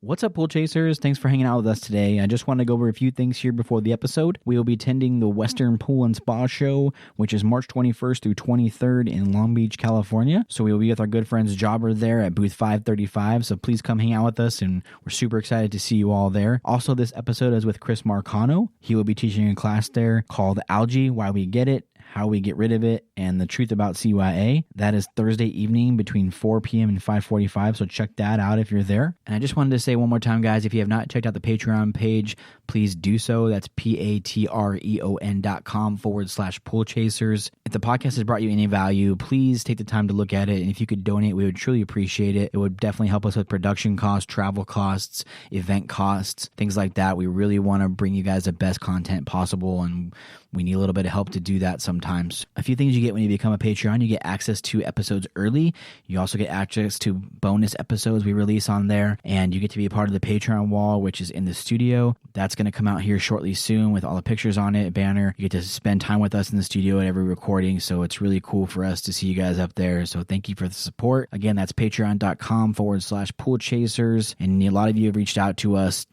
What's up, Pool Chasers? Thanks for hanging out with us today. I just want to go over a few things here before the episode. We will be attending the Western Pool and Spa Show, which is March 21st through 23rd in Long Beach, California. So we will be with our good friends Jobber there at booth 535. So please come hang out with us, and we're super excited to see you all there. Also, this episode is with Chris Marcano. He will be teaching a class there called Algae, Why We Get It, How We Get Rid of It, and the Truth About CYA. That is Thursday evening between 4 p.m. and 5:45, so check that out if you're there. And I just wanted to say one more time, guys, if you have not checked out the Patreon page, please do so. That's patreon.com/poolchasers. If the podcast has brought you any value, please take the time to look at it, and if you could donate, we would truly appreciate it. It would definitely help us with production costs, travel costs, event costs, things like that. We really want to bring you guys the best content possible, and we need a little bit of help to do that sometimes. A few things you get when you become a Patreon: you get access to episodes early. You also get access to bonus episodes we release on there, and you get to be a part of the Patreon wall, which is in the studio. That's going to come out here shortly soon with all the pictures on it, banner. You get to spend time with us in the studio at every recording, so it's really cool for us to see you guys up there. So thank you for the support. Again, that's patreon.com/poolchasers, and a lot of you have reached out to us,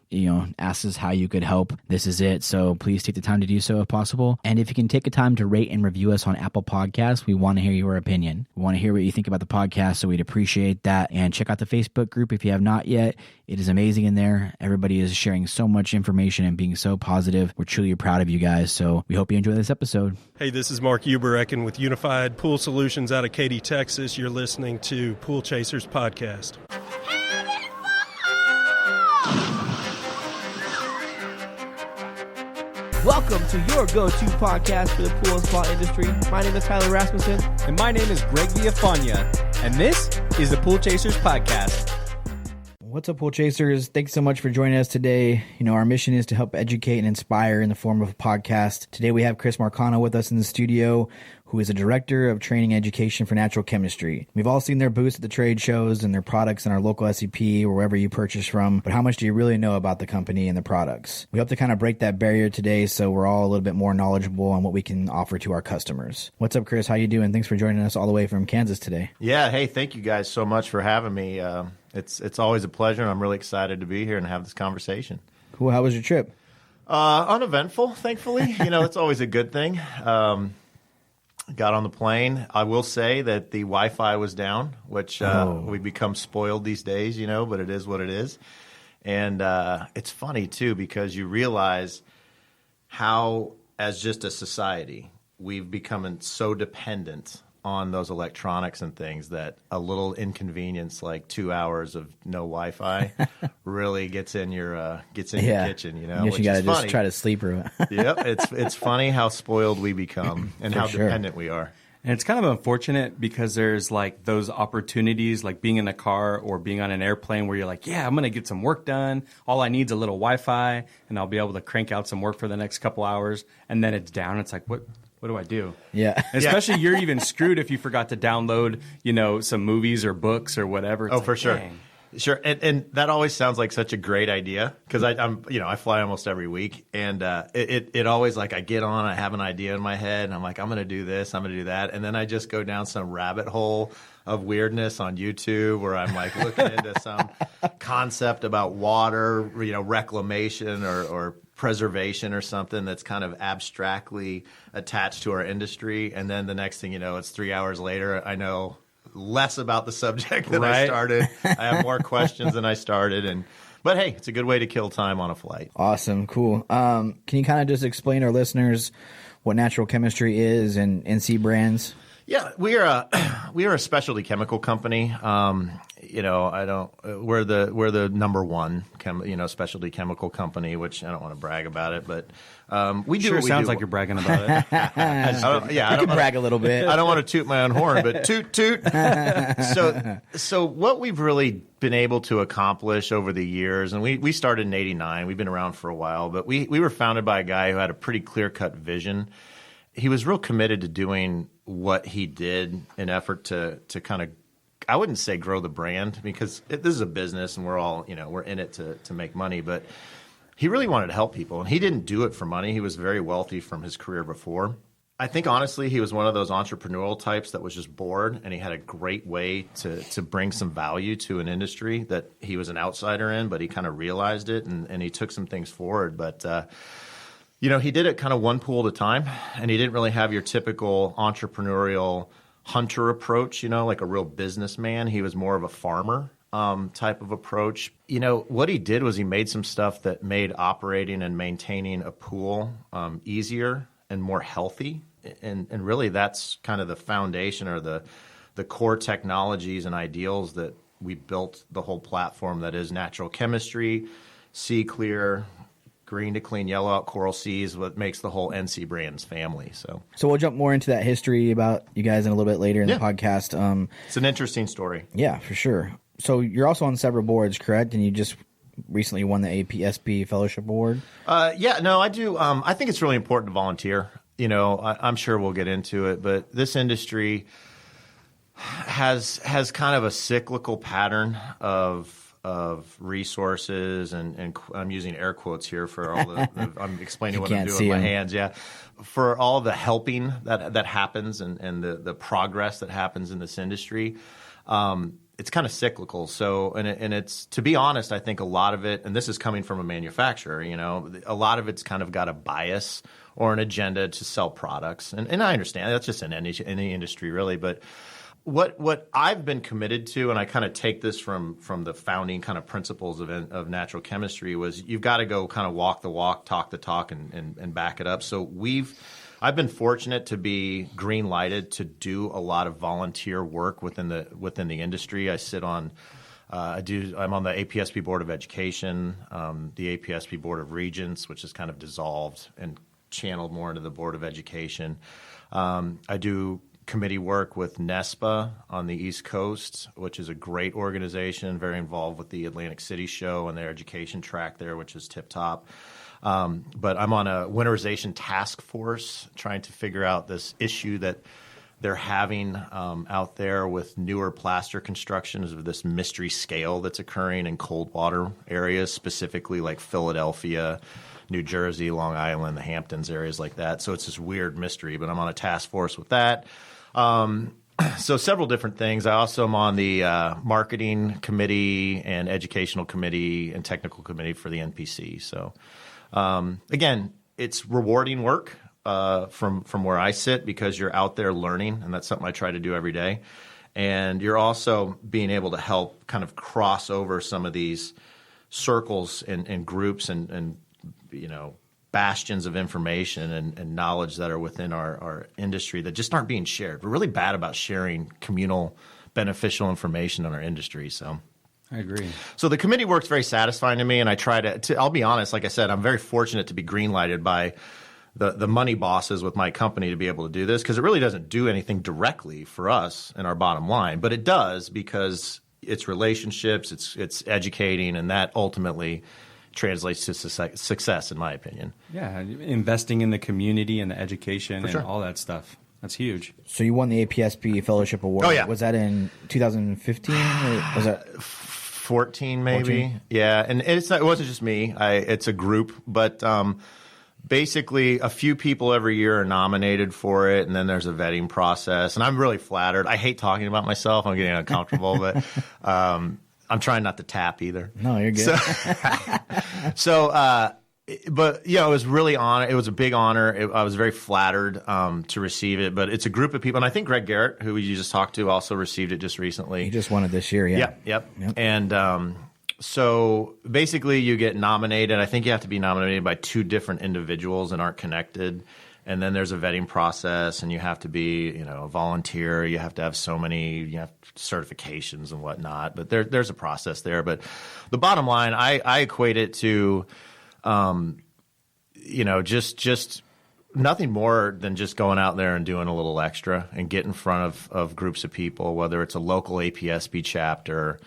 asked us how you could help. This is it. So please take the time to do so if possible. And if you can take a time to rate and review us on Apple Podcasts, we want to hear your opinion. We want to hear what you think about the podcast, so we'd appreciate that. And check out the Facebook group if you have not yet. It is amazing in there. Everybody is sharing so much information and being so positive. We're truly proud of you guys. So we hope you enjoy this episode. Hey, this is Mark Uberecken with Unified Pool Solutions out of Katy, Texas. You're listening to Pool Chasers Podcast. Welcome to your go-to podcast for the pool and spa industry. My name is Tyler Rasmussen. And my name is Greg Villafania. And this is the Pool Chasers Podcast. What's up, Pool Chasers? Thanks so much for joining us today. Our mission is to help educate and inspire in the form of a podcast. Today we have Chris Marcano with us in the studio, who is a director of training education for natural chemistry. We've all seen their booths at the trade shows and their products in our local SCP or wherever you purchase from, but how much do you really know about the company and the products? We hope to kind of break that barrier today, so we're all a little bit more knowledgeable on what we can offer to our customers. What's up, Chris? How you doing? Thanks for joining us all the way from Kansas today. Yeah, hey, thank you guys so much for having me. It's always a pleasure, and I'm really excited to be here and have this conversation. Cool. How was your trip? Uneventful, thankfully. It's always a good thing. Got on the plane. I will say that the Wi-Fi was down, which we become spoiled these days, but it is what it is. And it's funny, too, because you realize how, as just a society, we've become so dependent on those electronics and things that a little inconvenience like 2 hours of no Wi-Fi really gets in your kitchen, I guess you got to just try to sleep through it. Yep, it's funny how spoiled we become and how dependent we are. And it's kind of unfortunate because there's like those opportunities, like being in a car or being on an airplane where you're like, yeah, I'm going to get some work done. All I need is a little Wi-Fi and I'll be able to crank out some work for the next couple hours. And then it's down. It's like, what do I do? Yeah. Especially you're even screwed if you forgot to download, some movies or books or whatever. It's for sure. Dang. Sure. And that always sounds like such a great idea because I fly almost every week, and it always, like, I get on, I have an idea in my head, and I'm like, I'm going to do this, I'm going to do that. And then I just go down some rabbit hole of weirdness on YouTube where I'm like looking into some concept about water, reclamation or preservation or something that's kind of abstractly attached to our industry. And then the next thing you know, it's 3 hours later, I know less about the subject than I started. I have more questions than I started. But hey, it's a good way to kill time on a flight. Awesome. Cool. Can you kind of just explain to our listeners what natural chemistry is and NC brands? Yeah, we are a specialty chemical company. We're the number one specialty chemical company, which I don't want to brag about it, but we do. Sure, sounds like you're bragging about it. I can brag a little bit. I don't want to toot my own horn, but toot toot. So what we've really been able to accomplish over the years, and we started in '89. We've been around for a while, but we were founded by a guy who had a pretty clear-cut vision. He was real committed to doing what he did in effort to kind of, I wouldn't say grow the brand because this is a business and we're all, we're in it to make money, but he really wanted to help people and he didn't do it for money. He was very wealthy from his career before. I think honestly he was one of those entrepreneurial types that was just bored, and he had a great way to bring some value to an industry that he was an outsider in, but he kind of realized it and he took some things forward. But he did it kind of one pool at a time, and he didn't really have your typical entrepreneurial hunter approach, like a real businessman. He was more of a farmer type of approach. What he did was he made some stuff that made operating and maintaining a pool easier and more healthy. And really that's kind of the foundation or the core technologies and ideals that we built the whole platform that is natural chemistry, SeaKlear, green to clean yellow out coral seas, what makes the whole NC Brands family. So we'll jump more into that history about you guys in a little bit later in the podcast. It's an interesting story. Yeah, for sure. So you're also on several boards, correct? And you just recently won the APSP Fellowship Award? I do. I think it's really important to volunteer. I'm sure we'll get into it, but this industry has kind of a cyclical pattern of resources, and I'm using air quotes here for all I'm explaining what I'm doing with my hands. Yeah. For all the helping that happens and the progress that happens in this industry. It's kind of cyclical. So, and it's, to be honest, I think a lot of it, and this is coming from a manufacturer, a lot of it's kind of got a bias or an agenda to sell products. And I understand that's just in any industry really. But what I've been committed to, and I kind of take this from the founding kind of principles of natural chemistry, was you've got to go kind of walk the walk, talk the talk, and back it up. So I've been fortunate to be green lighted to do a lot of volunteer work within the industry. I sit on I'm on the APSP Board of Education, the APSP Board of Regents, which is kind of dissolved and channeled more into the Board of Education. I do committee work with NESPA on the East Coast, which is a great organization, very involved with the Atlantic City show and their education track there, which is tip top. But I'm on a winterization task force trying to figure out this issue that they're having out there with newer plaster constructions of this mystery scale that's occurring in cold water areas, specifically like Philadelphia, New Jersey, Long Island, the Hamptons, areas like that. So it's this weird mystery, but I'm on a task force with that. So several different things. I also am on the marketing committee and educational committee and technical committee for the NPC. So again, it's rewarding work from where I sit because you're out there learning, and that's something I try to do every day. And you're also being able to help kind of cross over some of these circles and groups and bastions of information and knowledge that are within our industry that just aren't being shared. We're really bad about sharing communal beneficial information in our industry. So I agree. So the committee work's very satisfying to me, and I try to I'll be honest, like I said, I'm very fortunate to be green-lighted by the money bosses with my company to be able to do this, because it really doesn't do anything directly for us in our bottom line, but it does because it's relationships, it's educating, and that ultimately translates to success, in my opinion. Yeah, investing in the community and the education and all that stuff. That's huge. So you won the APSP Fellowship Award. Oh, yeah. Was that in 2015? Or was that 14 maybe? 14? Yeah, and it wasn't just me. It's a group, but basically a few people every year are nominated for it, and then there's a vetting process. And I'm really flattered. I hate talking about myself. I'm getting uncomfortable, but I'm trying not to tap either. No, you're good. But it was really it was a big honor. I was very flattered to receive it. But it's a group of people, and I think Greg Garrett, who you just talked to, also received it just recently. He just won it this year, yeah. Yep. And so basically, you get nominated. I think you have to be nominated by two different individuals and aren't connected. And then there's a vetting process, and you have to be, a volunteer. You have to have so many, certifications and whatnot. But there's a process there. But the bottom line, I equate it to, just nothing more than just going out there and doing a little extra and get in front of groups of people, whether it's a local APSP chapter,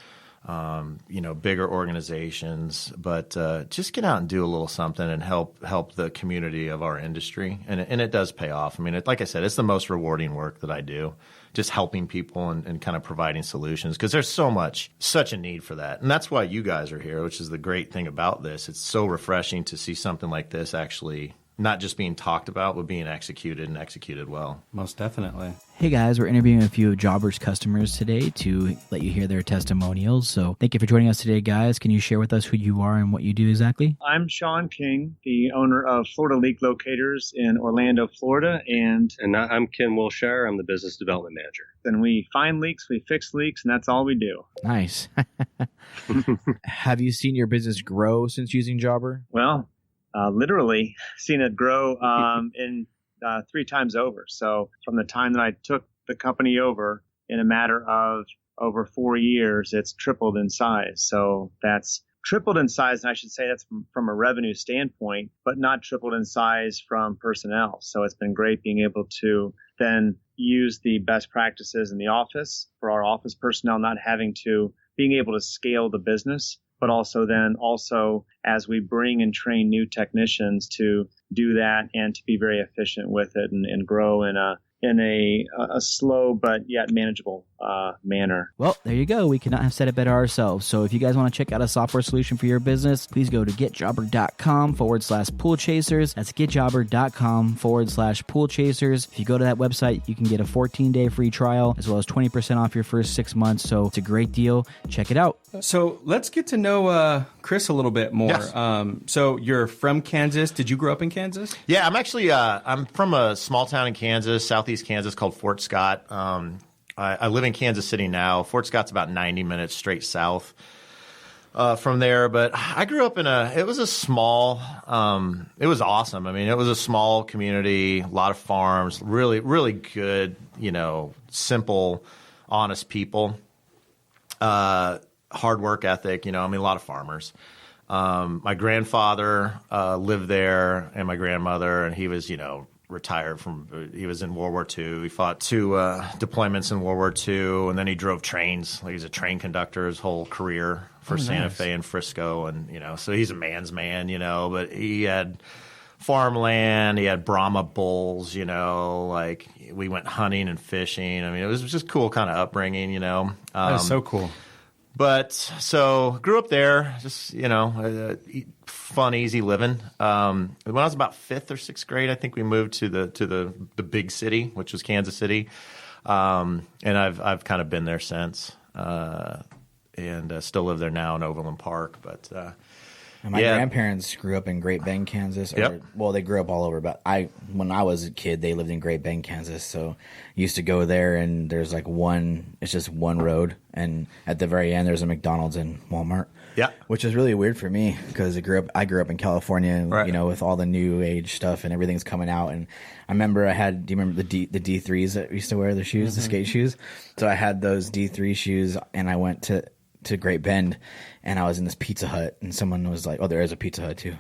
bigger organizations, but just get out and do a little something and help the community of our industry. And it does pay off. I mean, like I said, it's the most rewarding work that I do, just helping people and kind of providing solutions, because there's such a need for that. And that's why you guys are here, which is the great thing about this. It's so refreshing to see something like this actually not just being talked about, but being executed and executed well. Most definitely. Hey guys, we're interviewing a few of Jobber's customers today to let you hear their testimonials. So thank you for joining us today, guys. Can you share with us who you are and what you do exactly? I'm Sean King, the owner of Florida Leak Locators in Orlando, Florida. And I'm Ken Wilshire. I'm the business development manager. Then we find leaks, we fix leaks, and that's all we do. Nice. Have you seen your business grow since using Jobber? Well, literally seen it grow in 3 times over. So from the time that I took the company over, in a matter of over 4 years, it's tripled in size. So that's tripled in size, and I should say that's from a revenue standpoint, but not tripled in size from personnel. So it's been great being able to then use the best practices in the office for our office personnel, not having to, being able to scale the business, but also as we bring and train new technicians to do that and to be very efficient with it and grow in a slow but yet manageable manner. Well, there you go. We could not have said it better ourselves. So if you guys want to check out a software solution for your business, please go to getjobber.com/pool chasers. That's getjobber.com/pool chasers. If you go to that website, you can get a 14-day free trial as well as 20% off your first 6 months. So it's a great deal. Check it out. So let's get to know Chris a little bit more. Yes. So you're from Kansas. Did you grow up in Kansas? Yeah, I'm actually I'm from a small town in Kansas, southeast Kansas, called Fort Scott. I live in Kansas City now. Fort Scott's about 90 minutes straight south from there. But I grew up it was a small, it was awesome. I mean, it was a small community, a lot of farms, really, really good, simple, honest people, hard work ethic, a lot of farmers. My grandfather lived there and my grandmother, and he was, retired he was in World War II. He fought 2 deployments in World War II, and then he drove trains. He was a train conductor his whole career for Santa Fe and Frisco, and so he's a man's man, but he had farmland, he had Brahma bulls, like we went hunting and fishing. I mean, it was just cool kind of upbringing, That is so cool. But so grew up there, just, fun, easy living. When I was about 5th or 6th grade, I think we moved to the big city, which was Kansas City. And I've kind of been there since, and still live there now in Overland Park. But My grandparents grew up in Great Bend, Kansas. Well, they grew up all over, but when I was a kid, they lived in Great Bend, Kansas. So I used to go there, and there's it's just one road, and at the very end, there's a McDonald's and Walmart. Yeah, which is really weird for me because I grew up in California, right. With all the new age stuff and everything's coming out. And I remember do you remember the D3s that we used to wear, the shoes, the skate shoes? So I had those D3 shoes, and I went to Great Bend, and I was in this Pizza Hut, and someone was like, "Oh, there is a Pizza Hut too."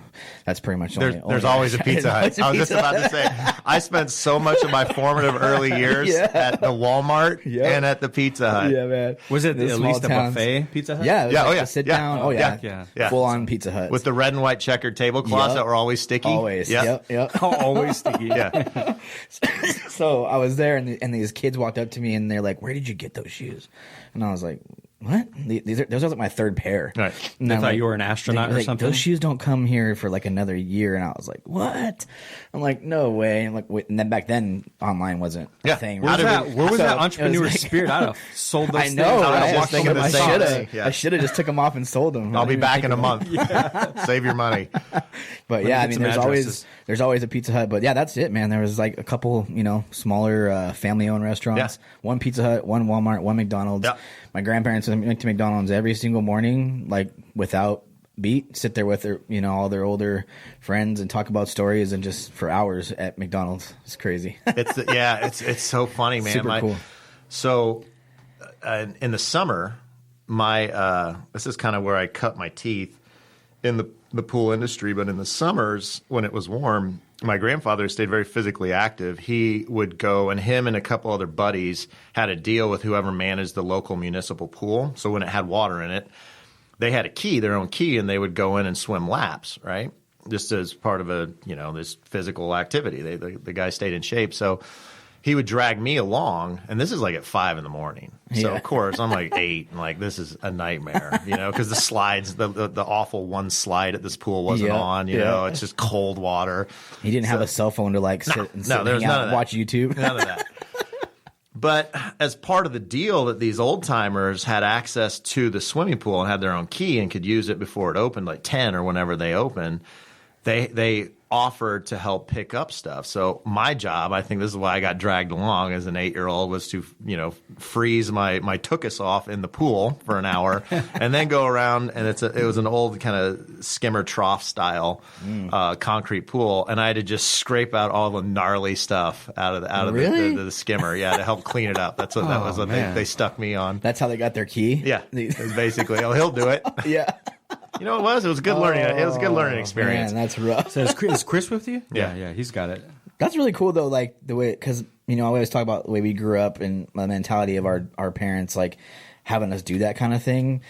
That's pretty much there's always a Pizza Hut. I was just about to say, I spent so much of my formative early years at the Walmart and at the Pizza Hut. Yeah, man. Was it at least a buffet Pizza Hut? Yeah, yeah, a sit down. Oh yeah, full on Pizza Hut with the red and white checkered tablecloths that were always sticky. Always, yep. Always sticky. Yeah. So I was there, and these kids walked up to me, and they're like, "Where did you get those shoes?" And I was like, "What? Those are like my 3rd pair." Right. They thought you were an astronaut or something? Those shoes don't come here for like another year. And I was like, "What?" I'm like, "No way." I'm like, wait. And then back then, online wasn't a thing. Where was that entrepreneur spirit? I'd have sold those things. I was just thinking the same thing. I should have just took them off and sold them. I'll be back in a month. Save your money. But yeah, I mean, there's always a Pizza Hut. But yeah, that's it, man. There was like a couple, smaller family-owned restaurants. Yeah. One Pizza Hut, one Walmart, one McDonald's. Yeah. My grandparents went to McDonald's every single morning, like without beat, sit there with their, all their older friends and talk about stories and just for hours at McDonald's. It's crazy. It's so funny, man. Super cool. So in the summer, this is kind of where I cut my teeth in the pool industry. But in the summers, when it was warm, my grandfather stayed very physically active. He would go, and him and a couple other buddies had a deal with whoever managed the local municipal pool. So when it had water in it, they had their own key, and they would go in and swim laps, right? Just as part of this physical activity. The guy stayed in shape. So he would drag me along, and this is like at 5 in the morning. So Yeah. of course I'm like 8, and like this is a nightmare, because the slides, the awful one slide at this pool wasn't Yeah. on. It's just cold water. He didn't have a cell phone to like sit and no, there's hang none out of and that. watch YouTube. None of that. But as part of the deal that these old timers had access to the swimming pool and had their own key and could use it before it opened, like 10 or whenever they opened, they offered to help pick up stuff. So my job, I think this is why I got dragged along as an 8-year-old, was to freeze my tuchus off in the pool for an hour and then go around, and it was an old kind of skimmer trough style concrete pool, and I had to just scrape out all the gnarly stuff out of the skimmer, to help clean it up. That was what they stuck me on. That's how they got their key. Yeah, it was basically he'll do it. Yeah. You know what it was? It was good learning. It was a good learning experience. Man, that's rough. So is Chris with you? Yeah. He's got it. That's really cool though, like the way, because I always talk about the way we grew up and the mentality of our parents, like having us do that kind of thing.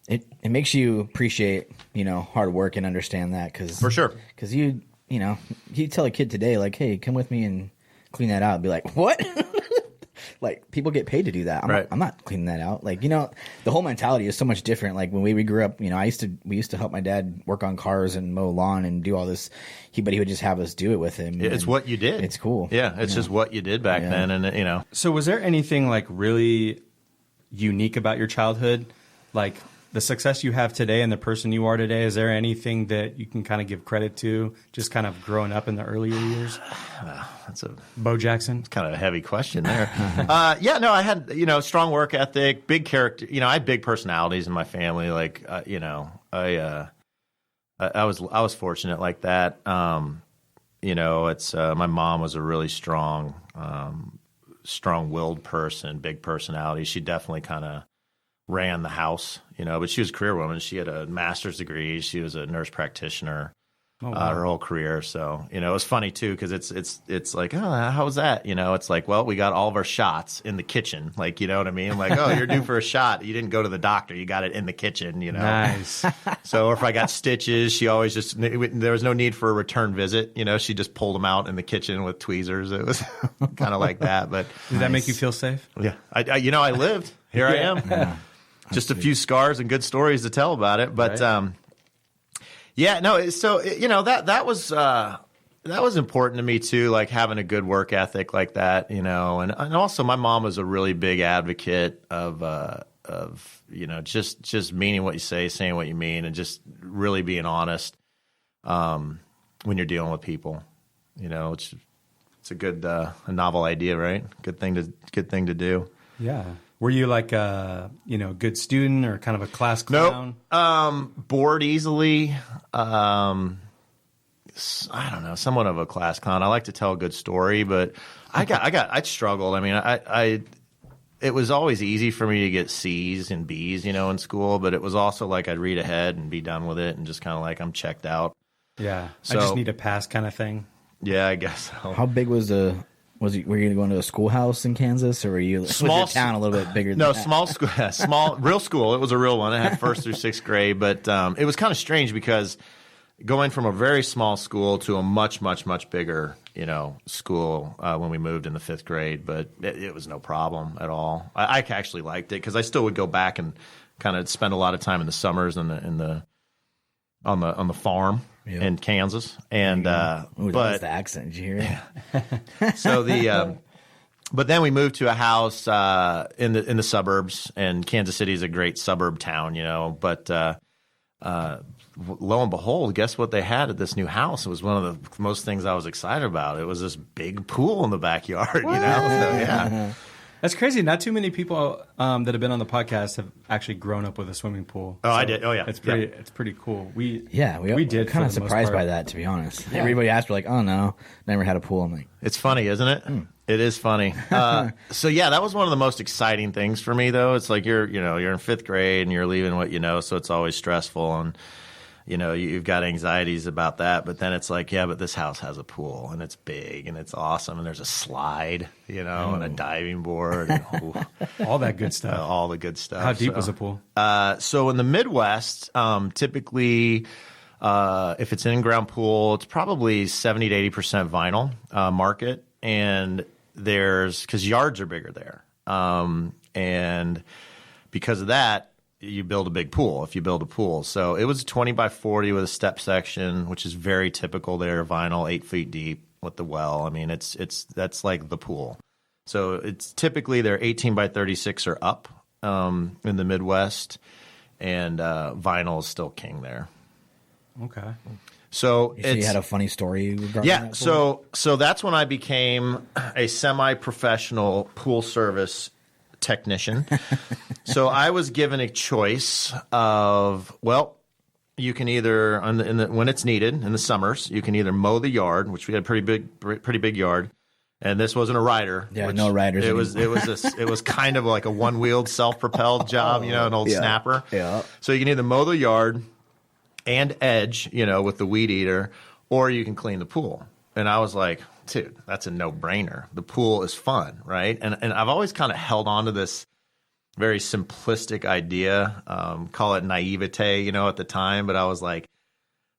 It makes you appreciate hard work and understand that, because For sure. because you tell a kid today, like, hey, come with me and clean that out, be like, what? Like, people get paid to do that. I'm not cleaning that out. Like, the whole mentality is so much different. Like, when we grew up, we used to help my dad work on cars and mow lawn and do all this. But he would just have us do it with him. It's what you did. It's cool. Yeah, it's just what you did back then, and So was there anything like really unique about your childhood? Like the success you have today and the person you are today, is there anything that you can kind of give credit to just kind of growing up in the earlier years? That's a Bo Jackson? kind of a heavy question there. I had strong work ethic, big character. I had big personalities in my family. Like I was fortunate like that. It's my mom was a really strong-willed person, big personality. She definitely kind of ran the house, but she was a career woman. She had a master's degree. She was a nurse practitioner her whole career. So, it was funny too, because it's like, oh, how was that? It's like, well, we got all of our shots in the kitchen. Like, you know what I mean? Like, oh, you're due for a shot. You didn't go to the doctor. You got it in the kitchen, Nice. So if I got stitches, she always there was no need for a return visit. She just pulled them out in the kitchen with tweezers. It was kind of like that. But Did that make you feel safe? yeah, I lived. Here I am. Yeah. Just a few scars and good stories to tell about it. But Right. that was important to me too, like having a good work ethic like that, and also my mom was a really big advocate of just meaning what you say, saying what you mean, and just really being honest when you're dealing with people. It's a good a novel idea, right? Good thing to do. Yeah. Were you like a good student or kind of a class clown? Nope. Bored easily. I don't know, somewhat of a class clown. I like to tell a good story, but I struggled. I mean, it was always easy for me to get C's and B's, in school, but it was also like I'd read ahead and be done with it and just kind of like I'm checked out. Yeah. So- I just need a pass kind of thing. Yeah, I guess so. How big was were you going to a schoolhouse in Kansas, or were you was your town a little bit bigger than No, that? small school, real school. It was a real one. I had 1st through 6th grade, but it was kind of strange because going from a very small school to a much, much, much bigger, school when we moved in the 5th grade, but it was no problem at all. I actually liked it because I still would go back and kind of spend a lot of time in the summers on the farm in Kansas, and Ooh, but that's the accent. Did you hear it? so but then we moved to a house in the suburbs, and Kansas City is a great suburb town, But lo and behold, guess what they had at this new house? It was one of the most things I was excited about. It was this big pool in the backyard, So, yeah. That's crazy. Not too many people that have been on the podcast have actually grown up with a swimming pool. Oh, I did. Oh, yeah. It's pretty cool. We did kind of for the most surprised part. by that, to be honest. Everybody asked, we're like, oh no, never had a pool. I'm like, It's funny, isn't it? It is funny. So yeah, that was one of the most exciting things for me, though. It's like you're in 5th grade and you're leaving what you know, so it's always stressful, and you've got anxieties about that. But then it's like, yeah, but this house has a pool, and it's big, and it's awesome, and there's a slide, and a diving board, and, All that good stuff. all the good stuff. How deep was the pool? So in the Midwest, typically, if it's an in-ground pool, it's probably 70 to 80% vinyl market, and because yards are bigger there. And because of that, you build a big pool if you build a pool. So it was 20 by 40 with a step section, which is very typical there, vinyl, 8 feet deep with the well. I mean, that's like the pool. So it's typically they're 18 by 36 or up in the Midwest, and vinyl is still king there. Okay. So you had a funny story regarding that pool? So that's when I became a semi-professional pool service technician. So I was given a choice of, well, you can either when it's needed in the summers, you can either mow the yard, which we had a pretty big yard, and this wasn't a rider. Yeah, no riders. It was kind of like a one-wheeled self-propelled job, an old snapper. Yeah. So you can either mow the yard and edge, with the weed eater, or you can clean the pool. And I was like, dude, that's a no-brainer. The pool is fun, right? And I've always kind of held on to this very simplistic idea, call it naivete, at the time. But I was like,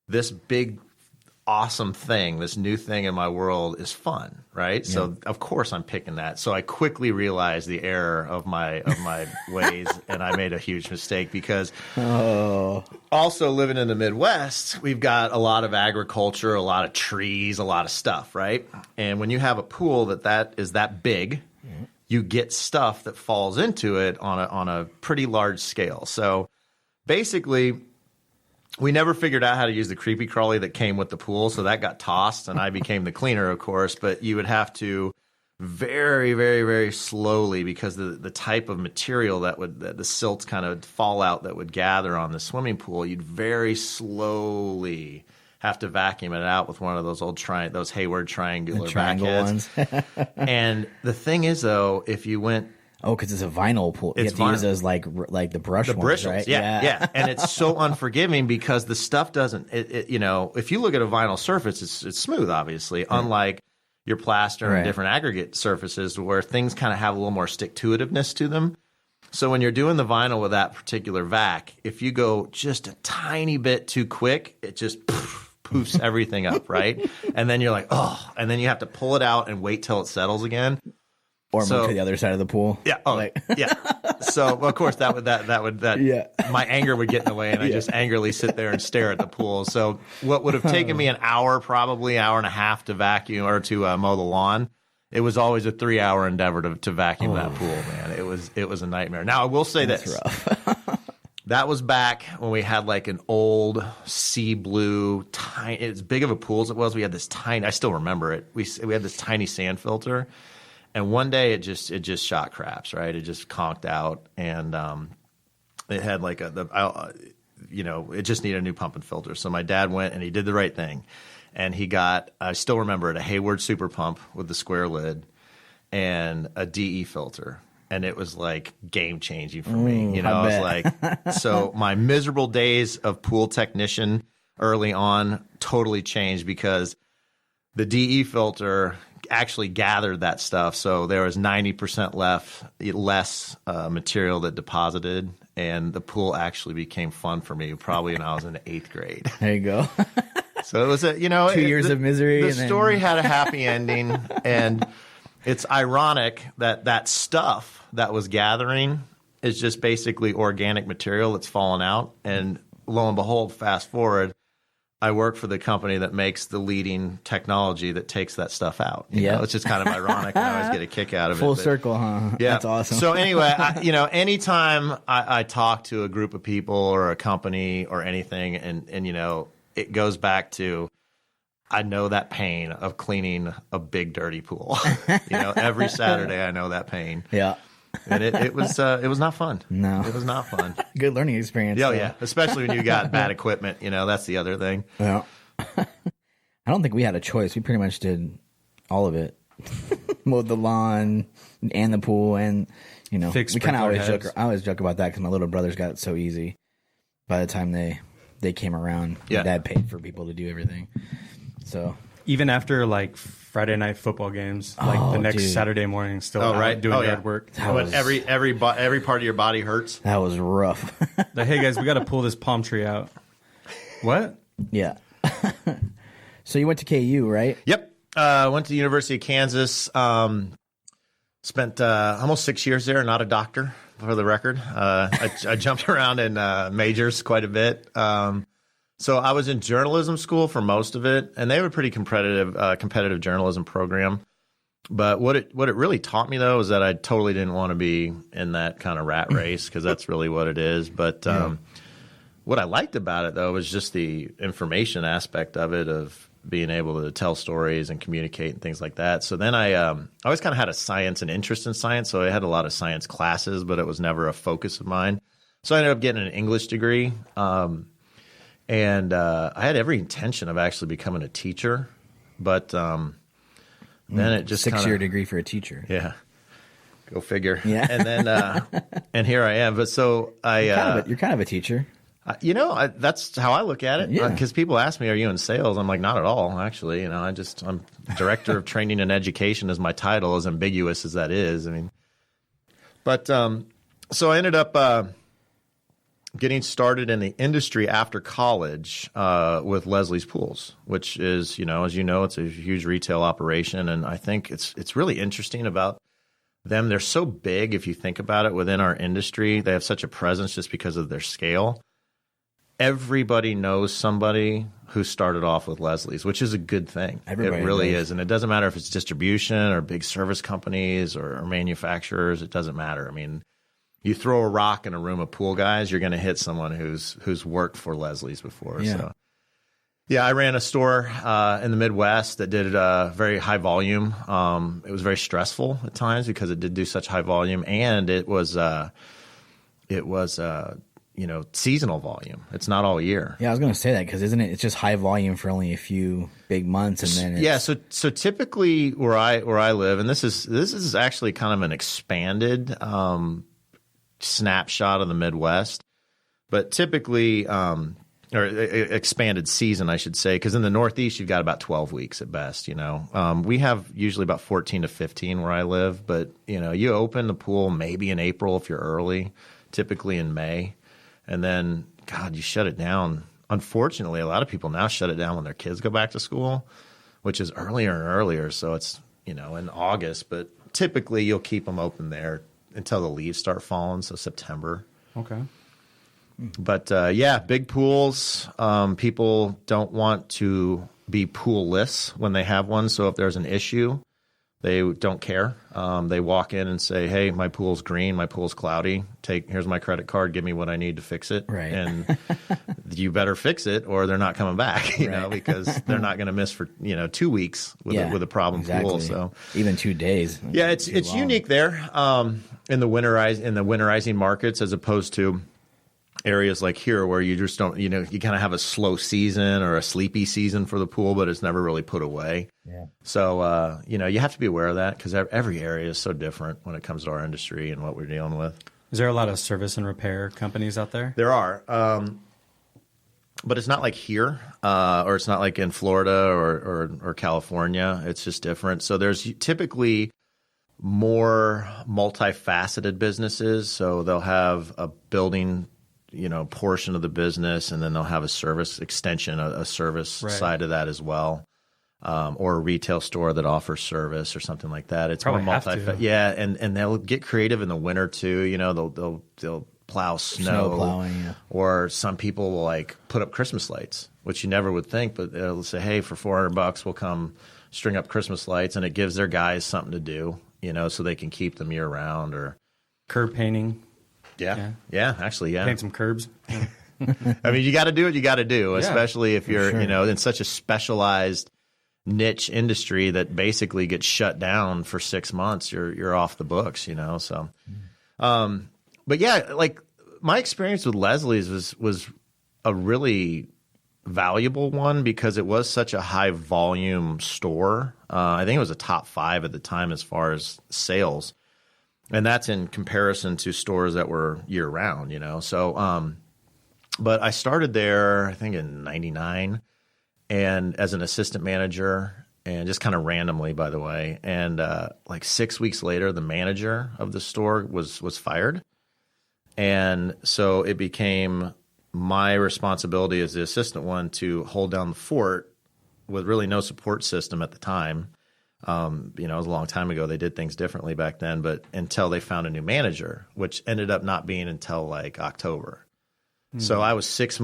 this big, awesome thing, this new thing in my world is fun, right? Yeah. So of course I'm picking that. So I quickly realized the error of my ways, and I made a huge mistake because also living in the Midwest, we've got a lot of agriculture, a lot of trees, a lot of stuff, right? And when you have a pool that is that big, you get stuff that falls into it on a pretty large scale. So basically, we never figured out how to use the creepy crawly that came with the pool, so that got tossed, and I became the cleaner, of course. But you would have to very, very, very slowly, because the type of material that the silts kind of fall out that would gather on the swimming pool, you'd very slowly have to vacuum it out with one of those those Hayward triangular backheads. And the thing is, though, if you went... Oh, because it's a vinyl pool. You have to use those like the brush ones, bristles, right? Yeah. And it's so unforgiving because the stuff doesn't. If you look at a vinyl surface, it's smooth, obviously. Unlike your plaster and different aggregate surfaces, where things kind of have a little more stick-to-itiveness to them. So when you're doing the vinyl with that particular vac, if you go just a tiny bit too quick, it just poofs everything up, right? And then you're like, oh, and then you have to pull it out and wait till it settles again. Or move to the other side of the pool. Yeah. Oh, yeah. So of course that would my anger would get in the way, and I just angrily sit there and stare at the pool. So what would have taken me an hour, probably hour and a half to vacuum or to mow the lawn, it was always a 3-hour endeavor to vacuum that pool. Man, it was a nightmare. Now I will say That's this. Rough. That was back when we had like an old sea blue, tiny, as big of a pool as it was. We had this tiny. I still remember it. We had this tiny sand filter. And one day it just shot craps, right? It just conked out, and it had like it just needed a new pump and filter. So my dad went and he did the right thing, and he got, I still remember it, a Hayward Super Pump with the square lid and a DE filter, and it was like game changing for me. I was like, so my miserable days of pool technician early on totally changed because the DE filter actually gathered that stuff, so there was 90% less material that deposited, and the pool actually became fun for me probably when I was in the 8th grade. There you go. So it was 2 years of misery. The story had a happy ending, and it's ironic that stuff that was gathering is just basically organic material that's fallen out, and lo and behold, fast forward, I work for the company that makes the leading technology that takes that stuff out. It's just kind of ironic, and I always get a kick out of it. Full circle, huh? Yeah. That's awesome. So anyway, anytime I talk to a group of people or a company or anything, and it goes back to, I know that pain of cleaning a big dirty pool. Every Saturday I know that pain. Yeah. And it was not fun. No, it was not fun. Good learning experience. Yeah, yeah. Especially when you got bad equipment. That's the other thing. Yeah. I don't think we had a choice. We pretty much did all of it. Mowed the lawn and the pool, and we kind of always joke. I always joke about that because my little brothers got it so easy. By the time they came around, my dad paid for people to do everything. So even after like Friday night football games, like the next Saturday morning, still doing yard work. When every part of your body hurts. That was rough. Like, hey guys, we got to pull this palm tree out. What? Yeah. So you went to KU, right? Yep. Went to the University of Kansas. Spent almost 6 years there, not a doctor, for the record. I jumped around in majors quite a bit. So I was in journalism school for most of it, and they have a pretty competitive journalism program. But what it really taught me, though, is that I totally didn't want to be in that kind of rat race, because that's really what it is. But what I liked about it, though, was just the information aspect of it, of being able to tell stories and communicate and things like that. So then I always kind of had a science and interest in science, so I had a lot of science classes, but it was never a focus of mine. So I ended up getting an English degree, and I had every intention of actually becoming a teacher, but then it just 6-year degree for a teacher. Yeah. Go figure. Yeah. And then and here I am. But so you're kind of a teacher. That's how I look at it. Yeah. Because people ask me, "Are you in sales?" I'm like, "Not at all, actually." I'm director of training and education, as my title, as ambiguous as that is. I mean, but so I ended up getting started in the industry after college with Leslie's Pools, which is, as you know, it's a huge retail operation, and I think it's really interesting about them. They're so big, if you think about it, within our industry. They have such a presence just because of their scale. Everybody knows somebody who started off with Leslie's, which is a good thing. Everybody it really does. is. And it doesn't matter if it's distribution or big service companies or manufacturers. It doesn't matter. I mean, you throw a rock in a room of pool guys, you're going to hit someone who's worked for Leslie's before. Yeah. So, yeah, I ran a store in the Midwest that did very high volume. It was very stressful at times because it did do such high volume, and it was seasonal volume. It's not all year. Yeah, I was going to say that, because isn't it? It's just high volume for only a few big months, and then So typically where I live, and this is actually kind of an expanded snapshot of the Midwest, but typically or expanded season, I should say, because in the Northeast you've got about 12 weeks at best. We have usually about 14 to 15 where I live, but you open the pool maybe in April if you're early, typically in May. And then, God, you shut it down. Unfortunately, a lot of people now shut it down when their kids go back to school, which is earlier and earlier. So it's, in August. But typically you'll keep them open there until the leaves start falling, so September. Okay. But, big pools. People don't want to be poolless when they have one. So if there's an issue, they don't care. They walk in and say, "Hey, my pool's green, my pool's cloudy. Here's my credit card. Give me what I need to fix it." Right. And you better fix it, or they're not coming back. Because they're not going to miss for 2 weeks with a problem pool. So even 2 days. Yeah, it's unique there in the winterizing markets, as opposed to areas like here where you just don't, you kind of have a slow season or a sleepy season for the pool, but it's never really put away. Yeah. So, you have to be aware of that, because every area is so different when it comes to our industry and what we're dealing with. Is there a lot of service and repair companies out there? There are. But it's not like here, or it's not like in Florida or California. It's just different. So there's typically more multifaceted businesses. So they'll have a building portion of the business, and then they'll have a service extension, a service side of that as well, or a retail store that offers service or something like that. It's probably more multifaceted. Yeah, and they'll get creative in the winter too. They'll plow snow plowing, or some people will put up Christmas lights, which you never would think, but they'll say, "Hey, for $400, we'll come string up Christmas lights," and it gives their guys something to do, so they can keep them year round. Or curb painting. Yeah, actually, yeah. Paint some curbs. Yeah. I mean, you got to do what you got to do, especially if you're, sure. In such a specialized niche industry that basically gets shut down for 6 months. You're off the books, So, but yeah, my experience with Leslie's was a really valuable one, because it was such a high volume store. I think it was a top 5 at the time as far as sales. And that's in comparison to stores that were year round, So, but I started there, I think in 99, and as an assistant manager, and just kind of randomly, by the way. And 6 weeks later, the manager of the store was fired. And so it became my responsibility as the assistant one to hold down the fort with really no support system at the time. You know, it was a long time ago. They did things differently back then, but until they found a new manager, which ended up not being until like October. So I was 6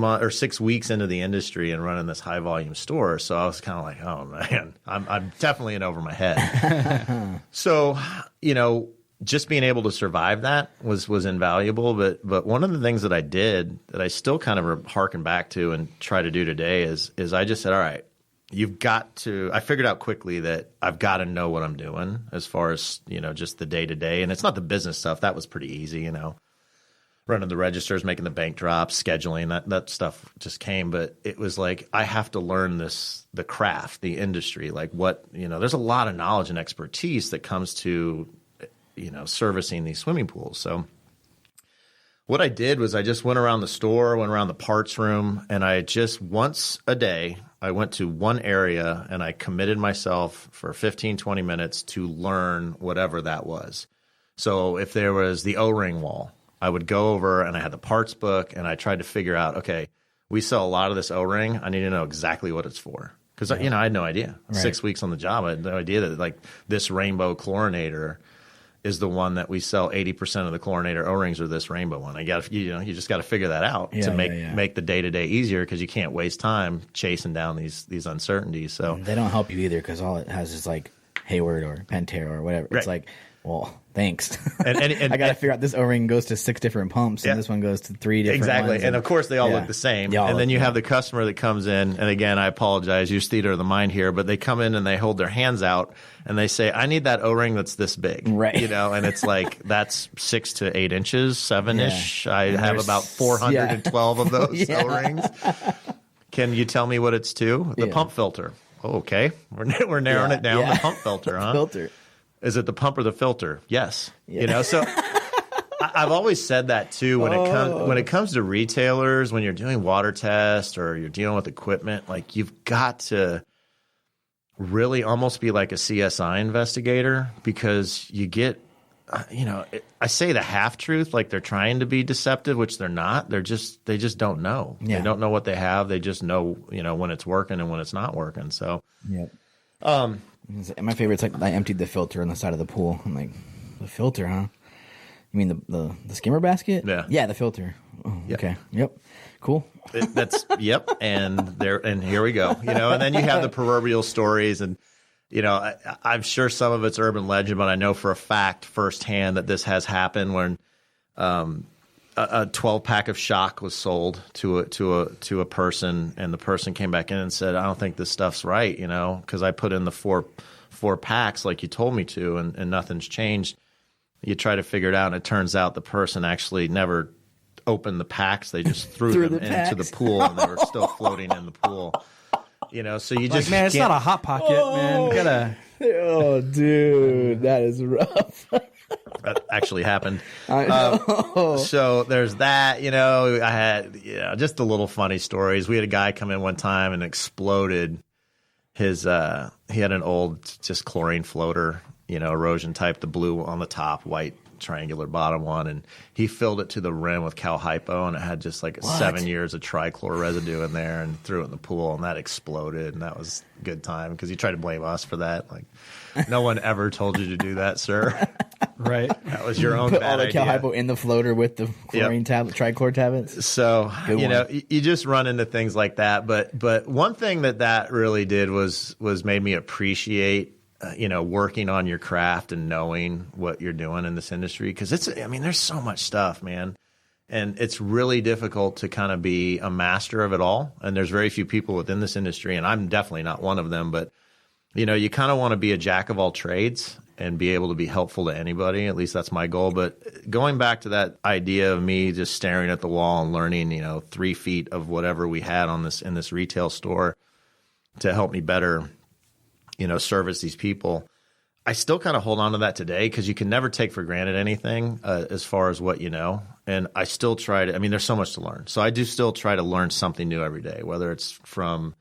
weeks into the industry and running this high volume store. So I was kind of like, oh man, I'm definitely in over my head. So, you know, just being able to survive that was invaluable. But one of the things that I did that I still kind of harken back to and try to do today is I just said, all right, you've got to, I figured out quickly that I've got to know what I'm doing as far as, you know, just the day to day. And it's not the business stuff. That was pretty easy, you know. Running the registers, making the bank drops, scheduling, that stuff just came. But it was like, I have to learn the craft, the industry, like what, you know, there's a lot of knowledge and expertise that comes to, you know, servicing these swimming pools. So what I did was I just went around the store, went around the parts room, and I just once a day, I went to one area and I committed myself for 15, 20 minutes to learn whatever that was. So if there was the O-ring wall, I would go over and I had the parts book and I tried to figure out, okay, we sell a lot of this O-ring. I need to know exactly what it's for. Because, you know, I had no idea. Right. 6 weeks on the job, I had no idea that, like, this rainbow chlorinator is the one that we sell. 80% of the chlorinator O-rings are this rainbow one. You just got to figure that out to make the day-to-day easier, because you can't waste time chasing down these uncertainties. So they don't help you either, because all it has is, like, Hayward or Pantera or whatever. Right. It's like, well, thanks. And I got to figure out this O-ring goes to 6 different pumps, and this one goes to 3 different ones. And of course, they all look the same. And then you have the customer that comes in, and again, I apologize, use theater of the mind here, but they come in and they hold their hands out, and they say, I need that O-ring that's this big. Right. You know, and it's like, that's 6 to 8 inches, 7-ish. Yeah. I have about 412 of those O-rings. Can you tell me what it's to? The pump filter. Oh, okay. We're narrowing it down. The pump filter, huh? Filter. Is it the pump or the filter? Yes. You know, so I've always said that too when it comes to retailers, when you're doing water tests or you're dealing with equipment, like, you've got to really almost be like a CSI investigator, because you get, you know, I say the half truth, like they're trying to be deceptive, which they're not. They just don't know. Yeah. They don't know what they have. They just know, you know, when it's working and when it's not working. So, my favorite's like, I emptied the filter on the side of the pool. I'm like, the filter, huh? You mean the skimmer basket? Yeah, the filter. Oh, yep. Okay. Yep. Cool. Yep. And here we go. You know, and then you have the proverbial stories, and, you know, I'm sure some of it's urban legend, but I know for a fact firsthand that this has happened when a 12-pack of shock was sold to a person, and the person came back in and said, I don't think this stuff's right, you know, because I put in the four packs like you told me to, and nothing's changed. You try to figure it out, and it turns out the person actually never opened the packs. They just threw them into the pool, and they were still floating in the pool. You know, so you just, man, it's not a hot pocket, man. You gotta. Oh, dude, that is rough. That actually happened. I know. So there's that. You know, I had just the little funny stories. We had a guy come in one time and exploded his. He had an old just chlorine floater, you know, erosion type, the blue on the top, white triangular bottom one, and he filled it to the rim with cal hypo, and it had just like 7 years of trichlor residue in there, and threw it in the pool, and that exploded, and that was a good time, because he tried to blame us for that. Like, no one ever told you to do that, sir. Right. That was your own Put bad all the idea. cal hypo in the floater with the chlorine trichlor tablets. So, you know, you just run into things like that. But one thing that really did was made me appreciate, you know, working on your craft and knowing what you're doing in this industry. Because there's so much stuff, man. And it's really difficult to kind of be a master of it all. And there's very few people within this industry, and I'm definitely not one of them. But, you know, you kind of want to be a jack of all trades and be able to be helpful to anybody. At least that's my goal. But going back to that idea of me just staring at the wall and learning, you know, 3 feet of whatever we had in this retail store to help me better, you know, service these people. I still kind of hold on to that today, because you can never take for granted anything as far as what you know. And I still try to, there's so much to learn. So I do still try to learn something new every day, whether it's from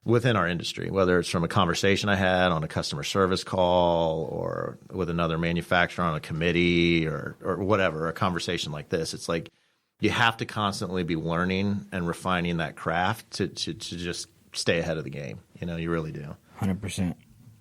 within our industry, whether it's from a conversation I had on a customer service call, or with another manufacturer on a committee, or whatever, a conversation like this. It's like you have to constantly be learning and refining that craft to just stay ahead of the game. You know, you really do. 100%.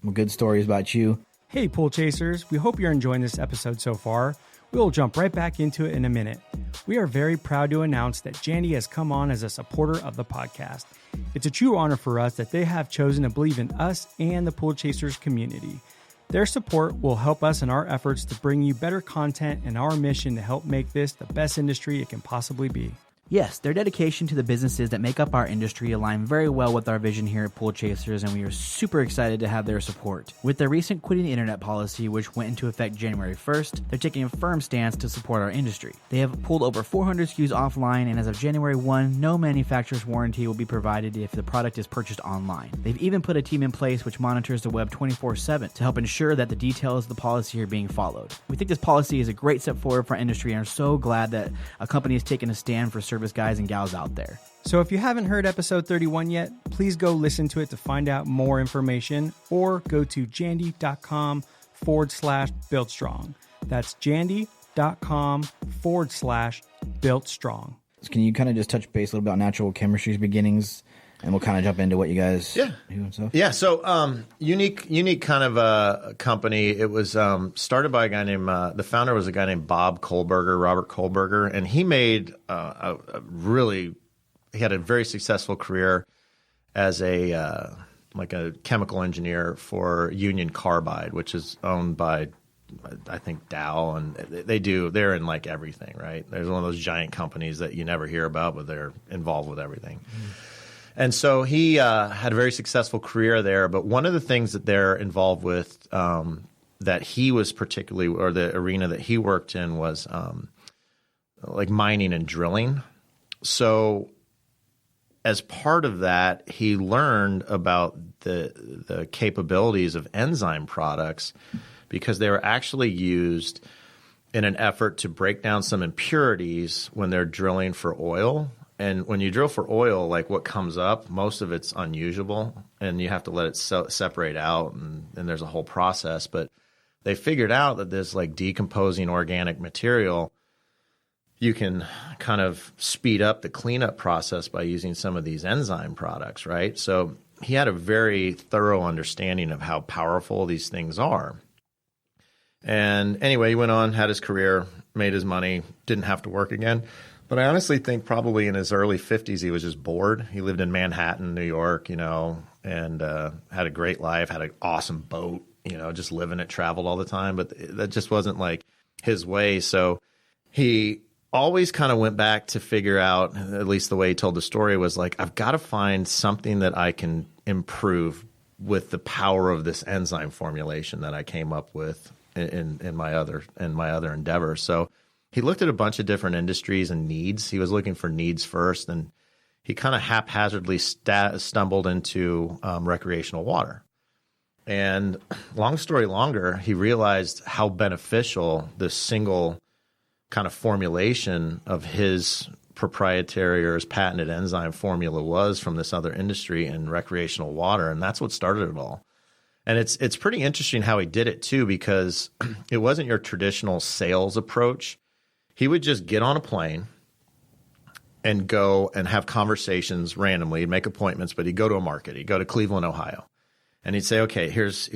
Well, good stories about you. Hey, Pool Chasers, we hope you're enjoying this episode so far. We'll jump right back into it in a minute. We are very proud to announce that Jandy has come on as a supporter of the podcast. It's a true honor for us that they have chosen to believe in us and the Pool Chasers community. Their support will help us in our efforts to bring you better content and our mission to help make this the best industry it can possibly be. Yes, their dedication to the businesses that make up our industry align very well with our vision here at Pool Chasers, and we are super excited to have their support. With their recent quitting the internet policy, which went into effect January 1st, they're taking a firm stance to support our industry. They have pulled over 400 SKUs offline, and as of January 1, no manufacturer's warranty will be provided if the product is purchased online. They've even put a team in place which monitors the web 24/7 to help ensure that the details of the policy are being followed. We think this policy is a great step forward for our industry and are so glad that a company has taken a stand for service guys and gals out there. So if you haven't heard episode 31 yet, please go listen to it to find out more information, or go to jandy.com/buildstrong. That's jandy.com/buildstrong. So can you kind of just touch base a little bit on Natural Chemistry's beginnings, and we'll kind of jump into what you guys do and stuff? Yeah. So unique kind of a company. It was started by a guy named the founder was a guy named Robert Kohlberger, and he made he had a very successful career as a chemical engineer for Union Carbide, which is owned by I think Dow, and they're in like everything, right? There's one of those giant companies that you never hear about, but they're involved with everything. And so he had a very successful career there. But one of the things that they're involved with that he was particularly, or the arena that he worked in, was like mining and drilling. So as part of that, he learned about the capabilities of enzyme products, because they were actually used in an effort to break down some impurities when they're drilling for oil. And when you drill for oil, like what comes up, most of it's unusable, and you have to let it separate out, and there's a whole process. But they figured out that this like decomposing organic material, you can kind of speed up the cleanup process by using some of these enzyme products, right? So he had a very thorough understanding of how powerful these things are. And anyway, he went on, had his career, made his money, didn't have to work again. But I honestly think probably in his early 50s, he was just bored. He lived in Manhattan, New York, and had a great life, had an awesome boat, just living it, traveled all the time. But that just wasn't like his way. So he always kind of went back to figure out, at least the way he told the story, was like, I've got to find something that I can improve with the power of this enzyme formulation that I came up with in my other endeavor. So he looked at a bunch of different industries and needs. He was looking for needs first, and he kind of haphazardly stumbled into recreational water. And long story longer, he realized how beneficial this single kind of formulation of his proprietary or his patented enzyme formula was from this other industry in recreational water, and that's what started it all. And it's pretty interesting how he did it too, because it wasn't your traditional sales approach. He would just get on a plane and go and have conversations randomly, make appointments, but he'd go to a market. He'd go to Cleveland, Ohio, and he'd say, okay, here's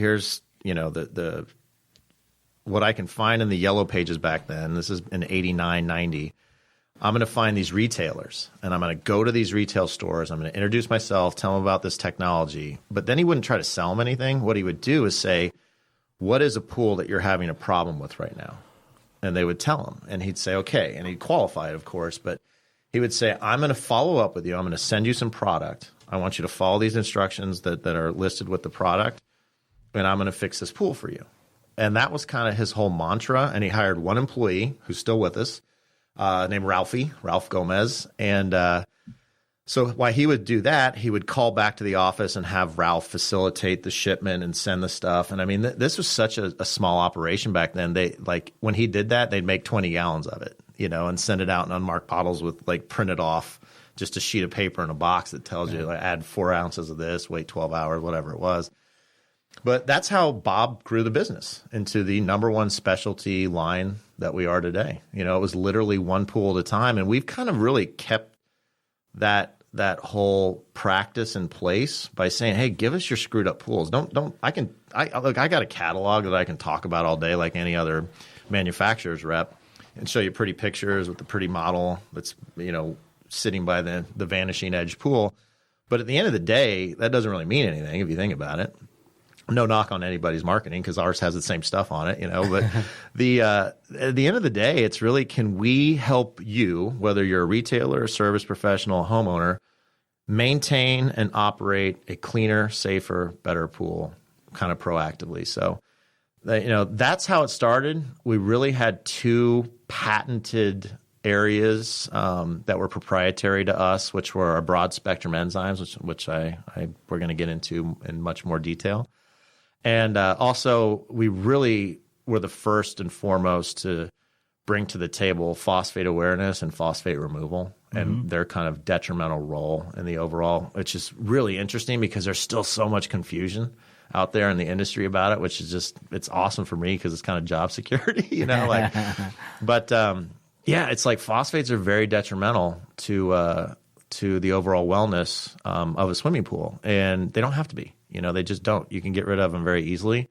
the what I can find in the yellow pages back then. This is in 89, 90. I'm going to find these retailers, and I'm going to go to these retail stores. I'm going to introduce myself, tell them about this technology. But then he wouldn't try to sell them anything. What he would do is say, what is a pool that you're having a problem with right now? And they would tell him, and he'd say, okay. And he'd qualify it, of course, but he would say, I'm going to follow up with you. I'm going to send you some product. I want you to follow these instructions that are listed with the product, and I'm going to fix this pool for you. And that was kind of his whole mantra. And he hired one employee who's still with us, named Ralph Gomez. And so while he would do that, he would call back to the office and have Ralph facilitate the shipment and send the stuff. And I mean, this was such a small operation back then. When he did that, they'd make 20 gallons of it, and send it out in unmarked bottles with like printed off just a sheet of paper in a box that tells you like, add 4 ounces of this, wait 12 hours, whatever it was. But that's how Bob grew the business into the number one specialty line that we are today. It was literally one pool at a time. And we've kind of really kept that that whole practice in place by saying, hey, give us your screwed up pools. I got a catalog that I can talk about all day like any other manufacturer's rep and show you pretty pictures with the pretty model that's, sitting by the vanishing edge pool. But at the end of the day, that doesn't really mean anything if you think about it. No knock on anybody's marketing because ours has the same stuff on it, but at the end of the day, it's really, can we help you, whether you're a retailer, a service professional, a homeowner, maintain and operate a cleaner, safer, better pool kind of proactively. So, that's how it started. We really had 2 patented areas that were proprietary to us, which were our broad spectrum enzymes, which we're going to get into in much more detail. And also, we really were the first and foremost to bring to the table phosphate awareness and phosphate removal and their kind of detrimental role in the overall, which is really interesting because there's still so much confusion out there in the industry about it, which is just, it's awesome for me because it's kind of job security, But it's like phosphates are very detrimental to the overall wellness of a swimming pool, and they don't have to be. They just don't. You can get rid of them very easily,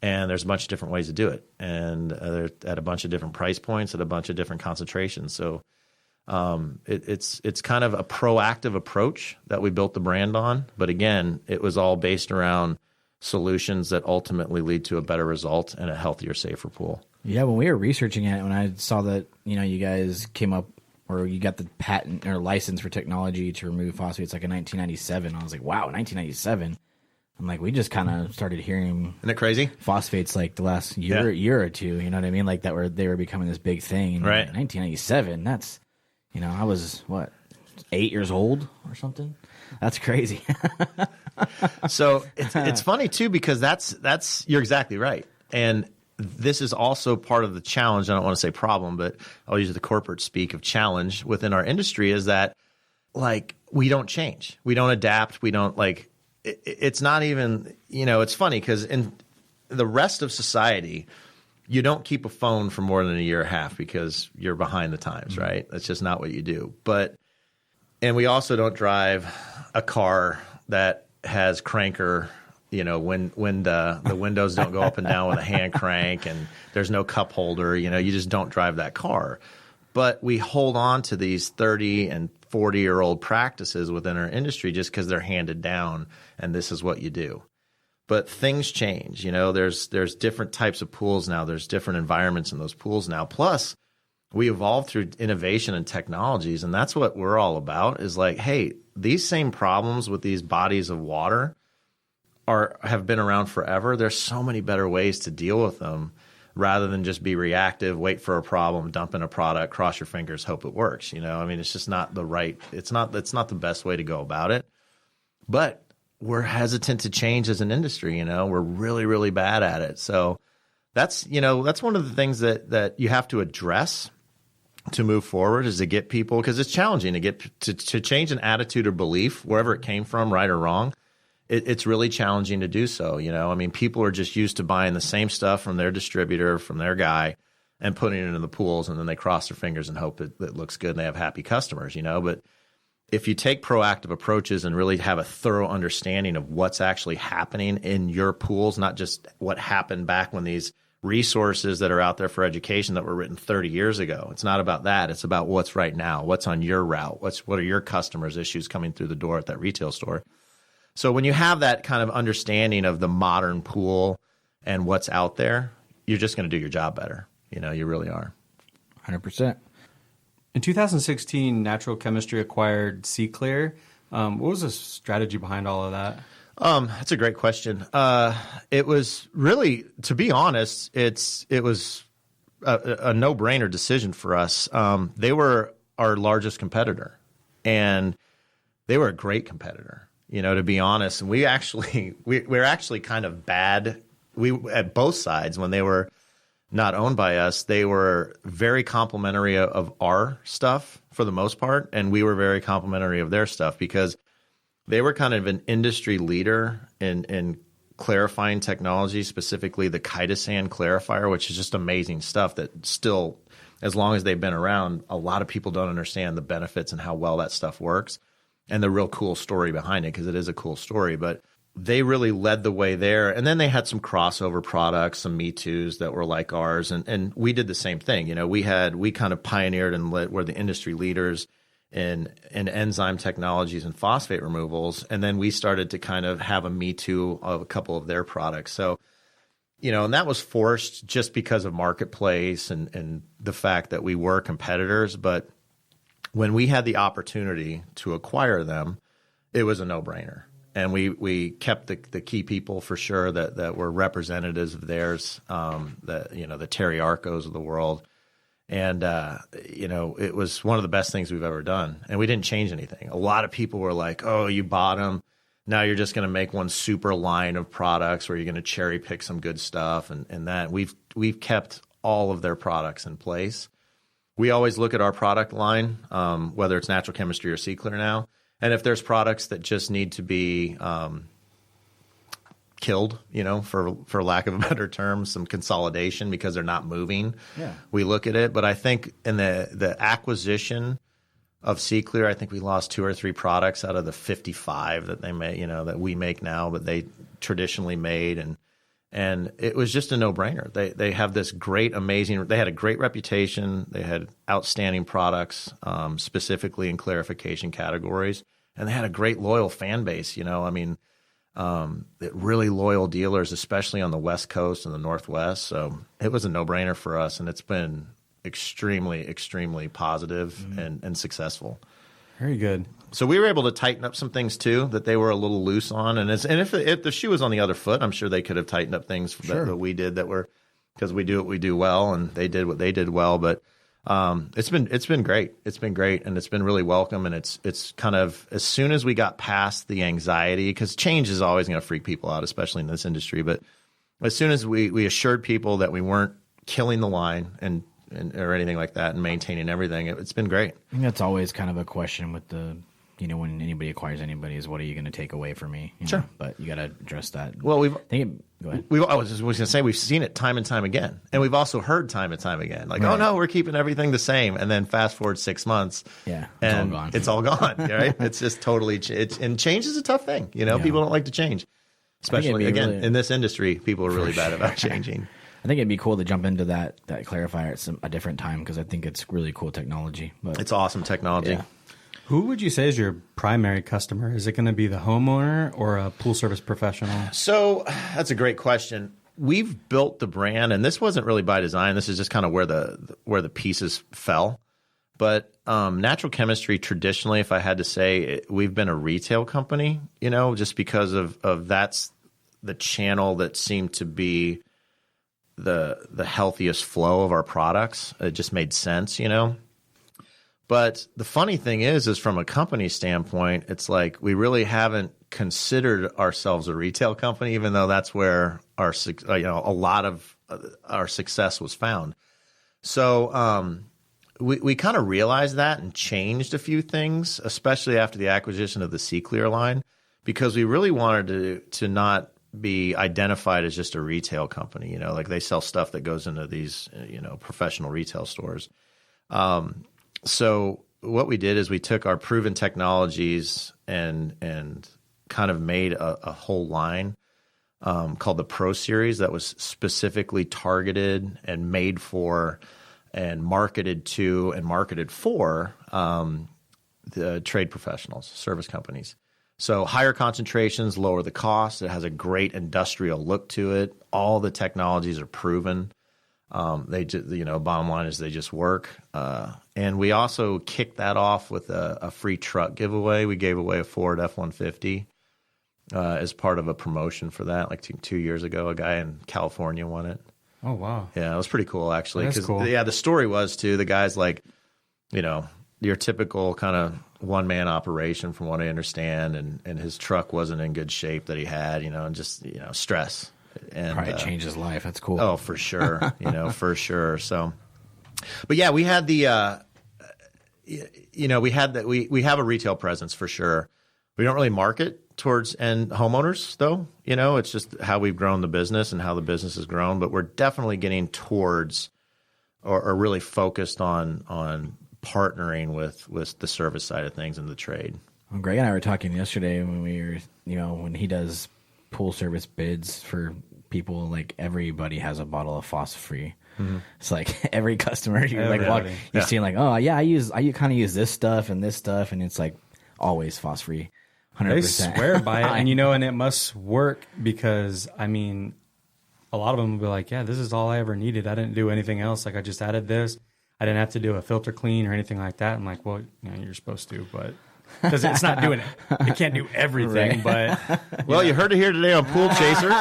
and there's a bunch of different ways to do it, and they're at a bunch of different price points, at a bunch of different concentrations. So it's kind of a proactive approach that we built the brand on. But again, it was all based around solutions that ultimately lead to a better result and a healthier, safer pool. Yeah, when we were researching it, when I saw that, you guys came up or you got the patent or license for technology to remove phosphates like in 1997, I was like, wow, 1997. I'm like, we just kind of started hearing, isn't it crazy? Phosphates like the last year or two, you know what I mean? Like they were becoming this big thing. And right. Like, 1997, that's, I was 8 years old or something. That's crazy. So it's funny too, because that's you're exactly right. And this is also part of the challenge. I don't want to say problem, but I'll use the corporate speak of challenge within our industry is that we don't change. We don't adapt. We don't it's not even, it's funny because in the rest of society, you don't keep a phone for more than a year and a half because you're behind the times, right? That's just not what you do. And we also don't drive a car that has cranker, when the windows don't go up and down with a hand crank and there's no cup holder, you just don't drive that car. But we hold on to these 30 and 40-year-old practices within our industry just because they're handed down and this is what you do. But things change. There's different types of pools now. There's different environments in those pools now. Plus, we evolved through innovation and technologies, and that's what we're all about is hey, these same problems with these bodies of water have been around forever. There's so many better ways to deal with them rather than just be reactive, wait for a problem, dump in a product, cross your fingers, hope it works. It's just not it's not the best way to go about it. But we're hesitant to change as an industry. We're really, really bad at it. So that's one of the things that you have to address to move forward is to get people, because it's challenging to get to change an attitude or belief wherever it came from, right or wrong. It's really challenging to do so. People are just used to buying the same stuff from their distributor, from their guy, and putting it into the pools, and then they cross their fingers and hope it looks good and they have happy customers. But if you take proactive approaches and really have a thorough understanding of what's actually happening in your pools, not just what happened back when these resources that are out there for education that were written 30 years ago. It's not about that. It's about what's right now, what's on your route, what are your customers' issues coming through the door at that retail store. So when you have that kind of understanding of the modern pool and what's out there, you're just going to do your job better. You really are. 100%. In 2016, Natural Chemistry acquired SeaKlear. What was the strategy behind all of that? That's a great question. It was really, to be honest, it was a no-brainer decision for us. They were our largest competitor, and they were a great competitor. To be honest, and we're actually kind of bad. We at both sides when they were not owned by us, they were very complimentary of our stuff for the most part, and we were very complimentary of their stuff because they were kind of an industry leader in clarifying technology, specifically the chitosan clarifier, which is just amazing stuff that still, as long as they've been around, a lot of people don't understand the benefits and how well that stuff works. and the real cool story behind it, because it is a cool story. But they really led the way there. And then they had some crossover products, some Me Too's that were like ours. And we did the same thing. You know, we kind of pioneered and were the industry leaders in enzyme technologies and phosphate removals. And then we started to kind of have a Me Too of a couple of their products. So, you know, and that was forced just because of marketplace and the fact that we were competitors. But when we had the opportunity to acquire them, it was a no-brainer. And we kept the key people for sure that were representatives of theirs, the Terry Arcos of the world. And, it was one of the best things we've ever done. And we didn't change anything. A lot of people were like, oh, you bought them. Now you're just going to make one super line of products where you're going to cherry pick some good stuff. And that we've kept all of their products in place. We always look at our product line, whether it's natural chemistry or SeaKlear now. And if there's products that just need to be killed, for lack of a better term, some consolidation because they're not moving, we look at it. But I think in the acquisition of SeaKlear, I think we lost 2 or 3 products out of the 55 that they made, that we make now, but they traditionally made. And it was just a no-brainer. They have this great, amazing – they had a great reputation. They had outstanding products, specifically in clarification categories. And they had a great loyal fan base, really loyal dealers, especially on the West Coast and the Northwest. So it was a no-brainer for us, and it's been extremely, extremely positive and successful. Very good. So we were able to tighten up some things too that they were a little loose on, and if the shoe was on the other foot, I'm sure they could have tightened up things that we did because we do what we do well, and they did what they did well. But it's been great. It's been great, and it's been really welcome. And it's kind of as soon as we got past the anxiety, because change is always going to freak people out, especially in this industry. But as soon as we assured people that we weren't killing the line and or anything like that and maintaining everything, it's been great. I think that's always kind of a question with when anybody acquires anybody is what are you going to take away from me? Sure. But you got to address that. Well, go ahead. I was just going to say we've seen it time and time again. And we've also heard time and time again. Like, oh, no, we're keeping everything the same. And then fast forward 6 months. Yeah, and it's all gone. Right? It's just totally and change is a tough thing. People don't like to change. Especially, again, in this industry, people are really bad about changing. I think it'd be cool to jump into that clarifier at a different time because I think it's really cool technology. But it's awesome technology. Yeah. Who would you say is your primary customer? Is it going to be the homeowner or a pool service professional? So that's a great question. We've built the brand, and this wasn't really by design. This is just kind of where the pieces fell. But natural chemistry, traditionally, if I had to say, we've been a retail company, just because of that's the channel that seemed to be the healthiest flow of our products. It just made sense, But the funny thing is from a company standpoint, it's like we really haven't considered ourselves a retail company, even though that's where a lot of our success was found. So we kind of realized that and changed a few things, especially after the acquisition of the SeaKlear line, because we really wanted to not be identified as just a retail company. Like they sell stuff that goes into these professional retail stores. So what we did is we took our proven technologies and kind of made a whole line called the Pro Series that was specifically targeted and made for and marketed to and marketed for the trade professionals, service companies. So higher concentrations, lower the cost. It has a great industrial look to it. All the technologies are proven. They just, bottom line is they just work. And we also kicked that off with a free truck giveaway. We gave away a Ford F-150 as part of a promotion for that. Like 2 years ago, a guy in California won it. Oh, wow. Yeah, it was pretty cool, actually. That's cool. Yeah, the story was, too, the guy's like, your typical kind of one-man operation from what I understand, and his truck wasn't in good shape that he had, and just, stress. And probably changed his life. That's cool. Oh, for sure. For sure. So, but yeah, we had we have a retail presence for sure. We don't really market towards end homeowners though. It's just how we've grown the business and how the business has grown, but we're definitely getting towards or really focused on partnering with the service side of things and the trade. Well, Greg and I were talking yesterday when when he does pool service bids for people, like everybody has a bottle of faucet-free. Mm-hmm. It's like every customer you're seeing like, oh yeah, I kind of use this stuff, and it's like always faucet-free. 100%. They swear by it, and and it must work because a lot of them will be like, yeah, this is all I ever needed. I didn't do anything else. Like I just added this. I didn't have to do a filter clean or anything like that. I'm like, well, you're supposed to, but because it's not doing it. It can't do everything, right. But well, you heard it here today on Pool Chasers.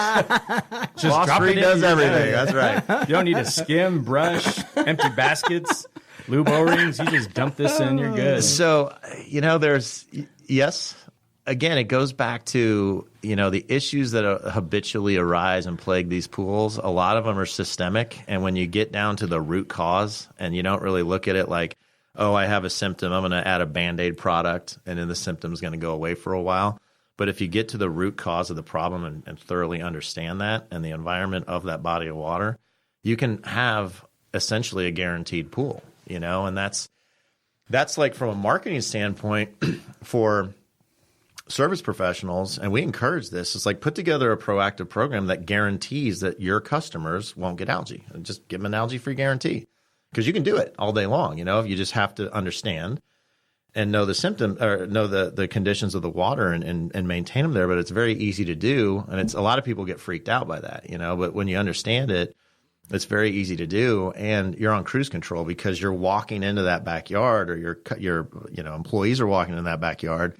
Just drop it in. Does everything. That's right. You don't need to skim, brush, empty baskets, lube O-rings. You just dump this in, you're good. So, again, it goes back to, the issues that habitually arise and plague these pools. A lot of them are systemic. And when you get down to the root cause and you don't really look at it like, oh, I have a symptom, I'm going to add a Band-Aid product, and then the symptom's going to go away for a while. But if you get to the root cause of the problem and thoroughly understand that and the environment of that body of water, you can have essentially a guaranteed pool, and that's like from a marketing standpoint for service professionals, and we encourage this. It's like put together a proactive program that guarantees that your customers won't get algae, and just give them an algae-free guarantee. Because you can do it all day long, you just have to understand and know the symptom or know the conditions of the water and maintain them there. But it's very easy to do, and it's a lot of people get freaked out by that, But when you understand it, it's very easy to do, and you're on cruise control because you're walking into that backyard, or your employees are walking in that backyard,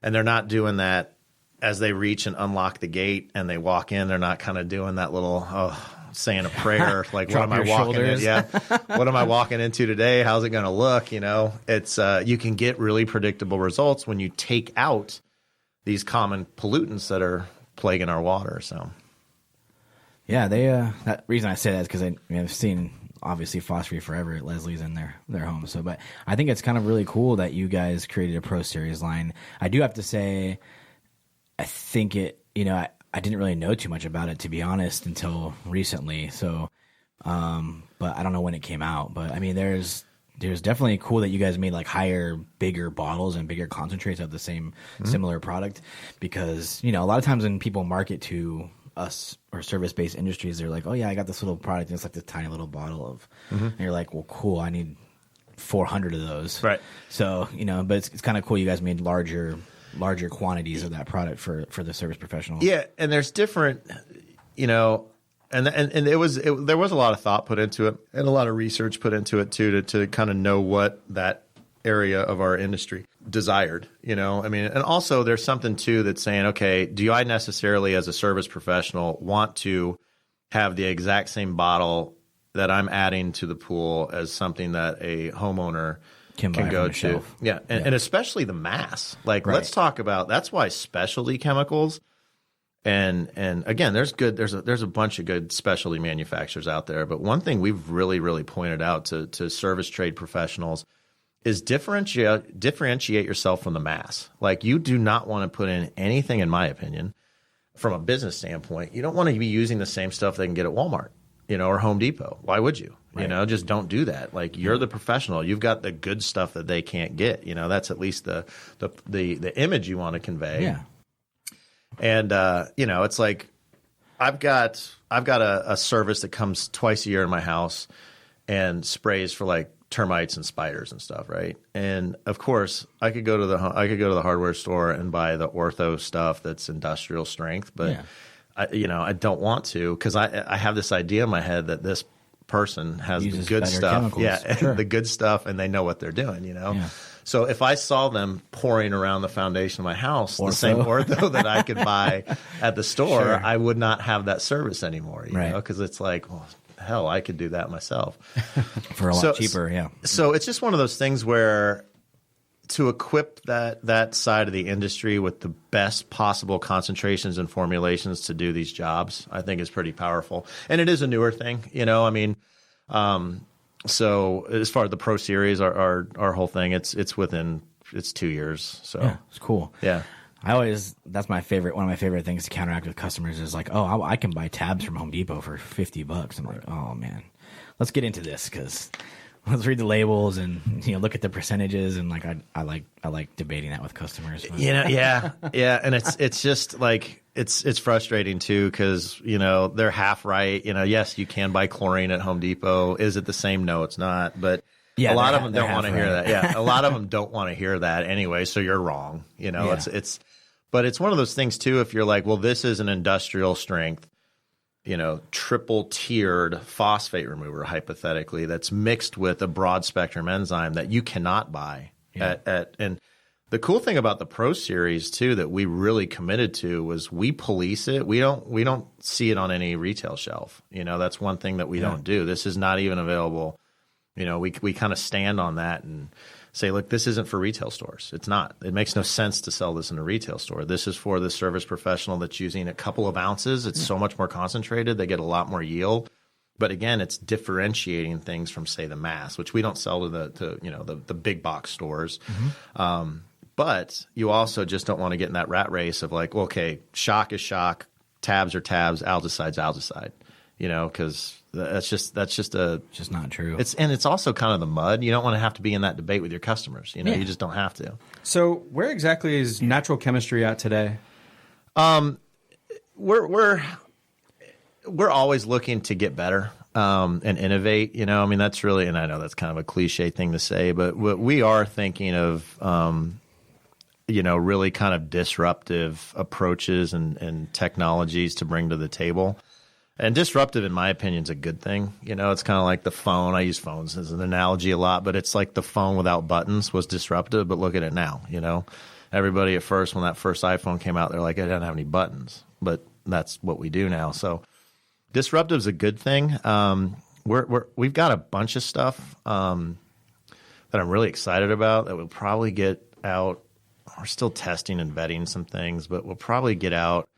and they're not doing that as they reach and unlock the gate and they walk in. They're not kind of doing that little saying a prayer like, what am I walking in? Yeah, what am I walking into today? How's it going to look? It's you can get really predictable results when you take out these common pollutants that are plaguing our water. So, yeah, that reason I say that is because I've seen obviously phosphate forever at Leslie's in their home. So, but I think it's kind of really cool that you guys created a Pro Series line. I do have to say, I think it, I didn't really know too much about it, to be honest, until recently. So, but I don't know when it came out. But I mean, there's definitely cool that you guys made like higher, bigger bottles and bigger concentrates of the same similar product, because a lot of times when people market to us or service-based industries, they're like, oh yeah, I got this little product, and it's like this tiny little bottle of, and you're like, well, cool, I need 400 of those, right? So but it's kind of cool you guys made larger quantities of that product for the service professional. Yeah, and there's different, and there was a lot of thought put into it and a lot of research put into it too to kind of know what that area of our industry desired, and also there's something too that's saying, okay, do I necessarily as a service professional want to have the exact same bottle that I'm adding to the pool as something that a homeowner can go to? Yeah. And especially the mass. Like, let's talk about, that's why specialty chemicals and again, there's a bunch of good specialty manufacturers out there. But one thing we've really, really pointed out to service trade professionals is differentiate yourself from the mass. Like, you do not want to put in anything, in my opinion, from a business standpoint. You don't want to be using the same stuff they can get at Walmart, or Home Depot. Why would you? Right. Just don't do that. Like, you're the professional. You've got the good stuff that they can't get. That's at least the image you want to convey. Yeah. And it's like I've got a service that comes twice a year in my house and sprays for like termites and spiders and stuff, right? And of course, I could go to the hardware store and buy the ortho stuff that's industrial strength, but I don't want to, because I have this idea in my head that this person has the good stuff, the good stuff, and they know what they're doing, Yeah. So if I saw them pouring around the foundation of my house the same ortho that I could buy at the store, I would not have that service anymore, you know, because it's like, well, hell, I could do that myself for a lot cheaper. Yeah. So it's just one of those things where to equip that side of the industry with the best possible concentrations and formulations to do these jobs, I think is pretty powerful. And it is a newer thing, so as far as the Pro Series, our whole thing, it's 2 years. So yeah, it's cool. Yeah. That's one of my favorite things to counteract with customers is like, oh, I can buy tabs from Home Depot for $50. I'm like, oh man, let's get into this, because let's read the labels and look at the percentages, and like I like debating that with customers. Yeah, and it's just like it's frustrating too because they're half right. Yes, you can buy chlorine at Home Depot. Is it the same? No, it's not. But a lot of them don't want to hear that. Yeah, a lot of them don't want to hear that anyway. So you're wrong. But it's one of those things too. If you're like, well, this is an industrial strength, triple tiered phosphate remover, hypothetically, that's mixed with a broad spectrum enzyme that you cannot buy and the cool thing about the Pro Series too that we really committed to was we police it. We don't see it on any retail shelf. That's one thing that we don't do. This is not even available. We kind of stand on that and say, look, this isn't for retail stores. It's not. It makes no sense to sell this in a retail store. This is for the service professional that's using a couple of ounces. It's so much more concentrated. They get a lot more yield. But again, it's differentiating things from, say, the mass, which we don't sell to the big box stores. Mm-hmm. But you also just don't want to get in that rat race of like, well, okay, shock is shock, tabs are tabs, algicide's algicide. Because that's just not true. It's also kind of the mud. You don't want to have to be in that debate with your customers. You just don't have to. So where exactly is natural chemistry at today? We're always looking to get better and innovate. That's really, and I know that's kind of a cliche thing to say, but we are thinking of really kind of disruptive approaches and technologies to bring to the table. And disruptive, in my opinion, is a good thing. It's kind of like the phone. I use phones as an analogy a lot, but it's like the phone without buttons was disruptive, but look at it now, Everybody at first, when that first iPhone came out, they're like, I didn't have any buttons. But that's what we do now. So disruptive is a good thing. We've got a bunch of stuff that I'm really excited about that we'll probably get out. We're still testing and vetting some things, but we'll probably get out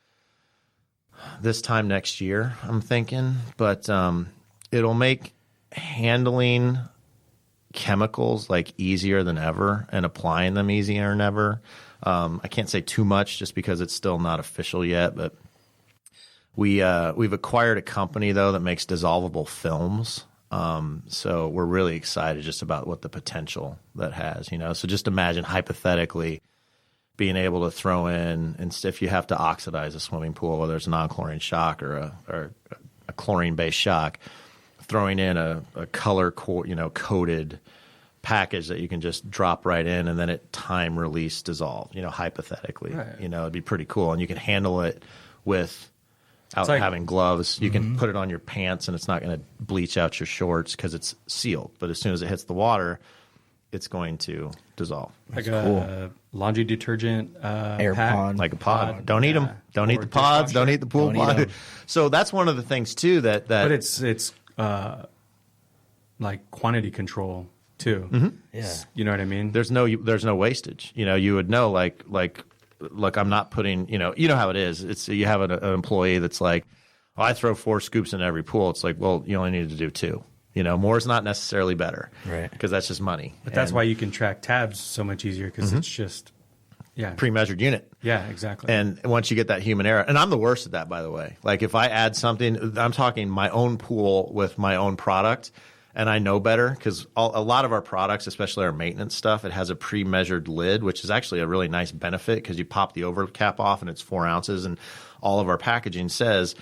this time next year, I'm thinking. But it'll make handling chemicals like easier than ever and applying them easier than ever. I can't say too much just because it's still not official yet, but we've acquired a company though that makes dissolvable films. So we're really excited just about what the potential that has, So just imagine hypothetically being able to throw in, and if you have to oxidize a swimming pool, whether it's non-chlorine shock or a chlorine-based shock, throwing in a color coded package that you can just drop right in and then at time release dissolve, hypothetically. Right. It'd be pretty cool. And you can handle it without having gloves. You can put it on your pants and it's not going to bleach out your shorts because it's sealed. But as soon as it hits the water, it's going to dissolve. Like a laundry detergent air pack. pod. Like a pod. Don't eat them. Don't eat the pods. Don't eat the pool pod. So that's one of the things too that But it's like quantity control too. Mm-hmm. Yeah. You know what I mean? There's no wastage. You would know like look, I'm not putting, you know how it is. It's you have an employee that's like, oh, I throw 4 scoops in every pool. It's like, well, you only need to do 2. More is not necessarily better, right? Because that's just money. But that's why you can track tabs so much easier because it's just, pre-measured unit. Yeah, exactly. And once you get that human error, and I'm the worst at that, by the way. Like if I add something, I'm talking my own pool with my own product, and I know better because a lot of our products, especially our maintenance stuff, it has a pre-measured lid, which is actually a really nice benefit because you pop the overcap off and it's 4 ounces, and all of our packaging says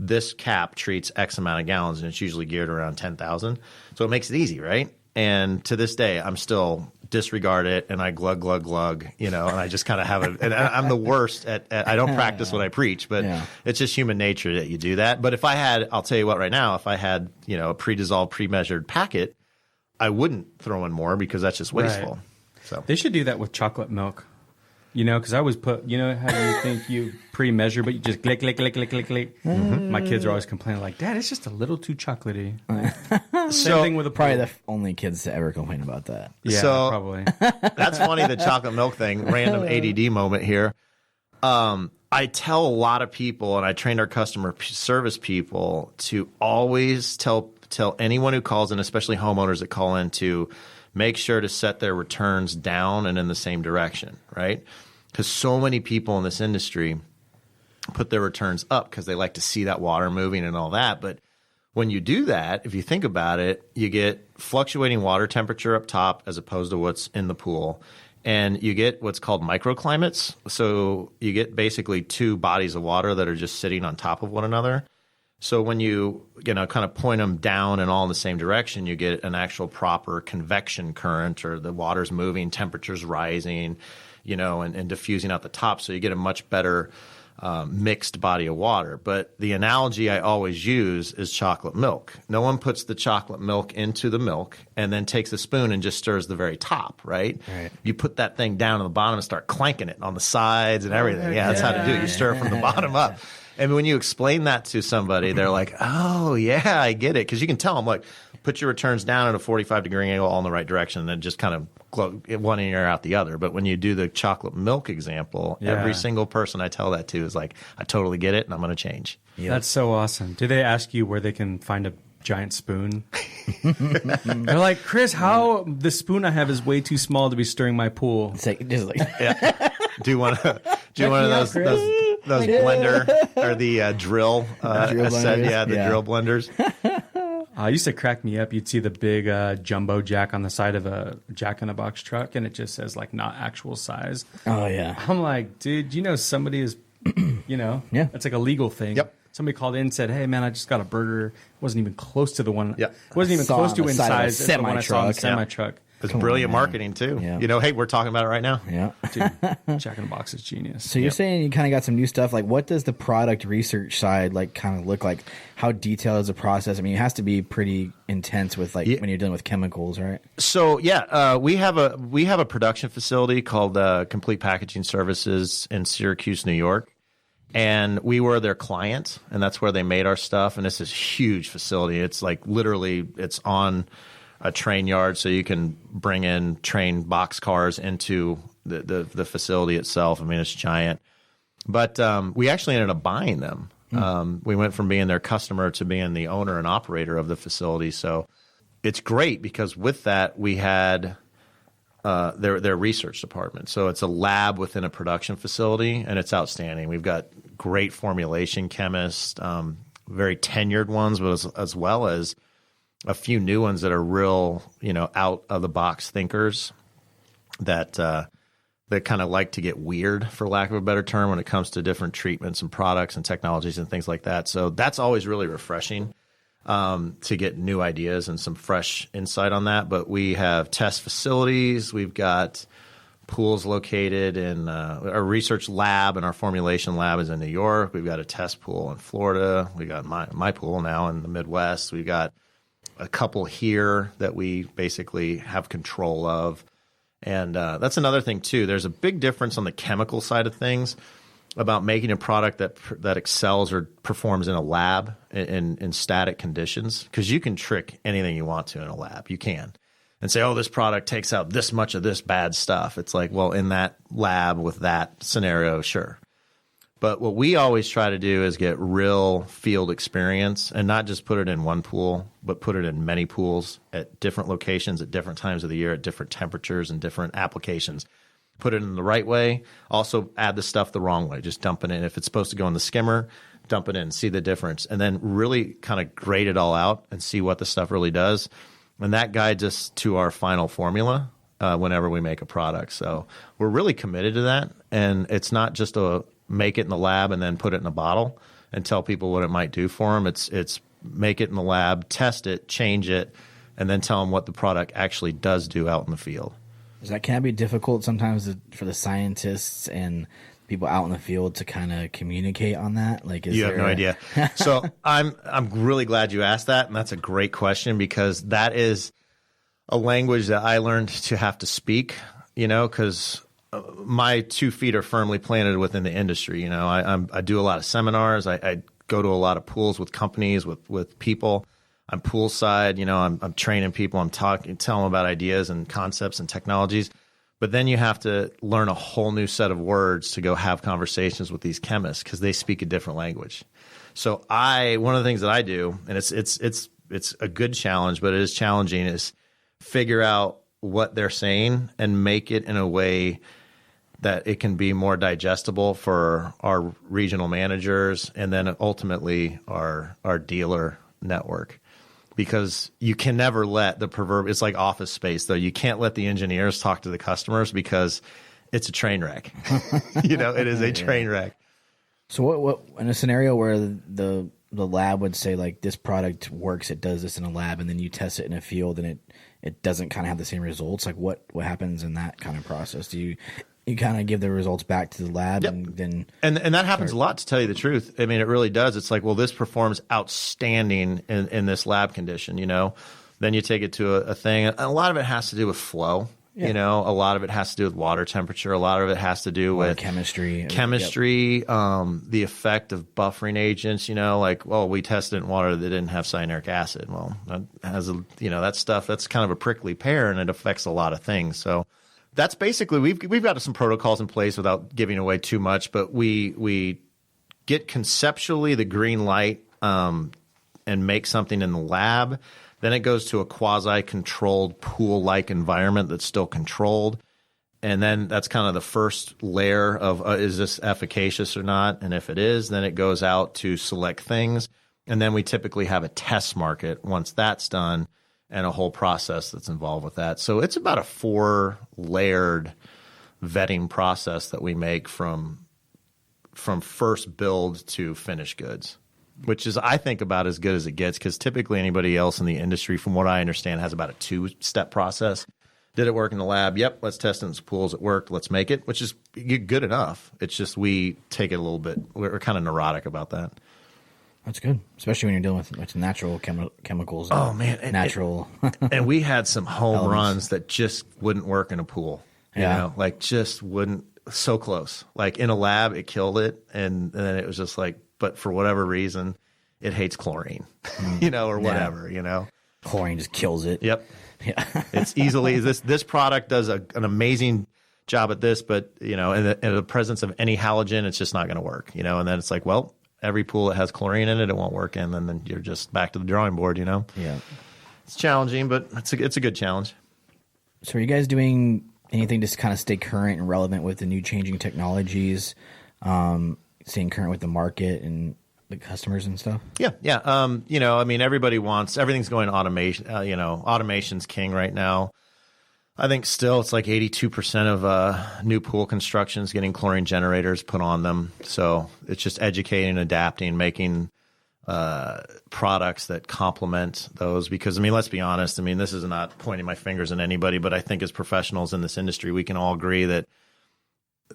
this cap treats X amount of gallons, and it's usually geared around 10,000. So it makes it easy, right? And to this day, I'm still disregard it, and I glug, and I just kind of have it. And I'm the worst at I don't practice what I preach, but it's just human nature that you do that. But if I had, I'll tell you what right now, if I had, a pre-dissolved, pre-measured packet, I wouldn't throw in more because that's just wasteful. Right. So they should do that with chocolate milk. Because I always put, how you think you pre-measure, but you just click. Mm-hmm. My kids are always complaining like, Dad, it's just a little too chocolatey. Same thing with a probably the only kids to ever complain about that. Yeah, so, probably. That's funny, the chocolate milk thing, random ADD moment here. I tell a lot of people, and I train our customer service people to always tell anyone who calls in, especially homeowners that call in, to make sure to set their returns down and in the same direction, right? Because so many people in this industry put their returns up because they like to see that water moving and all that. But When you do that, if you think about it, you get fluctuating water temperature up top as opposed to what's in the pool. And you get what's called microclimates. So you get basically two bodies of water that are just sitting on top of one another. So when you kind of point them down and all in the same direction, you get an actual proper convection current, or the water's moving, temperature's rising, and diffusing out the top. So you get a much better mixed body of water. But the analogy I always use is chocolate milk. No one puts the chocolate milk into the milk and then takes a spoon and just stirs the very top, right? You put that thing down on the bottom and start clanking it on the sides and everything. Yeah, that's how to do it. You stir it from the bottom up. And when you explain that to somebody, they're like, oh, yeah, I get it. Because you can tell them, like, put your returns down at a 45-degree angle all in the right direction, and then just kind of glow one ear out the other. But when you do the chocolate milk example, every single person I tell that to is like, I totally get it, and I'm going to change. That's so awesome. Do they ask you where they can find a giant spoon? They're like, Chris, how the spoon I have is way too small to be stirring my pool. It's like, just like Do one of those blender or the drill blenders. drill blenders. It used to crack me up. You'd see the big jumbo jack on the side of a Jack-in-the-Box truck, and it just says, like, not actual size. Oh, yeah. I'm like, dude, somebody is, it's like a legal thing. Yep. Somebody called in and said, hey, man, I just got a burger. It wasn't even close to the one. Yeah. It wasn't even close to in size as the one I saw in the semi-truck. semi-truck. It's brilliant marketing, too. Yeah. Hey, we're talking about it right now. Yeah. Dude, Jack-in-the-Box is genius. So you're saying you kind of got some new stuff. Like, what does the product research side kind of look like? How detailed is the process? I mean, it has to be pretty intense with when you're dealing with chemicals, right? So we have a production facility called Complete Packaging Services in Syracuse, New York, and we were their client, and that's where they made our stuff. And this is a huge facility. It's like literally it's on a train yard, so you can bring in train box cars into the facility itself. I mean, it's giant. But we actually ended up buying them. We went from being their customer to being the owner and operator of the facility. So it's great because with that, we had their research department. So it's a lab within a production facility, and it's outstanding. We've got great formulation chemists, very tenured ones, but as well as a few new ones that are real, out of the box thinkers that kind of like to get weird, for lack of a better term, when it comes to different treatments and products and technologies and things like that. So that's always really refreshing to get new ideas and some fresh insight on that. But we have test facilities. We've got pools located in our research lab, and our formulation lab is in New York. We've got a test pool in Florida. We got my pool now in the Midwest. We've got a couple here that we basically have control of. And that's another thing, too. There's a big difference on the chemical side of things about making a product that excels or performs in a lab in static conditions, because you can trick anything you want to in a lab. You can. And say, oh, this product takes out this much of this bad stuff. It's like, well, in that lab with that scenario, sure. But what we always try to do is get real field experience and not just put it in one pool, but put it in many pools at different locations at different times of the year, at different temperatures and different applications. Put it in the right way. Also add the stuff the wrong way. Just dump it in. If it's supposed to go in the skimmer, dump it in, see the difference, and then really kind of grade it all out and see what the stuff really does. And that guides us to our final formula whenever we make a product. So we're really committed to that. And it's not just a make it in the lab and then put it in a bottle and tell people what it might do for them. It's make it in the lab, test it, change it, and then tell them what the product actually does do out in the field. Can it be difficult sometimes for the scientists and people out in the field to kind of communicate on that? You have no idea. So I'm really glad you asked that, and that's a great question, because that is a language that I learned to have to speak, because my 2 feet are firmly planted within the industry. I do a lot of seminars. I go to a lot of pools with companies, with people. I'm poolside. I'm training people. I'm telling them about ideas and concepts and technologies. But then you have to learn a whole new set of words to go have conversations with these chemists, because they speak a different language. So one of the things that I do, and it's a good challenge, but it is challenging, is figure out what they're saying and make it in a way that it can be more digestible for our regional managers and then ultimately our dealer network, because you can never let the proverbial, it's like Office Space though. You can't let the engineers talk to the customers because it's a train wreck. It is a train wreck. So what in a scenario where the lab would say like this product works, it does this in a lab, and then you test it in a field and it doesn't kind of have the same results, like what happens in that kind of process? Do you kind of give the results back to the lab? Yep. And then and that happens a lot, to tell you the truth. I mean, it really does. It's like, well, this performs outstanding in this lab condition, Then you take it to a thing. And a lot of it has to do with flow. A lot of it has to do with water temperature. A lot of it has to do with chemistry, the effect of buffering agents. We tested it in water that didn't have cyanuric acid. Well, that has that stuff. That's kind of a prickly pear, and it affects a lot of things. So that's basically, we've got some protocols in place without giving away too much, but we get conceptually the green light and make something in the lab. Then it goes to a quasi-controlled pool-like environment that's still controlled. And then that's kind of the first layer of is this efficacious or not? And if it is, then it goes out to select things. And then we typically have a test market once that's done, and a whole process that's involved with that. So it's about a 4-layered vetting process that we make from first build to finished goods, which is, I think, about as good as it gets, because typically anybody else in the industry, from what I understand, has about a 2-step process. Did it work in the lab? Yep, let's test it in some pools. It worked. Let's make it, which is good enough. It's just we take it a little bit. We're kind of neurotic about that. That's good, especially when you're dealing with natural chemicals. Oh, man. Natural. And we had some home runs that just wouldn't work in a pool. Just wouldn't. So close. Like in a lab, it killed it. And then it was just like, but for whatever reason, it hates chlorine, or whatever, Chlorine just kills it. Yep. Yeah. It's easily, this product does an amazing job at this, but, in the presence of any halogen, it's just not going to work, and then it's like, well, every pool that has chlorine in it, it won't work. And then you're just back to the drawing board, Yeah. It's challenging, but it's a good challenge. So are you guys doing anything to kind of stay current and relevant with the new changing technologies? Staying current with the market and the customers and stuff? Yeah. Everybody wants, everything's going automation. Automation's king right now. I think still it's like 82% of new pool constructions getting chlorine generators put on them. So it's just educating, adapting, making products that complement those. Because, let's be honest. This is not pointing my fingers at anybody, but I think as professionals in this industry, we can all agree that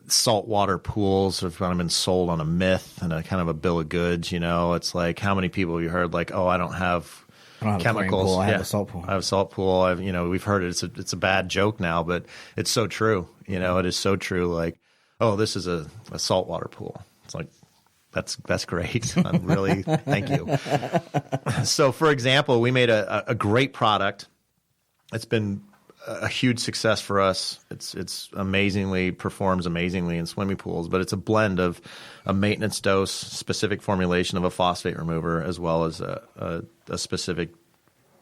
saltwater pools have kind of been sold on a myth and a kind of a bill of goods. It's like, how many people have you heard like, oh, I don't have chemicals. I have a salt pool. I have a salt pool. We've heard it. It's a bad joke now, but it's so true. It is so true. Like, oh, this is a saltwater pool. It's like, that's great. I'm really, thank you. So, for example, we made a great product. It's been a huge success for us. It's performs amazingly in swimming pools, but it's a blend of a maintenance dose, specific formulation of a phosphate remover, as well as a specific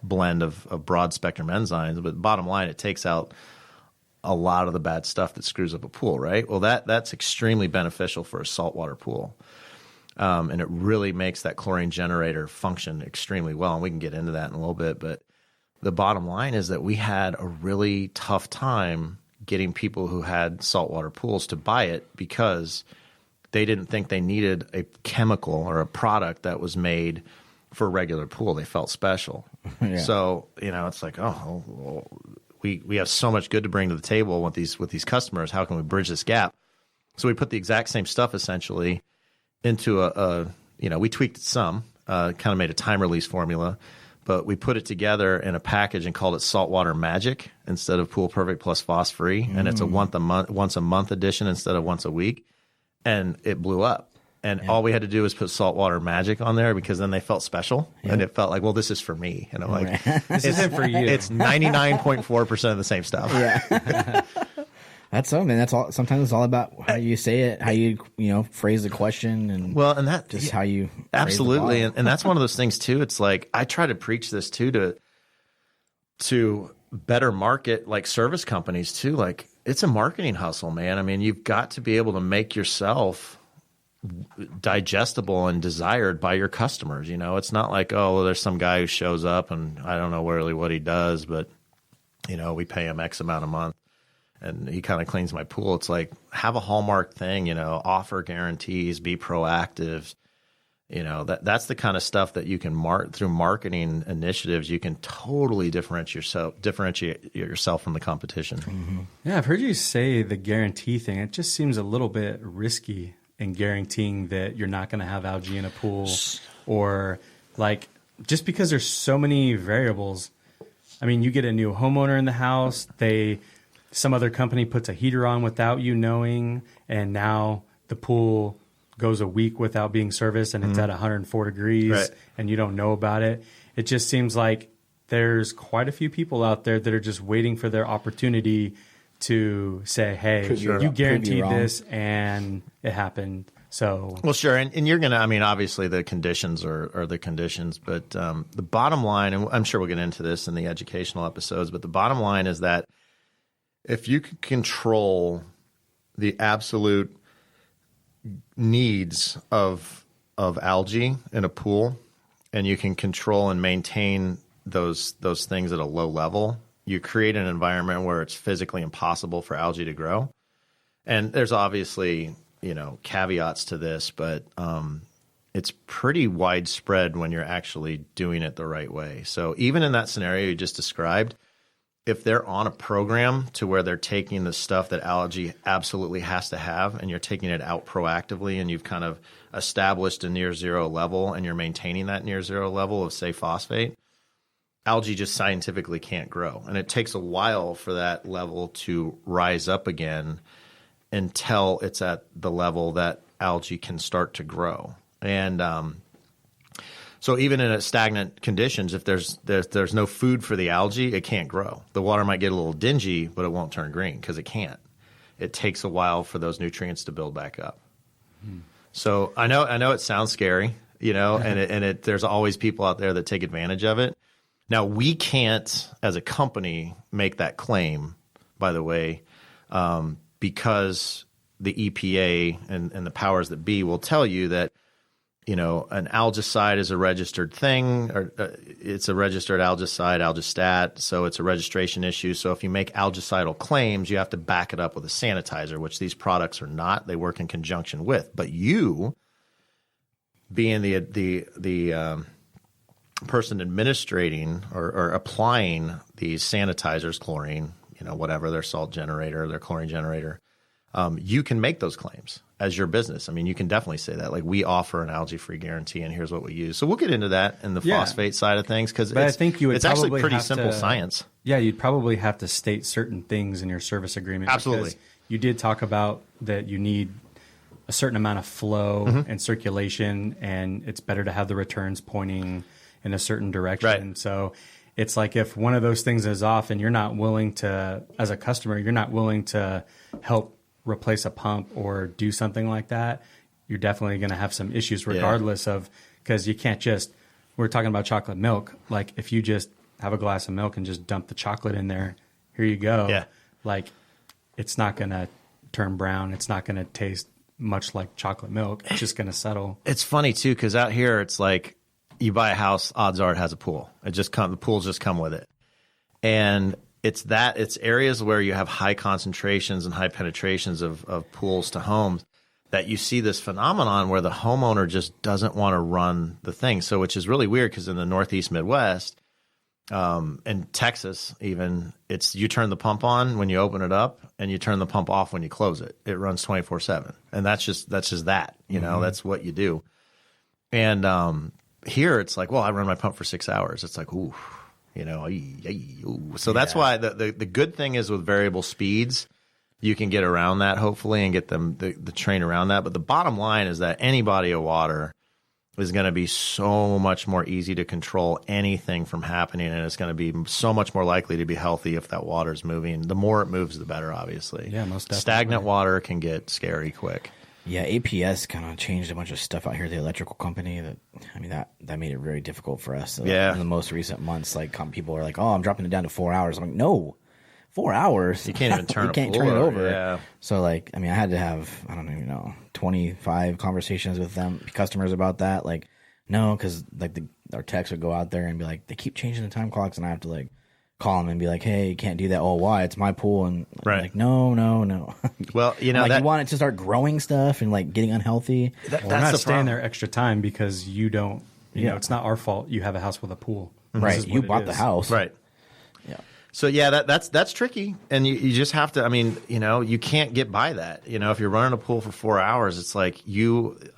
blend of broad spectrum enzymes. But bottom line, it takes out a lot of the bad stuff that screws up a pool, right? Well, that's extremely beneficial for a saltwater pool. And it really makes that chlorine generator function extremely well. And we can get into that in a little bit, but the bottom line is that we had a really tough time getting people who had saltwater pools to buy it because they didn't think they needed a chemical or a product that was made for a regular pool. They felt special. Yeah. So, it's like, oh, well, we have so much good to bring to the table with these customers. How can we bridge this gap? So we put the exact same stuff essentially into we tweaked it some, kind of made a time release formula. But we put it together in a package and called it Saltwater Magic instead of Pool Perfect plus Phos Free. And it's a once a month edition instead of once a week. And it blew up. And all we had to do was put Saltwater Magic on there because then they felt special. Yeah. And it felt like, well, this is for me. And I'm like, this isn't for you. It's 99.4% of the same stuff. Yeah. That's something. That's all. Sometimes it's all about how you say it, how you phrase the question, and that just how you absolutely. And that's one of those things too. It's like I try to preach this too to better market like service companies too. Like it's a marketing hustle, man. You've got to be able to make yourself digestible and desired by your customers. You know, it's not like, oh, well, there's some guy who shows up and I don't know really what he does, but, you know, we pay him X amount a month and he kind of cleans my pool. It's like, have a hallmark thing, you know, offer guarantees, be proactive. You know, that's the kind of stuff that you can through marketing initiatives. You can totally differentiate yourself from the competition. Mm-hmm. Yeah, I've heard you say the guarantee thing. It just seems a little bit risky in guaranteeing that you're not going to have algae in a pool, or like just because there's so many variables. I mean, you get a new homeowner in the house, some other company puts a heater on without you knowing, and now the pool goes a week without being serviced and it's at 104 degrees right. and you don't know about it. It just seems like there's quite a few people out there that are just waiting for their opportunity to say, hey, you guaranteed this and it happened. So, well, sure. And you're going to, I mean, obviously the conditions are the conditions, but the bottom line, and I'm sure we'll get into this in the educational episodes, but the bottom line is that if you can control the absolute needs of algae in a pool, and you can control and maintain those things at a low level, you create an environment where it's physically impossible for algae to grow. And there's obviously, you know, caveats to this, but it's pretty widespread when you're actually doing it the right way. So even in that scenario you just described, if they're on a program to where they're taking the stuff that algae absolutely has to have and you're taking it out proactively and you've kind of established a near zero level and you're maintaining that near zero level of, say, phosphate, algae just scientifically can't grow. And it takes a while for that level to rise up again until it's at the level that algae can start to grow. And so even in a stagnant conditions, if there's no food for the algae, it can't grow. The water might get a little dingy, but it won't turn green because it can't. It takes a while for those nutrients to build back up. So I know it sounds scary, you know, and there's always people out there that take advantage of it. Now, we can't, as a company, make that claim, by the way, because the EPA and the powers that be will tell you that, you know, an algicide is a registered thing, or it's a registered algicide, algistat, so it's a registration issue. So if you make algicidal claims, you have to back it up with a sanitizer, which these products are not. They work in conjunction with. But you, being the person administrating or applying these sanitizers, chlorine, you know, whatever, their salt generator, their chlorine generator, you can make those claims as your business. I mean, you can definitely say that. Like, we offer an algae-free guarantee, and here's what we use. So we'll get into that in the phosphate side of things, because I think it's actually pretty simple science. Yeah, you'd probably have to state certain things in your service agreement. Absolutely. Because you did talk about that you need a certain amount of flow and circulation, and it's better to have the returns pointing in a certain direction. Right. So it's like if one of those things is off and you're not willing to, as a customer, you're not willing to help replace a pump or do something like that, you're definitely going to have some issues regardless of, because you can't just, we're talking about chocolate milk. Like, if you just have a glass of milk and just dump the chocolate in there, here you go. Yeah. Like, it's not going to turn brown. It's not going to taste much like chocolate milk. It's just going to settle. It's funny too, because out here it's like you buy a house, odds are it has a pool. The pools just come with it. And it's areas where you have high concentrations and high penetrations of pools to homes that you see this phenomenon where the homeowner just doesn't want to run the thing. So, which is really weird, because in the Northeast Midwest, and Texas even, it's you turn the pump on when you open it up and you turn the pump off when you close it. It runs 24/7. And that's just that, you know, that's what you do. And here it's like, well, I run my pump for 6 hours. It's like, ooh. You know, so that's why the good thing is with variable speeds, you can get around that hopefully and get them the train around that. But the bottom line is that any body of water is going to be so much more easy to control anything from happening, and it's going to be so much more likely to be healthy if that water is moving. The more it moves, the better, obviously. Yeah, most definitely. Stagnant water can get scary quick. Yeah, APS kind of changed a bunch of stuff out here, the electrical company. That made it very difficult for us. In the most recent months, like people are like, "Oh, I'm dropping it down to 4 hours." I'm like, "No, 4 hours. You can't even turn you can't a pool turn it over. Yeah. So like, I mean, I had to have, I don't even know, 25 conversations with customers about that. Like, no, because like our techs would go out there and be like, they keep changing the time clocks, and I have to like call them and be like, hey, you can't do that. Oh, why? It's my pool. And I'm like, no. Well, you know, like, you want it to start growing stuff and like getting unhealthy. We're not staying there extra time because you don't. You know, it's not our fault. You have a house with a pool, right? You bought the house, right? Yeah. So yeah, that's tricky, and you just have to. I mean, you know, you can't get by that. You know, if you're running a pool for 4 hours, it's like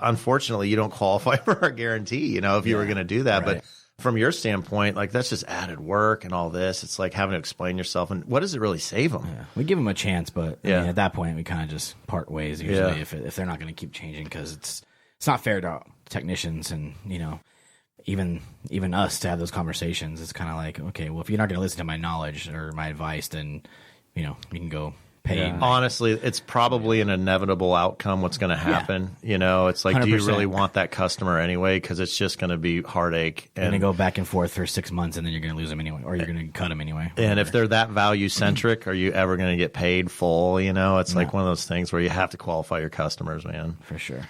unfortunately, you don't qualify for our guarantee. You know, if you were going to do that, right. But from your standpoint, like that's just added work and all this. It's like having to explain yourself, and what does it really save them? Yeah. We give them a chance, but I mean, at that point, we kind of just part ways usually if they're not going to keep changing, because it's not fair to technicians and even us to have those conversations. It's kind of like, okay, well, if you're not going to listen to my knowledge or my advice, then you can go pay. Yeah. Honestly, it's probably an inevitable outcome what's going to happen. You know, it's like, 100%. Do you really want that customer anyway? Because it's just going to be heartache. And they go back and forth for 6 months, and then you're going to lose them anyway, or you're going to cut them anyway. And if they're that value centric, are you ever going to get paid full? You know, it's like one of those things where you have to qualify your customers, man. For sure.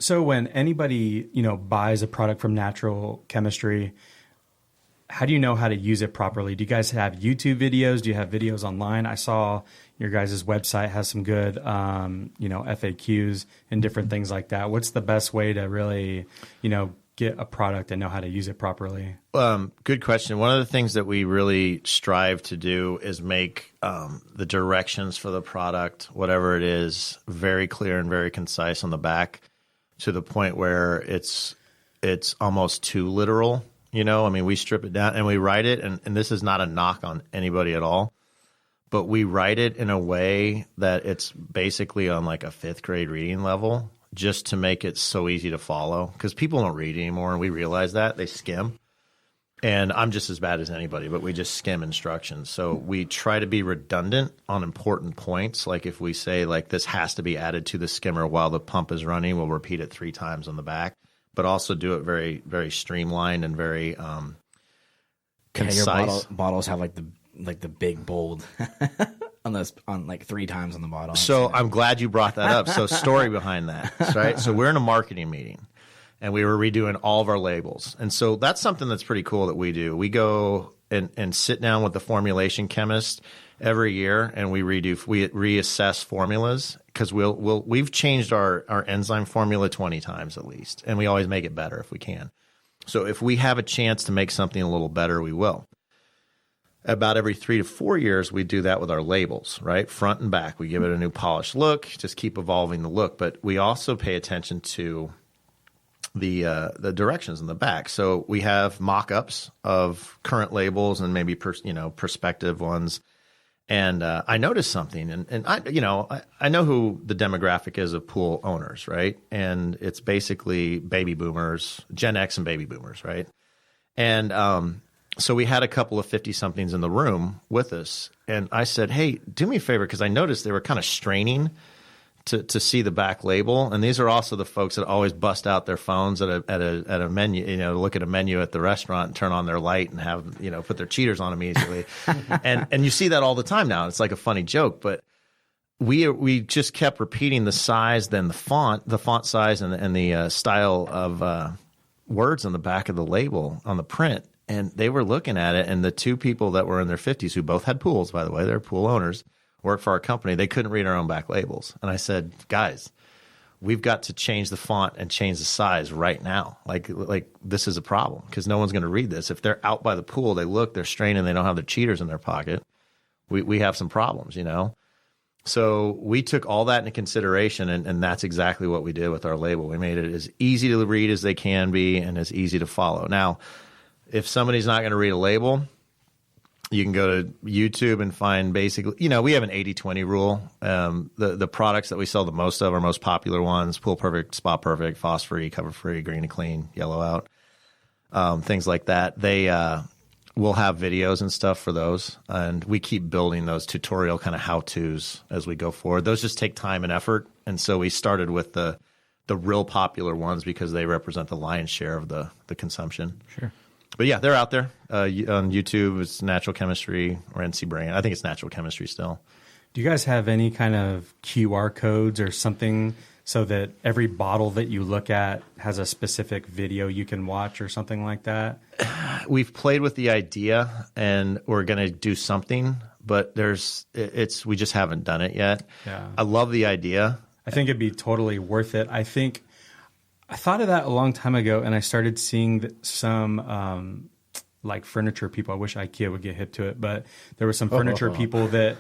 So when anybody, buys a product from Natural Chemistry, how do you know how to use it properly? Do you guys have YouTube videos? Do you have videos online? I saw your guys' website has some good, FAQs and different things like that. What's the best way to really, get a product and know how to use it properly? Good question. One of the things that we really strive to do is make the directions for the product, whatever it is, very clear and very concise on the back, to the point where it's almost too literal. I mean, we strip it down and we write it, and this is not a knock on anybody at all, but we write it in a way that it's basically on like a 5th grade reading level, just to make it so easy to follow, because people don't read anymore, and we realize that. They skim. And I'm just as bad as anybody, but we just skim instructions. So we try to be redundant on important points. Like if we say like this has to be added to the skimmer while the pump is running, we'll repeat it 3 times on the back, but also do it very, very streamlined and very concise. Yeah, your bottles have like the big bold on like 3 times on the bottle. So I'm glad you brought that up. So story behind that, right? So we're in a marketing meeting, and we were redoing all of our labels. And so that's something that's pretty cool that we do. We go and sit down with the formulation chemist every year, and we reassess formulas, because we've changed our enzyme formula 20 times at least, and we always make it better if we can. So if we have a chance to make something a little better, we will. About every 3 to 4 years, we do that with our labels, right? Front and back. We give it a new polished look, just keep evolving the look. But we also pay attention to the directions in the back. So we have mock-ups of current labels and maybe prospective ones. And I noticed something, and I know who the demographic is of pool owners, right? And it's basically baby boomers, Gen X and baby boomers, right? And so we had a couple of 50-somethings in the room with us, and I said, "Hey, do me a favor," because I noticed they were kind of straining to see the back label. And these are also the folks that always bust out their phones at a menu, look at a menu at the restaurant and turn on their light and have, put their cheaters on immediately. and you see that all the time now. It's like a funny joke, but we just kept repeating the size, then the font size and the style of words on the back of the label on the print. And they were looking at it, and the 2 people that were in their 50s, who both had pools, by the way, they're pool owners, work for our company, they couldn't read our own back labels. And I said, guys, we've got to change the font and change the size right now. Like this is a problem, because no one's going to read this. If they're out by the pool, they're straining, they don't have their cheaters in their pocket. We have some problems, So we took all that into consideration, and that's exactly what we did with our label. We made it as easy to read as they can be and as easy to follow. Now, if somebody's not going to read a label, you can go to YouTube and find basically, we have an 80-20 rule. The products that we sell the most of, our most popular ones, Pool Perfect, Spa Perfect, Phos Free, Cover Free, Green and Clean, Yellow Out, things like that. They will have videos and stuff for those. And we keep building those tutorial kind of how-tos as we go forward. Those just take time and effort. And so we started with the real popular ones because they represent the lion's share of the consumption. Sure. But yeah, they're out there on YouTube. It's Natural Chemistry or NC Brain. I think it's Natural Chemistry still. Do you guys have any kind of QR codes or something so that every bottle that you look at has a specific video you can watch or something like that? We've played with the idea, and we're going to do something, but we just haven't done it yet. Yeah. I love the idea. I think it'd be totally worth it. I thought of that a long time ago, and I started seeing some like furniture people. I wish IKEA would get hip to it, but there were some furniture people that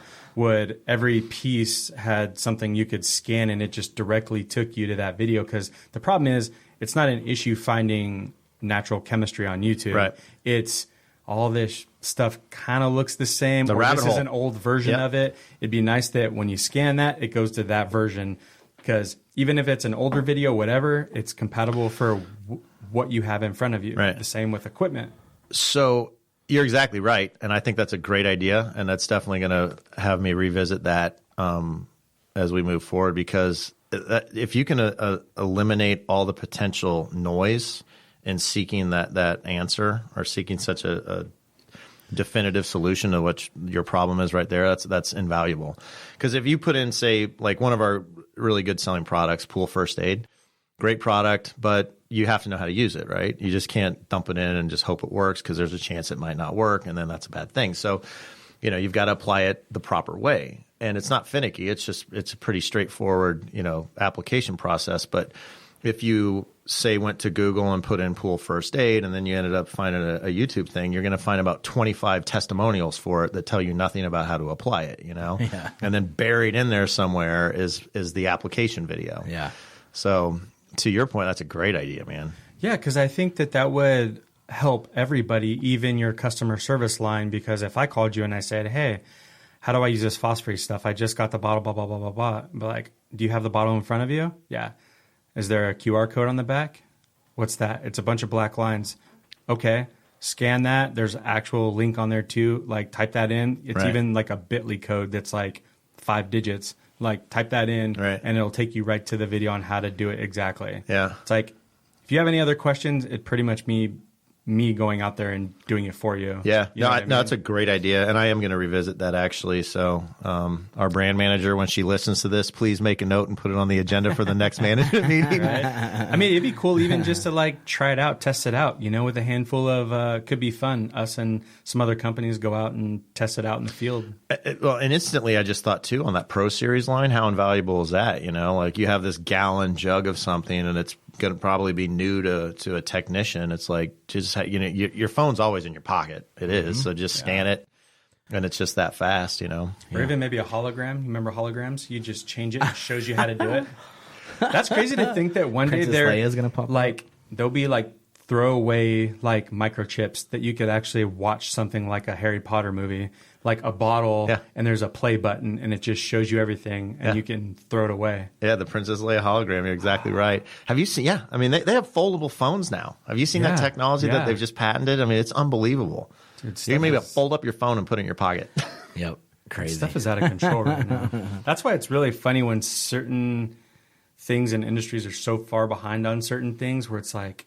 every piece had something you could scan, and it just directly took you to that video. Because the problem is, it's not an issue finding natural chemistry on YouTube. Right. It's all this stuff kind of looks the same. The or rabbit this hole. is an old version of it. It'd be nice that when you scan that, it goes to that version. Because even if it's an older video, whatever, it's compatible for what you have in front of you. Right. The same with equipment. So you're exactly right, and I think that's a great idea, and that's definitely going to have me revisit that as we move forward, because if you can eliminate all the potential noise in seeking that answer or seeking such a definitive solution to what your problem is right there, that's invaluable. Because if you put in, say, like one of our really good selling products, Pool First Aid, great product, but you have to know how to use it, right? You just can't dump it in and just hope it works, because there's a chance it might not work, and then that's a bad thing. So, you've got to apply it the proper way. And it's not finicky. It's a pretty straightforward, application process. But if you, say, went to Google and put in Pool First Aid, and then you ended up finding a YouTube thing, you're going to find about 25 testimonials for it that tell you nothing about how to apply it, Yeah. And then buried in there somewhere is the application video. Yeah. So to your point, that's a great idea, man. Yeah, because I think that would help everybody, even your customer service line. Because if I called you and I said, hey, how do I use this phosphorus stuff? I just got the bottle, blah, blah, blah, blah, blah. But like, do you have the bottle in front of you? Yeah. Is there a QR code on the back? What's that? It's a bunch of black lines. Okay. Scan that. There's an actual link on there too. Like, type that in. It's even like a Bitly code that's like 5 digits. Like, type that in, and it'll take you right to the video on how to do it exactly. Yeah. It's like, if you have any other questions, it pretty much me going out there and doing it for you. Yeah. You know what I mean? No, it's a great idea, and I am going to revisit that actually. So our brand manager, when she listens to this, please make a note and put it on the agenda for the next management meeting. Right? I mean, it'd be cool even just to like try it out, test it out, with a handful of, could be fun. Us and some other companies go out and test it out in the field. Well, and instantly I just thought too, on that Pro Series line, how invaluable is that? Like, you have this gallon jug of something, and it's going to probably be new to a technician. It's like, just your phone's always in your pocket. It is. So just scan it, and it's just that fast, Or even maybe a hologram. You remember holograms? You just change it. It shows you how to do it. That's crazy to think that one Princess day Leia's gonna pop like there'll be like throwaway like microchips that you could actually watch something like a Harry Potter movie, like a bottle, and there's a play button, and it just shows you everything, and you can throw it away. Yeah, the Princess Leia hologram. You're exactly right. Have you seen? Yeah, I mean, they have foldable phones now. Have you seen that technology that they've just patented? I mean, it's unbelievable. Dude, you can maybe fold up your phone and put it in your pocket. Yep. Crazy. Stuff is out of control right now. That's why it's really funny when certain things and industries are so far behind on certain things, where it's like,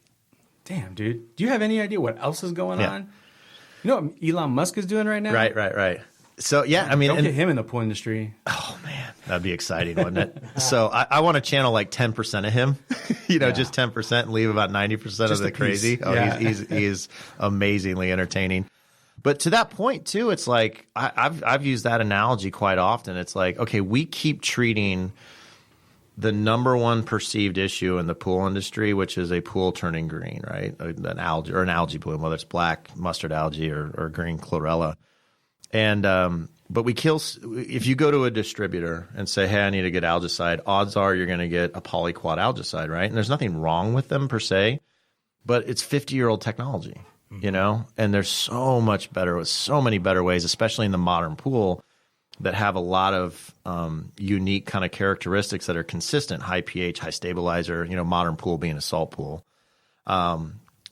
damn, dude, do you have any idea what else is going on? You know what Elon Musk is doing right now? Right. So, yeah, I mean... Don't get him in the pool industry. Oh, man. That'd be exciting, wouldn't it? So I want to channel like 10% of him, just 10%, and leave about 90% of the crazy. Oh, he's amazingly entertaining. But to that point, too, it's like I've used that analogy quite often. It's like, okay, we keep treating the number one perceived issue in the pool industry, which is a pool turning green, right? An algae bloom, whether it's black mustard algae or green chlorella. And but if you go to a distributor and say, hey, I need a good algicide, odds are you're going to get a polyquat algicide, right? And there's nothing wrong with them per se, but it's 50-year-old technology, and there's so much better with so many better ways, especially in the modern pool, that have a lot of unique kind of characteristics that are consistent: high pH, high stabilizer, modern pool being a salt pool.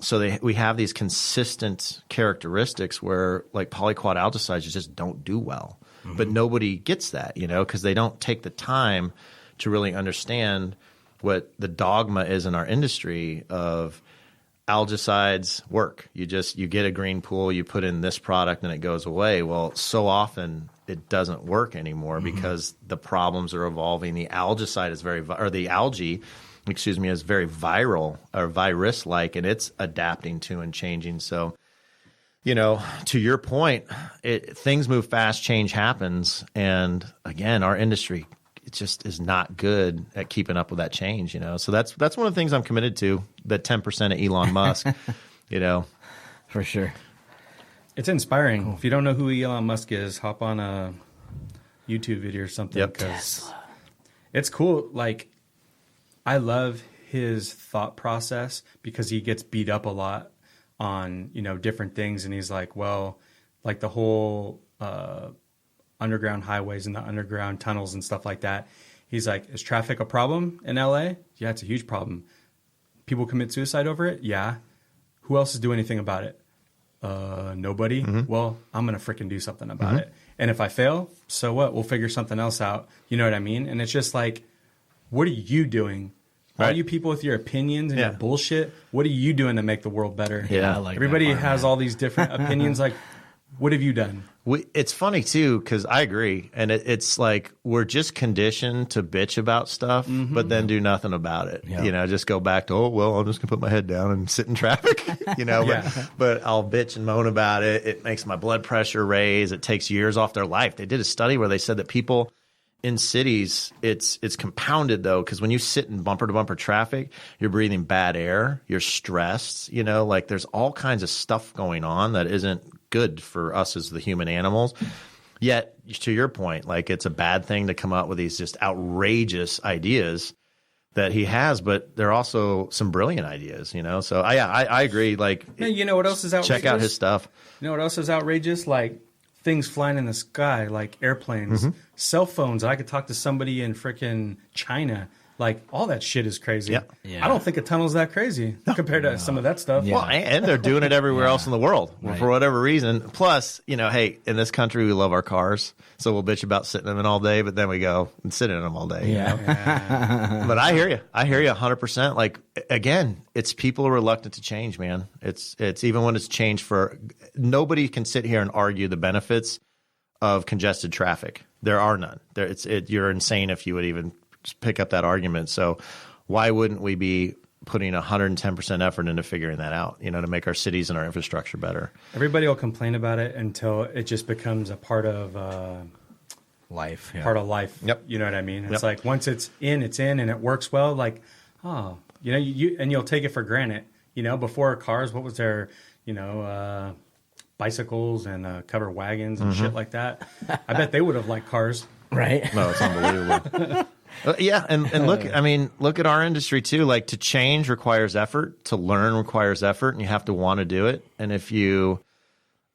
So we have these consistent characteristics where, like, polyquat algicides just don't do well. But nobody gets that, because they don't take the time to really understand what the dogma is in our industry of algicides work. You get a green pool, you put in this product and it goes away. Well, so often it doesn't work anymore because the problems are evolving. The algicide is the algae, is very viral or virus-like, and it's adapting to and changing. So, to your point, things move fast, change happens. And again, our industry, it just is not good at keeping up with that change, So that's one of the things I'm committed to, the 10% of Elon Musk, For sure. It's inspiring. Cool. If you don't know who Elon Musk is, hop on a YouTube video or something. Because it's cool. Like, I love his thought process because he gets beat up a lot on, different things. And he's like, well, like the whole underground highways and the underground tunnels and stuff like that. He's like, is traffic a problem in LA? Yeah, it's a huge problem. People commit suicide over it? Yeah. Who else is doing anything about it? Nobody. Well, I'm going to freaking do something about it. And if I fail, so what? We'll figure something else out. You know what I mean? And it's just like, what are you doing? All you people with your opinions and your bullshit, what are you doing to make the world better? Yeah, I like everybody that part, has man. all these different opinions. Like, what have you done? It's funny, too, because I agree. And it's like we're just conditioned to bitch about stuff, but then do nothing about it. Yeah. Just go back to, I'm just going to put my head down and sit in traffic. But I'll bitch and moan about it. It makes my blood pressure raise. It takes years off their life. They did a study where they said that people in cities, it's compounded, though, because when you sit in bumper-to-bumper traffic, you're breathing bad air, you're stressed, like there's all kinds of stuff going on that isn't good for us as the human animals. Yet, to your point, like it's a bad thing to come up with these just outrageous ideas that he has, but there are also some brilliant ideas, So, I agree. Like, You know what else is outrageous? Check out his stuff. You know what else is outrageous? Like things flying in the sky, like airplanes, cell phones. I could talk to somebody in frickin' China. Like, all that shit is crazy. Yeah. I don't think a tunnel's that crazy compared to some of that stuff. Yeah. Well, and they're doing it everywhere else in the world for whatever reason. Plus, hey, in this country, we love our cars. So we'll bitch about sitting in them all day, but then we go and sit in them all day. Yeah. But I hear you. I hear you 100%. Like, again, it's people are reluctant to change, man. It's even when it's changed nobody can sit here and argue the benefits of congested traffic. There are none. You're insane if you would even pick up that argument. So why wouldn't we be putting 110% effort into figuring that out, to make our cities and our infrastructure better? Everybody will complain about it until it just becomes a part of Life. Yeah. part of life. Yep. You know what I mean? It's like once it's in, and it works well. Like, you'll take it for granted. Before cars, what was there? Bicycles and covered wagons and shit like that. I bet they would have liked cars. Right. No, it's unbelievable. And look at our industry too. Like, to change requires effort, to learn requires effort, and you have to want to do it. And if you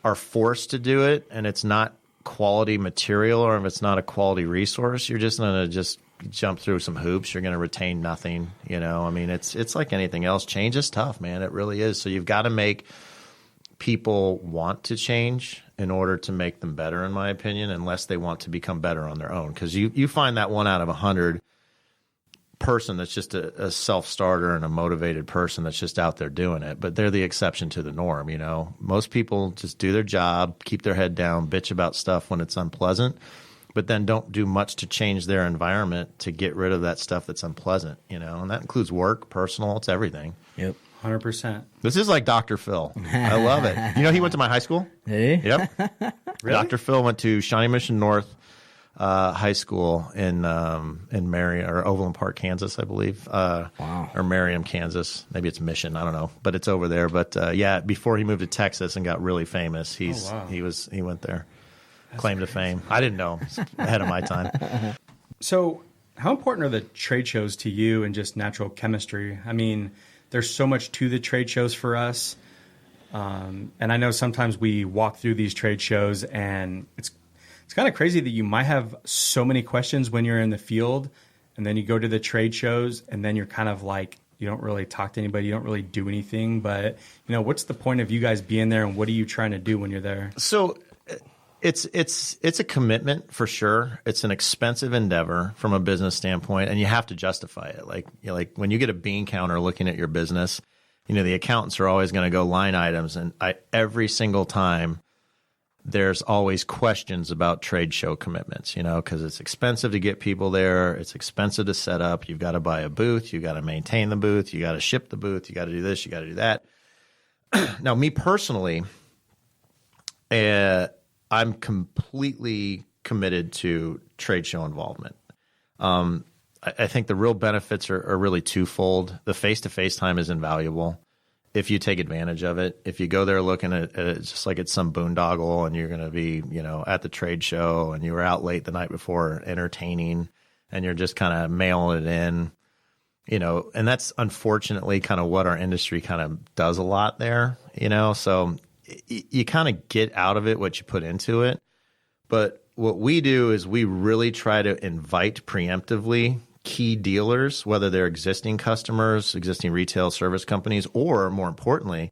are forced to do it and it's not quality material or if it's not a quality resource, you're just going to jump through some hoops. You're going to retain nothing. It's like anything else. Change is tough, man. It really is. So you've got to make people want to change in order to make them better, in my opinion, unless they want to become better on their own. Because you find that 1 out of 100 person that's just a self-starter and a motivated person that's just out there doing it. But they're the exception to the norm, Most people just do their job, keep their head down, bitch about stuff when it's unpleasant, but then don't do much to change their environment to get rid of that stuff that's unpleasant, And that includes work, personal, it's everything. Yep. 100%. This is like Dr. Phil. I love it. He went to my high school? Hey. Yep. Really? Dr. Phil went to Shawnee Mission North High School in Marion or Overland Park, Kansas, I believe. Wow. Or Merriam, Kansas. Maybe it's Mission. I don't know. But it's over there. But before he moved to Texas and got really famous, he went there. That's claim to fame. I didn't know him. It's ahead of my time. So how important are the trade shows to you and just natural chemistry? I mean, there's so much to the trade shows for us. And I know sometimes we walk through these trade shows and it's kind of crazy that you might have so many questions when you're in the field and then you go to the trade shows and then you're kind of like, you don't really talk to anybody. You don't really do anything. But, what's the point of you guys being there and what are you trying to do when you're there? So it's a commitment for sure. It's an expensive endeavor from a business standpoint, and you have to justify it. Like when you get a bean counter looking at your business the accountants are always going to go line items. And every single time there's always questions about trade show commitments, because it's expensive to get people there. It's expensive to set up. You've got to buy a booth. You got to maintain the booth. You got to ship the booth. You got to do this. You got to do that. Now, me personally, I'm completely committed to trade show involvement. I think the real benefits are really twofold. The face-to-face time is invaluable if you take advantage of it. If you go there looking at it just like it's some boondoggle and you're going to be, at the trade show and you were out late the night before entertaining and you're just kind of mailing it in, and that's unfortunately kind of what our industry kind of does a lot there, so you kind of get out of it what you put into it. But what we do is we really try to invite preemptively key dealers, whether they're existing customers, existing retail service companies, or more importantly,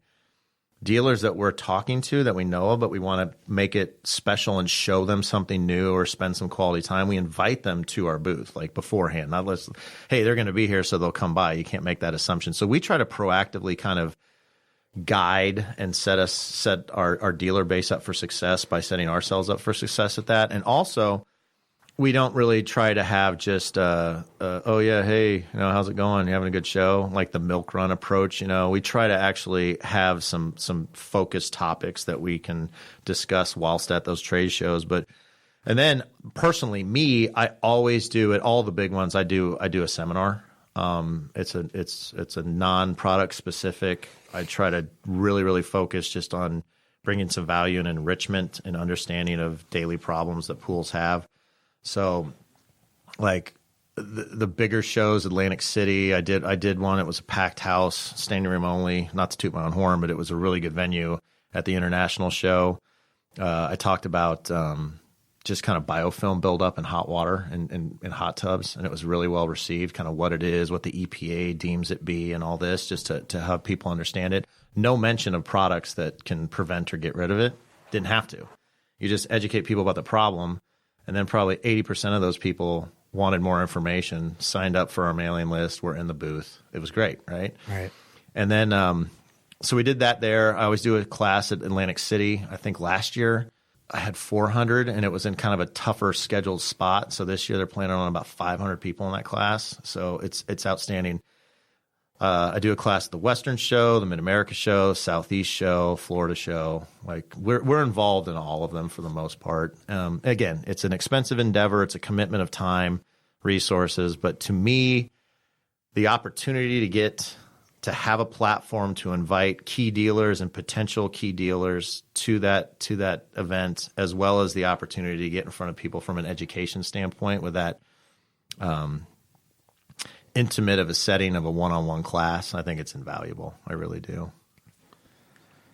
dealers that we're talking to that we know of, but we want to make it special and show them something new or spend some quality time. We invite them to our booth like beforehand, not let's, hey, they're going to be here, so they'll come by. You can't make that assumption. So we try to proactively kind of guide and set our dealer base up for success by setting ourselves up for success at that. And also, we don't really try to have just, oh yeah, hey, how's it going? You having a good show? Like the milk run approach, we try to actually have some focused topics that we can discuss whilst at those trade shows. And then personally, I always do at all the big ones. I do a seminar. It's a non-product specific. I try to really, really focus just on bringing some value and enrichment and understanding of daily problems that pools have. So, like the bigger shows, Atlantic City, I did one. It was a packed house, standing room only. Not to toot my own horn, but it was a really good venue at the international show. I talked about just kind of biofilm buildup in hot water and in hot tubs, and it was really well received. Kind of what it is, what the EPA deems it be, and all this, just to have people understand it. No mention of products that can prevent or get rid of it. Didn't have to. You just educate people about the problem. And then probably 80% of those people wanted more information, signed up for our mailing list, were in the booth. It was great, right? Right. And then, so we did that there. I always do a class at Atlantic City. I think last year I had 400, and it was in kind of a tougher scheduled spot. So this year they're planning on about 500 people in that class. So it's outstanding. I do a class at the Western Show, the Mid-America Show, Southeast Show, Florida Show. Like we're involved in all of them for the most part. Again, it's an expensive endeavor. It's a commitment of time, resources. But to me, the opportunity to have a platform to invite key dealers and potential key dealers to that event, as well as the opportunity to get in front of people from an education standpoint with that intimate of a setting of a one-on-one class, I think it's invaluable. I really do.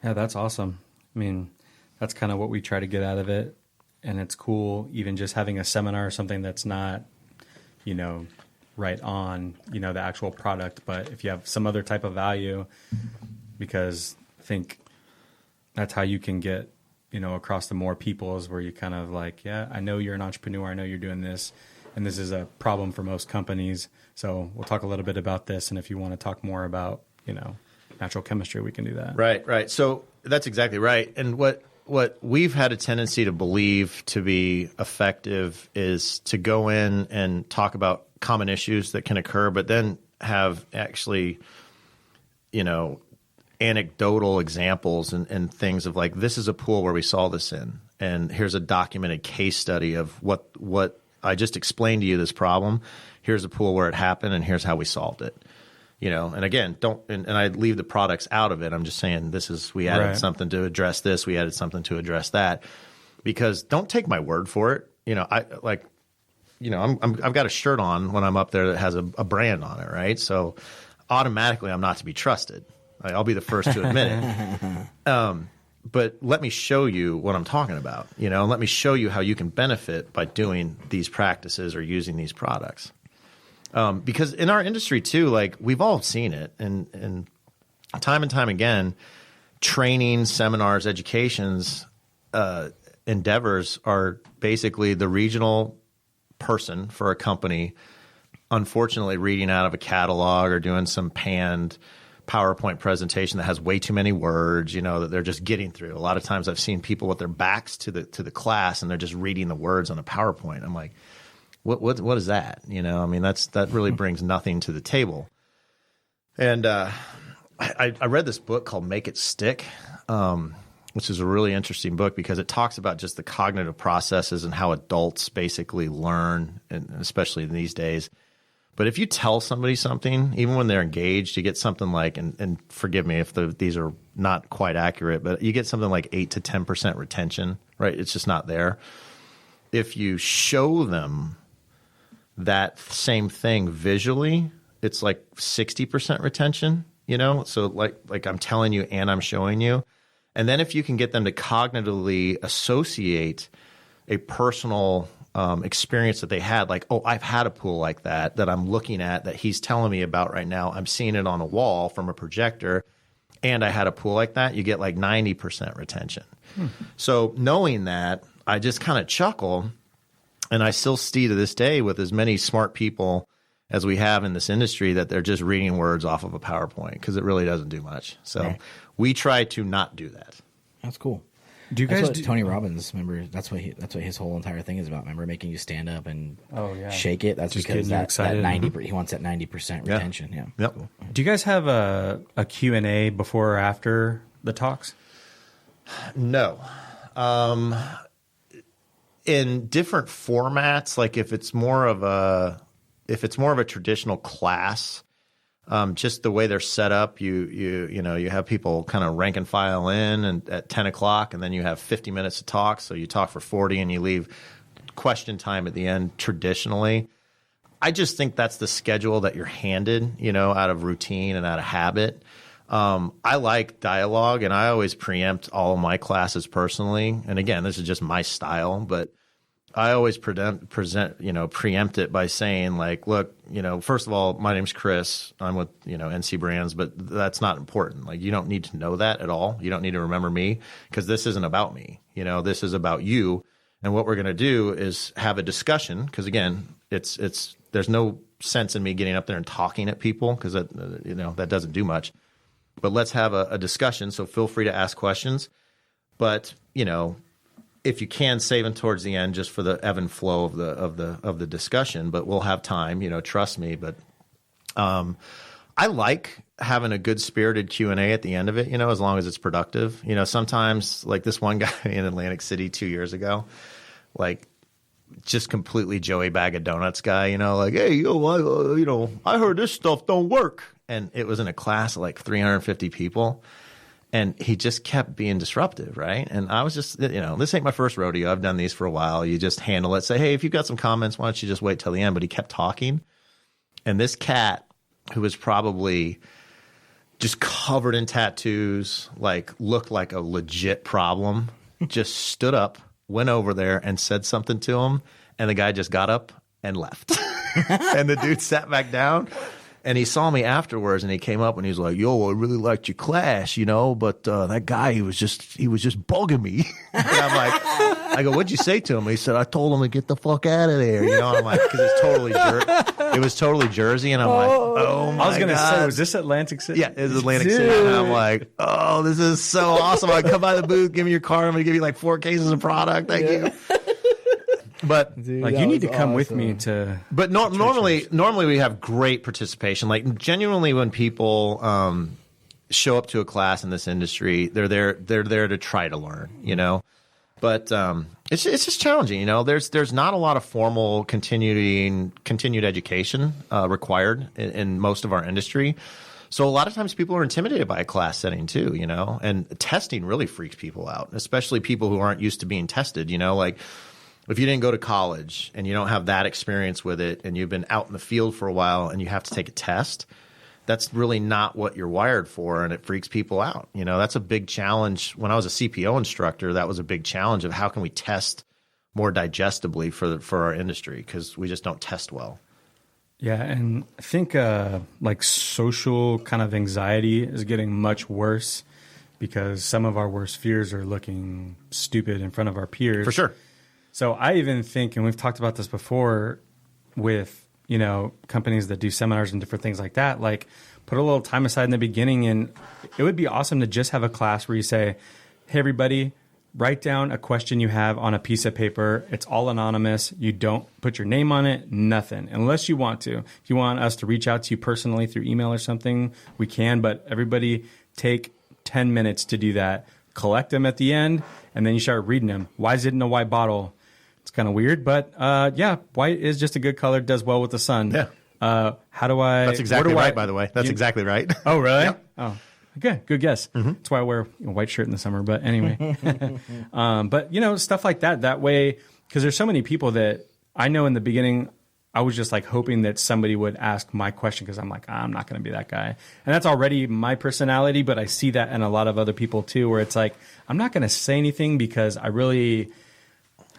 Yeah, that's awesome. I mean, that's kind of what we try to get out of it. And it's cool even just having a seminar or something that's not, right on, the actual product. But if you have some other type of value, because I think that's how you can get, across to more people is where you kind of like, yeah, I know you're an entrepreneur. I know you're doing this. And this is a problem for most companies. So we'll talk a little bit about this. And if you want to talk more about, natural chemistry, we can do that. Right. So that's exactly right. And what we've had a tendency to believe to be effective is to go in and talk about common issues that can occur, but then have actually, anecdotal examples and things of like, this is a pool where we saw this in. And here's a documented case study of what I just explained to you, this problem. Here's a pool where it happened, and here's how we solved it. And again, and I leave the products out of it. I'm just saying we added something to address this. We added something to address that. Because don't take my word for it. I've got a shirt on when I'm up there that has a brand on it, right? So automatically I'm not to be trusted. I'll be the first to admit it. But let me show you what I'm talking about, and let me show you how you can benefit by doing these practices or using these products. Because in our industry too, like we've all seen it and time and time again, training, seminars, educations, endeavors are basically the regional person for a company, unfortunately reading out of a catalog or doing some panned PowerPoint presentation that has way too many words, that they're just getting through. A lot of times I've seen people with their backs to the class and they're just reading the words on a PowerPoint. I'm like, what is that? That really brings nothing to the table. And I read this book called Make It Stick, which is a really interesting book because it talks about just the cognitive processes and how adults basically learn, and especially in these days. But if you tell somebody something, even when they're engaged, you get something like, and forgive me if these are not quite accurate, but you get something like 8 to 10% retention, right? It's just not there. If you show them that same thing visually, it's like 60% retention, So like I'm telling you and I'm showing you. And then if you can get them to cognitively associate a personal experience that they had, like, oh, I've had a pool like that I'm looking at that he's telling me about right now. I'm seeing it on a wall from a projector, and I had a pool like that, you get like 90% retention. So knowing that, I just kind of chuckle, and I still see to this day with as many smart people as we have in this industry that they're just reading words off of a PowerPoint because it really doesn't do much. So we try to not do that. That's cool. Do you guys Tony Robbins, remember, that's what his whole entire thing is about. Remember, making you stand up and shake it? That's just because that 90 he wants that 90% retention. Yeah. Yep. Cool. Do you guys have a Q&A before or after the talks? No. In different formats, like if it's more of a traditional class, just the way they're set up, you have people kind of rank and file in and at 10 o'clock, and then you have 50 minutes to talk. So you talk for 40 and you leave question time at the end traditionally. I just think that's the schedule that you're handed, out of routine and out of habit. I like dialogue, and I always preempt all of my classes personally. And again, this is just my style, but I always preempt it by saying, like, look, first of all, my name's Chris. I'm with, NC Brands, but that's not important. Like, you don't need to know that at all. You don't need to remember me because this isn't about me. This is about you. And what we're going to do is have a discussion because, again, there's no sense in me getting up there and talking at people because that doesn't do much. But let's have a discussion. So feel free to ask questions. But, if you can, save them towards the end just for the ebb and flow of the discussion, but we'll have time, trust me. But I like having a good spirited Q&A at the end of it, as long as it's productive. Sometimes, like this one guy in Atlantic City 2 years ago, like just completely Joey Bag of Donuts guy, like, hey, I heard this stuff don't work. And it was in a class of like 350 people. And he just kept being disruptive, right? And I was just, this ain't my first rodeo. I've done these for a while. You just handle it. Say, hey, if you've got some comments, why don't you just wait till the end? But he kept talking. And this cat, who was probably just covered in tattoos, like looked like a legit problem, just stood up, went over there and said something to him. And the guy just got up and left. And the dude sat back down. And he saw me afterwards, and he came up and he was like, "Yo, I really liked your class, but that guy, he was just bugging me." And I'm like, I go, "What'd you say to him?" He said, "I told him to get the fuck out of there." I'm like, because it was totally Jersey, and I'm like, "Oh my god!" I was gonna say, was this Atlantic City? Yeah, it was Atlantic City, and I'm like, "Oh, this is so awesome!" I come by the booth, give me your card, I'm gonna give you like 4 cases of product. Thank you. But dude, you need to come with me to. But normally we have great participation. Like genuinely, when people show up to a class in this industry, they're there to try to learn. But it's just challenging. There's not a lot of formal continued education required in most of our industry. So a lot of times people are intimidated by a class setting too. And testing really freaks people out, especially people who aren't used to being tested. Like. If you didn't go to college and you don't have that experience with it and you've been out in the field for a while and you have to take a test, that's really not what you're wired for, and it freaks people out. That's a big challenge. When I was a CPO instructor, that was a big challenge of how can we test more digestibly for our industry because we just don't test well. Yeah, and I think like social kind of anxiety is getting much worse because some of our worst fears are looking stupid in front of our peers. For sure. So I even think, and we've talked about this before with, companies that do seminars and different things like that, like put a little time aside in the beginning. And it would be awesome to just have a class where you say, hey, everybody, write down a question you have on a piece of paper. It's all anonymous. You don't put your name on it, nothing, unless you want to. If you want us to reach out to you personally through email or something, we can. But everybody take 10 minutes to do that. Collect them at the end, and then you start reading them. Why is it in a white bottle? It's kind of weird, but white is just a good color. Does well with the sun. Yeah. How do I? That's exactly right, by the way. That's exactly right. Oh, really? Yep. Oh, okay. Good guess. Mm-hmm. That's why I wear a white shirt in the summer. But anyway, but stuff like that. That way, because there's so many people that I know in the beginning, I was just like hoping that somebody would ask my question because I'm like, I'm not going to be that guy. And that's already my personality, but I see that in a lot of other people too, where it's like, I'm not going to say anything because I really,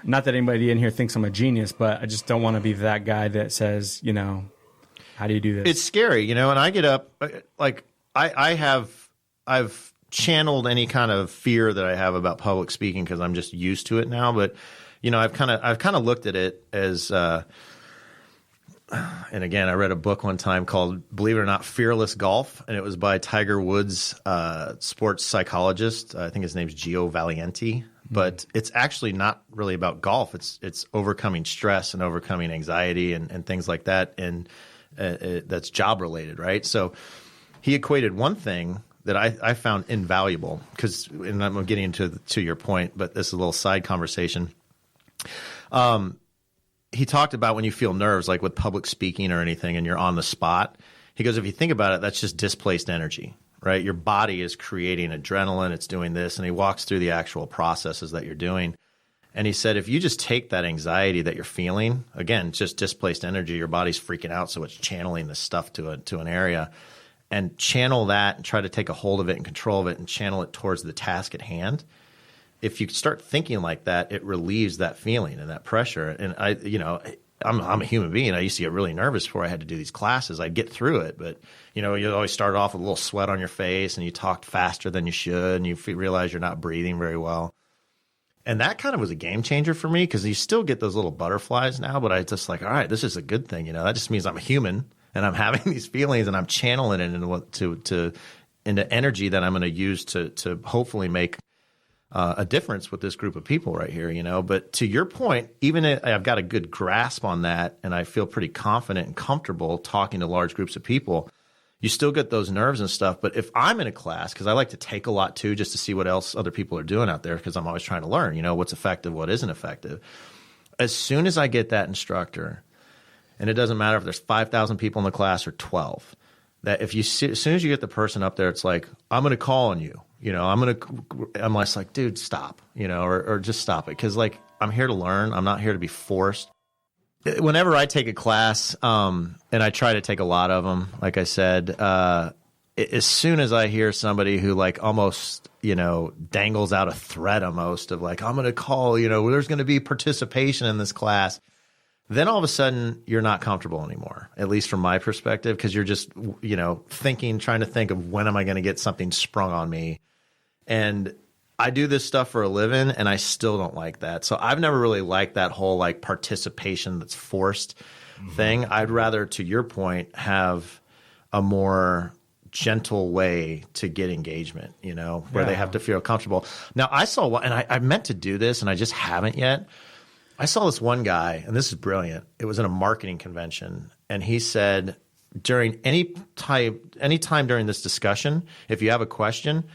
not that anybody in here thinks I'm a genius, but I just don't want to be that guy that says, how do you do this? It's scary, and I get up, like I've channeled any kind of fear that I have about public speaking because I'm just used to it now. But, I've kind of looked at it as, and again, I read a book one time called, believe it or not, Fearless Golf. And it was by Tiger Woods' sports psychologist. I think his name's Gio Valiente. But it's actually not really about golf. It's overcoming stress and overcoming anxiety and things like that. And that's job related, right? So he equated one thing that I found invaluable because, and I'm getting to your point, but this is a little side conversation. He talked about when you feel nerves, like with public speaking or anything, and you're on the spot. He goes, if you think about it, that's just displaced energy, right? Your body is creating adrenaline. It's doing this. And he walks through the actual processes that you're doing. And he said, if you just take that anxiety that you're feeling, again, just displaced energy, your body's freaking out. So it's channeling this stuff to an area, and channel that and try to take a hold of it and control of it and channel it towards the task at hand. If you start thinking like that, it relieves that feeling and that pressure. And I'm a human being. I used to get really nervous before I had to do these classes. I'd get through it, but you always start off with a little sweat on your face, and you talked faster than you should, and you realize you're not breathing very well. And that kind of was a game changer for me because you still get those little butterflies now, but I just like, all right, this is a good thing. That just means I'm a human and I'm having these feelings and I'm channeling it into energy that I'm going to use to hopefully make a difference with this group of people right here, But to your point, even if I've got a good grasp on that and I feel pretty confident and comfortable talking to large groups of people, you still get those nerves and stuff. But if I'm in a class, because I like to take a lot too, just to see what else other people are doing out there, because I'm always trying to learn, what's effective, what isn't effective. As soon as I get that instructor, and it doesn't matter if there's 5,000 people in the class or 12, that if as soon as you get the person up there, it's like, I'm going to call on you. I'm just like, dude, stop, or just stop it. Because I'm here to learn. I'm not here to be forced. Whenever I take a class, and I try to take a lot of them, like I said, as soon as I hear somebody who almost, dangles out a threat almost of I'm going to call, there's going to be participation in this class, then all of a sudden you're not comfortable anymore, at least from my perspective, because you're just, trying to think of when am I going to get something sprung on me. And I do this stuff for a living, and I still don't like that. So I've never really liked that whole participation that's forced thing. I'd rather, to your point, have a more gentle way to get engagement, where they have to feel comfortable. Now, I saw one, and I meant to do this, and I just haven't yet. I saw this one guy, and this is brilliant. It was in a marketing convention, and he said, during any time during this discussion, if you have a question,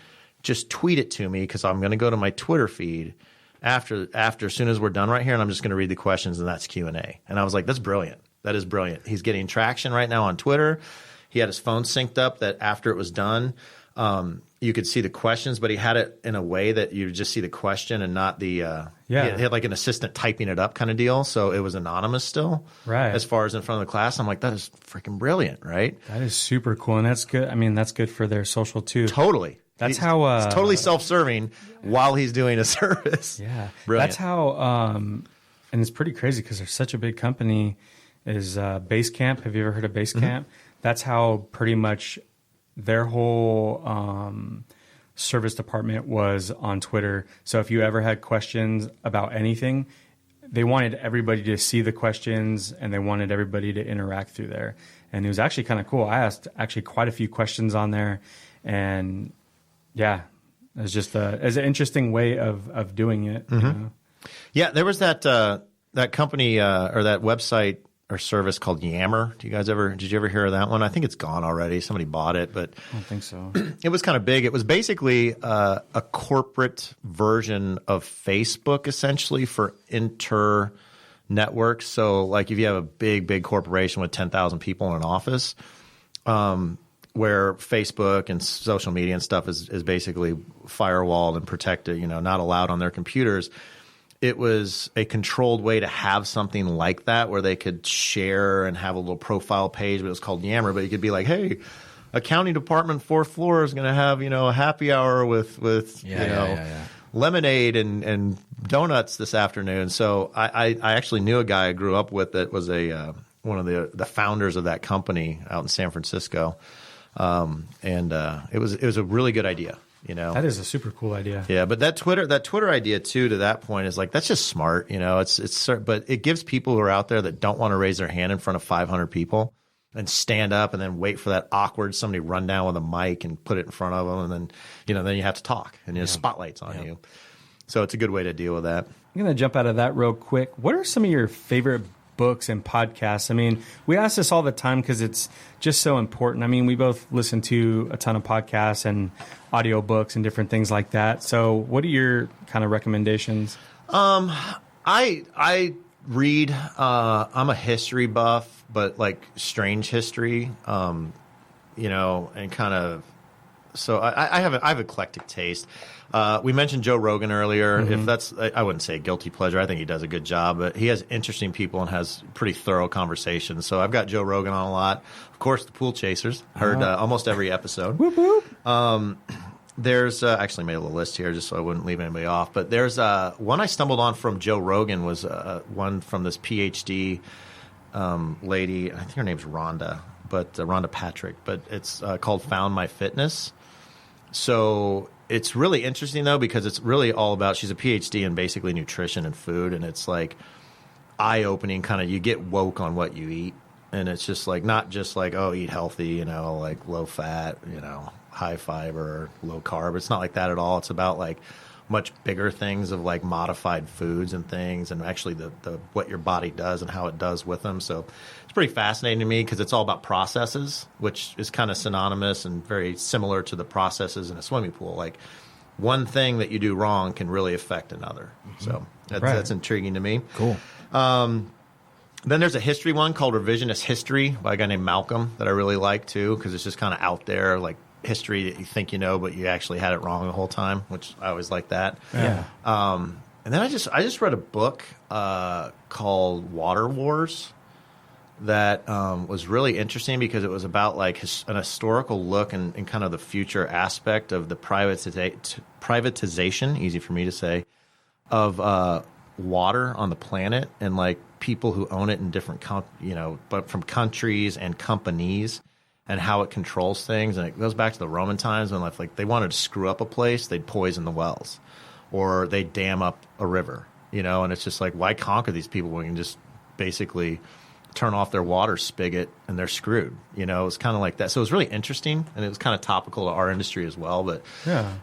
just tweet it to me because I'm going to go to my Twitter feed after as soon as we're done right here, and I'm just going to read the questions, and that's Q&A. And I was like, that's brilliant. That is brilliant. He's getting traction right now on Twitter. He had his phone synced up that after it was done, you could see the questions, but he had it in a way that you would just see the question and not the he had like an assistant typing it up kind of deal, so it was anonymous still. Right. As far as in front of the class, I'm like, that is freaking brilliant, right? That is super cool, and that's good. I mean, that's good for their social too. Totally. That's how it's totally self-serving while he's doing a service. Yeah. Brilliant. That's how and it's pretty crazy because they're such a big company is Basecamp. Have you ever heard of Basecamp? Mm-hmm. That's how pretty much their whole service department was on Twitter. So if you ever had questions about anything, they wanted everybody to see the questions and they wanted everybody to interact through there. and it was actually kind of cool. I asked actually quite a few questions on there, and yeah, it's just it's an interesting way of doing it. Mm-hmm. You know? Yeah, there was that company or that website or service called Yammer. Did you ever hear of that one? I think it's gone already. Somebody bought it, but I don't think so. It was kind of big. It was basically a corporate version of Facebook, essentially, for networks. So like if you have a big corporation with 10,000 people in an office, where Facebook and social media and stuff is basically firewalled and protected, not allowed on their computers. It was a controlled way to have something like that where they could share and have a little profile page, but it was called Yammer. But you could be like, hey, accounting department 4th floor is going to have, a happy hour with lemonade and donuts this afternoon. So I actually knew a guy I grew up with that was one of the founders of that company out in San Francisco. It was a really good idea. That is a super cool idea. Yeah, but that Twitter idea too, to that point, is like, that's just smart. But it gives people who are out there that don't want to raise their hand in front of 500 people and stand up and then wait for that awkward somebody run down with a mic and put it in front of them, and then then you have to talk and the spotlight's on you. So it's a good way to deal with that. I'm going to jump out of that real quick. What are some of your favorite books and podcasts? I mean, we ask this all the time because it's just so important. I mean, we both listen to a ton of podcasts and audiobooks and different things like that. So what are your kind of recommendations? I read, I'm a history buff, but like strange history, and kind of, so I have eclectic taste. We mentioned Joe Rogan earlier. Mm-hmm. If that's, I wouldn't say guilty pleasure. I think he does a good job, but he has interesting people and has pretty thorough conversations. So I've got Joe Rogan on a lot. Of course, the Pool Chasers. Heard almost every episode. Whoop, whoop. There's actually made a little list here just so I wouldn't leave anybody off. But there's one I stumbled on from Joe Rogan was one from this PhD lady. I think her name's Rhonda Patrick. But it's called Found My Fitness. So it's really interesting, though, because it's really all about, she's a PhD in basically nutrition and food, and it's like eye-opening, kind of, you get woke on what you eat, and it's just like, not just like, oh, eat healthy, like low fat, high fiber, low carb. It's not like that at all. It's about like much bigger things of like modified foods and things, and actually the what your body does and how it does with them. So it's pretty fascinating to me because it's all about processes, which is kind of synonymous and very similar to the processes in a swimming pool. Like one thing that you do wrong can really affect another. Mm-hmm. So that's intriguing to me. Cool. Then there's a history one called Revisionist History by a guy named Malcolm that I really like too, because it's just kind of out there, like history that you think you know, but you actually had it wrong the whole time, which I always like that. Yeah. And then I just read a book called Water Wars that was really interesting because it was about like an historical look and kind of the future aspect of the privatization, easy for me to say, of water on the planet, and like people who own it in different, but from countries and companies, and how it controls things. And it goes back to the Roman times when like they wanted to screw up a place, they'd poison the wells, or they'd dam up a river, and it's just like, why conquer these people when you can just basically turn off their water spigot and they're screwed? It's kind of like that. So it was really interesting, and it was kind of topical to our industry as well. But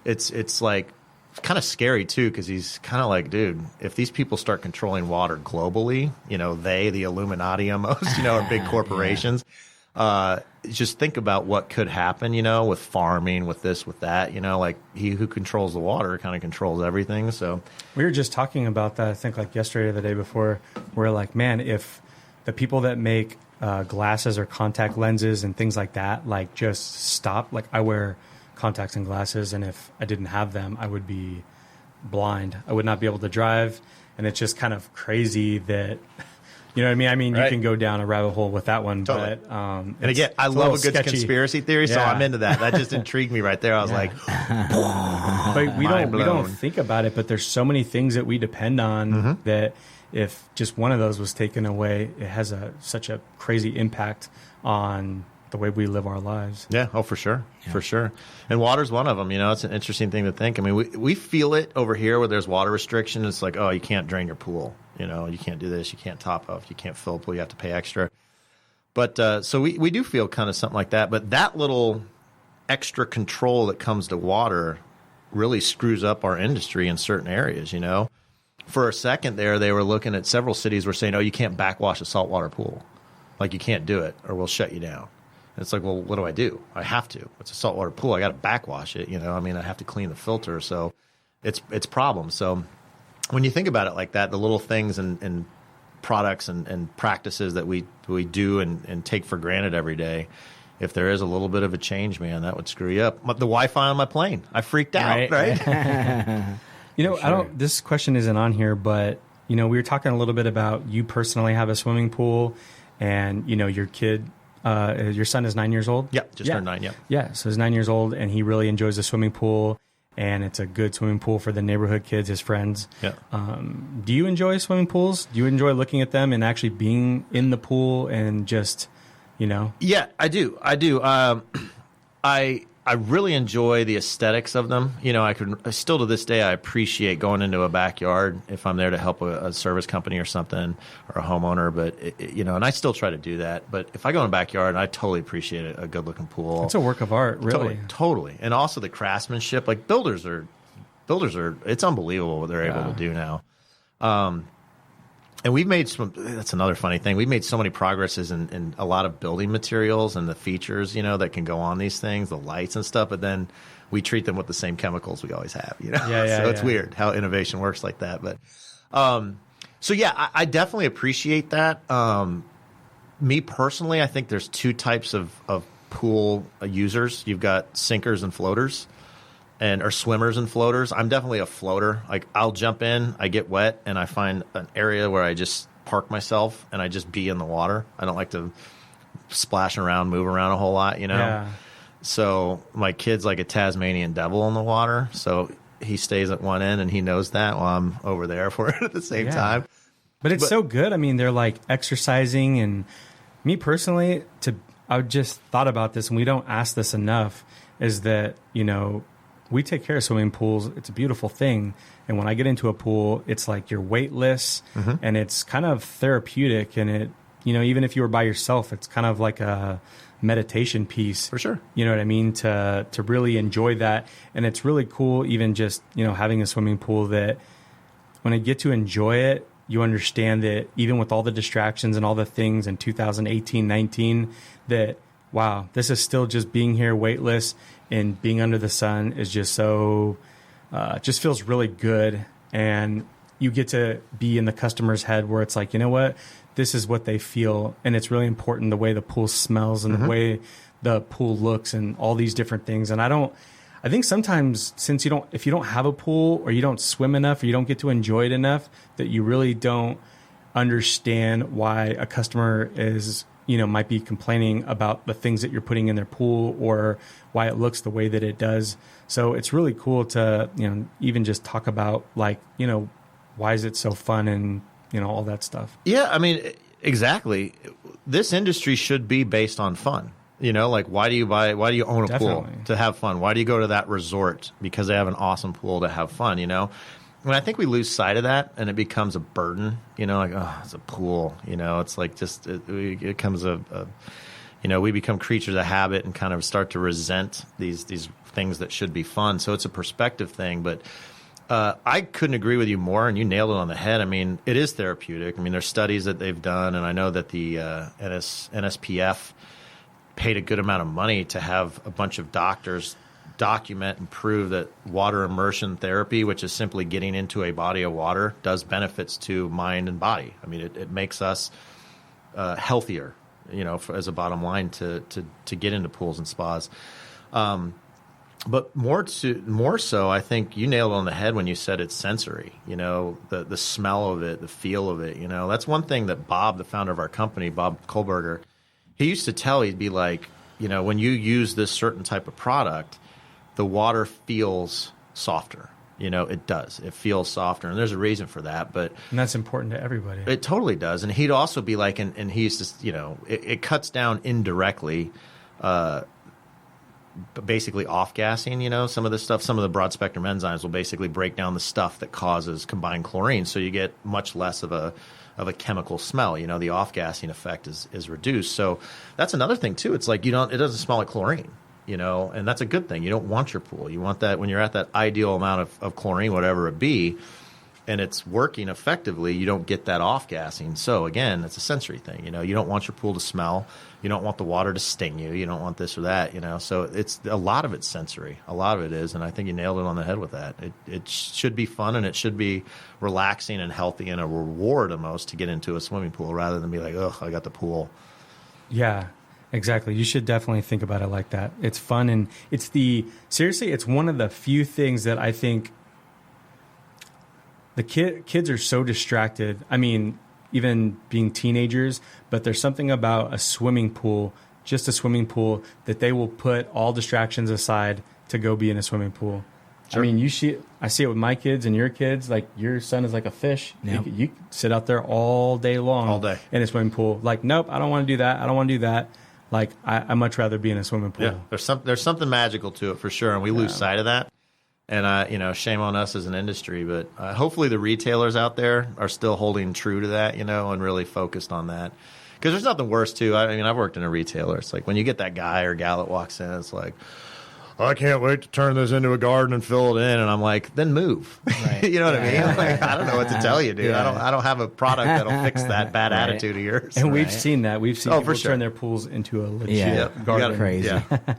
it's like kind of scary too, because he's kind of like, dude, if these people start controlling water globally, the Illuminati almost, or big corporations, just think about what could happen, with farming, with this, with that, like he who controls the water kind of controls everything. So we were just talking about that, I think like yesterday or the day before. We're like, man, if the people that make glasses or contact lenses and things like that, like just stop, like I wear contacts and glasses, and if I didn't have them, I would be blind. I would not be able to drive. And it's just kind of crazy that, you know what I mean? I mean, right. You can go down a rabbit hole with that one. Totally. But and again, I love a good conspiracy theory, so I'm into that. That just intrigued me right there. I was like, but we don't think about it, but there's so many things that we depend on that if just one of those was taken away, it has such a crazy impact on the way we live our lives. Yeah, for sure. Yeah. For sure. And water's one of them. It's an interesting thing to think. I mean, we feel it over here where there's water restriction. It's like, oh, you can't drain your pool. You can't do this. You can't top off. You can't fill a pool. You have to pay extra. But so we do feel kind of something like that. But that little extra control that comes to water really screws up our industry in certain areas, you know. For a second there, they were looking at several cities were saying, oh, you can't backwash a saltwater pool. Like, you can't do it or we'll shut you down. And it's like, well, what do? I have to. It's a saltwater pool. I got to backwash it, you know. I mean, I have to clean the filter. So it's problems. So when you think about it like that, the little things and products and practices that we do and take for granted every day, if there is a little bit of a change, man, that would screw you up. The Wi-Fi on my plane, I freaked out, right? You know, this question isn't on here, but, you know, we were talking a little bit about you personally have a swimming pool and, you know, your kid, your son is 9 years old? Yeah, turned 9, yeah. Yeah, so he's 9 years old and he really enjoys the swimming pool. And it's a good swimming pool for the neighborhood kids, his friends. Yeah. Do you enjoy swimming pools? Do you enjoy looking at them and actually being in the pool and just, you know? Yeah, I do. I really enjoy the aesthetics of them. You know, still to this day, I appreciate going into a backyard if I'm there to help a service company or something or a homeowner. But, you know, and I still try to do that. But if I go in a backyard, I totally appreciate a good looking pool. It's a work of art, really. Totally. And also the craftsmanship, like builders are, it's unbelievable what they're able to do now. And we've made that's another funny thing. We've made so many progresses in a lot of building materials and the features, you know, that can go on these things, the lights and stuff, but then we treat them with the same chemicals we always have, you know? So it's weird how innovation works like that. But, so yeah, I definitely appreciate that. Me personally, I think there's two types of pool users. You've got sinkers and floaters. Or swimmers and floaters. I'm definitely a floater. Like, I'll jump in, I get wet, and I find an area where I just park myself and I just be in the water. I don't like to splash around, move around a whole lot, you know? Yeah. So my kid's like a Tasmanian devil in the water. So he stays at one end and he knows that while I'm over there for it at the same time. But it's so good. I mean, they're like exercising. And me personally, I just thought about this, and we don't ask this enough, is that, you know, we take care of swimming pools. It's a beautiful thing. And when I get into a pool, it's like you're weightless and it's kind of therapeutic. And it, you know, even if you were by yourself, it's kind of like a meditation piece. For sure. You know what I mean? To really enjoy that. And it's really cool, even just, you know, having a swimming pool that when I get to enjoy it, you understand that even with all the distractions and all the things in 2018, 19, that, wow, this is still just being here weightless. And being under the sun is just so, just feels really good. And you get to be in the customer's head where it's like, you know what, this is what they feel. And it's really important the way the pool smells and the way the pool looks and all these different things. And I think sometimes if you don't have a pool or you don't swim enough or you don't get to enjoy it enough, that you really don't understand why a customer is, you know, might be complaining about the things that you're putting in their pool or why it looks the way that it does. So it's really cool to, you know, even just talk about, like, you know, why is it so fun and, you know, all that stuff. Yeah, I mean, exactly. This industry should be based on fun. You know, like, why do you own a pool? To have fun? Why do you go to that resort? Because they have an awesome pool to have fun, you know? And I think we lose sight of that, and it becomes a burden. You know, like, oh, it's a pool. You know, it's like just it becomes you know, we become creatures of habit and kind of start to resent these things that should be fun. So it's a perspective thing. But I couldn't agree with you more, and you nailed it on the head. I mean, it is therapeutic. I mean, there's studies that they've done, and I know that the NSPF paid a good amount of money to have a bunch of doctors document and prove that water immersion therapy, which is simply getting into a body of water, does benefits to mind and body. I mean, it makes us healthier, you know, as a bottom line to get into pools and spas. But more so, I think you nailed it on the head when you said it's sensory. You know, the smell of it, the feel of it. You know, that's one thing that Bob, the founder of our company, Bob Kohlberger, he used to tell. He'd be like, you know, when you use this certain type of product, the water feels softer. You know, it does. It feels softer, and there's a reason for that. And that's important to everybody. It totally does. And he'd also be like, and he used to, you know, it cuts down indirectly, basically off-gassing, you know, some of this stuff. Some of the broad-spectrum enzymes will basically break down the stuff that causes combined chlorine, so you get much less of a of a chemical smell. The off-gassing effect is reduced. So that's another thing too. It's like it doesn't smell like chlorine, and that's a good thing. You don't want your pool. You want that when you're at that ideal amount of chlorine, whatever it be, and it's working effectively, you don't get that off-gassing. So again, it's a sensory thing. You don't want your pool to smell. You don't want the water to sting you. You don't want this or that, So it's a lot of it's sensory. A lot of it is, and I think you nailed it on the head with that. It should be fun, and it should be relaxing and healthy and a reward almost to get into a swimming pool rather than be like, oh, I got the pool. Yeah, exactly. You should definitely think about it like that. It's fun, and seriously, it's one of the few things that I think the kids are so distracted. I mean, even being teenagers, but there's something about a swimming pool, just a swimming pool, that they will put all distractions aside to go be in a swimming pool. Sure. I mean, I see it with my kids and your kids. Like, your son is like a fish. Yep. You sit out there all day long. All day. In a swimming pool. Like, nope, I don't want to do that. I don't want to do that. Like, I'd much rather be in a swimming pool. Yeah, there's something magical to it for sure, and we lose sight of that. And, shame on us as an industry, but hopefully the retailers out there are still holding true to that, and really focused on that. Because there's nothing worse, too. I mean, I've worked in a retailer. It's like when you get that guy or gal that walks in, it's like, I can't wait to turn this into a garden and fill it in. And I'm like, then move. Right. You know what I mean? I'm like, I don't know what to tell you, dude. Yeah. I don't have a product that'll fix that bad attitude of yours. And we've seen that. We've seen people turn their pools into a legit garden. Crazy. Yeah.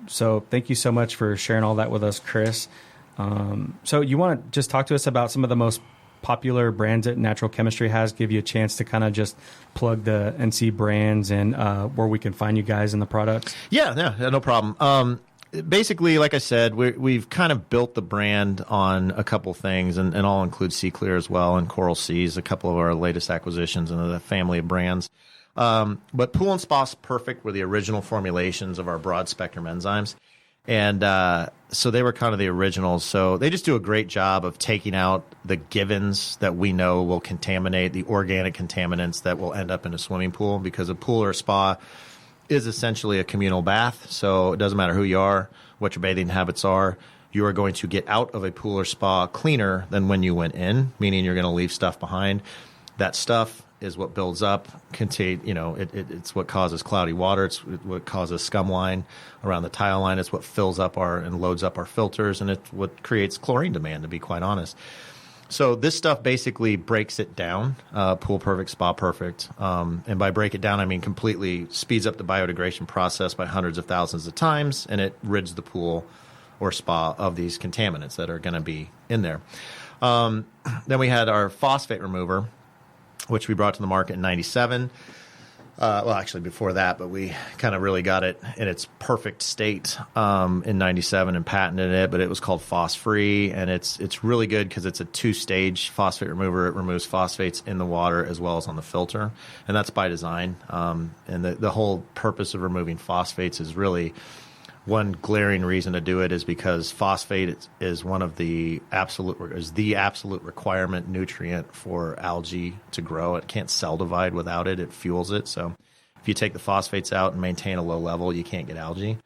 So thank you so much for sharing all that with us, Chris. So you want to just talk to us about some of the most popular brands that Natural Chemistry has, give you a chance to kind of just plug the NC brands and where we can find you guys in the products? Yeah, no problem. Basically, like I said, we've kind of built the brand on a couple things, and I'll include SeaKlear as well, and Coral Seas, a couple of our latest acquisitions in the family of brands. But Pool and Spa Perfect were the original formulations of our broad spectrum enzymes. And so they were kind of the originals. So they just do a great job of taking out the givens that we know will contaminate, the organic contaminants that will end up in a swimming pool, because a pool or a spa is essentially a communal bath. So it doesn't matter who you are, what your bathing habits are, you are going to get out of a pool or spa cleaner than when you went in, meaning you're going to leave stuff behind. That stuff is what builds up, it's what causes cloudy water. It's what causes scum line around the tile line. It's what fills up and loads up our filters, and it's what creates chlorine demand, to be quite honest. So this stuff basically breaks it down, Pool Perfect, Spa Perfect. And by break it down, I mean completely speeds up the biodegradation process by hundreds of thousands of times, and it rids the pool or spa of these contaminants that are going to be in there. Then we had our phosphate remover, which we brought to the market in 97. Well, actually before that, but we kind of really got it in its perfect state in 97 and patented it, but it was called Phos-Free, and it's really good because it's a two-stage phosphate remover. It removes phosphates in the water as well as on the filter, and that's by design. And the whole purpose of removing phosphates is really one glaring reason to do it is because phosphate is one of the absolute requirement nutrient for algae to grow. It can't cell divide without it. It fuels it. So if you take the phosphates out and maintain a low level, you can't get algae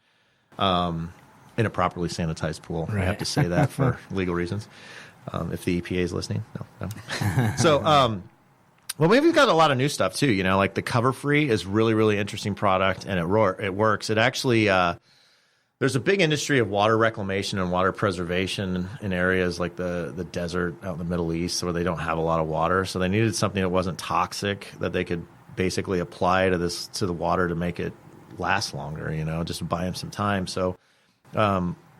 in a properly sanitized pool. Right. I have to say that for legal reasons. If the EPA is listening, no. So, well, we've got a lot of new stuff too. Like the Cover Free is really, really interesting product, and it works. It actually there's a big industry of water reclamation and water preservation in areas like the desert out in the Middle East where they don't have a lot of water. So they needed something that wasn't toxic that they could basically apply to the water to make it last longer, just to buy them some time. So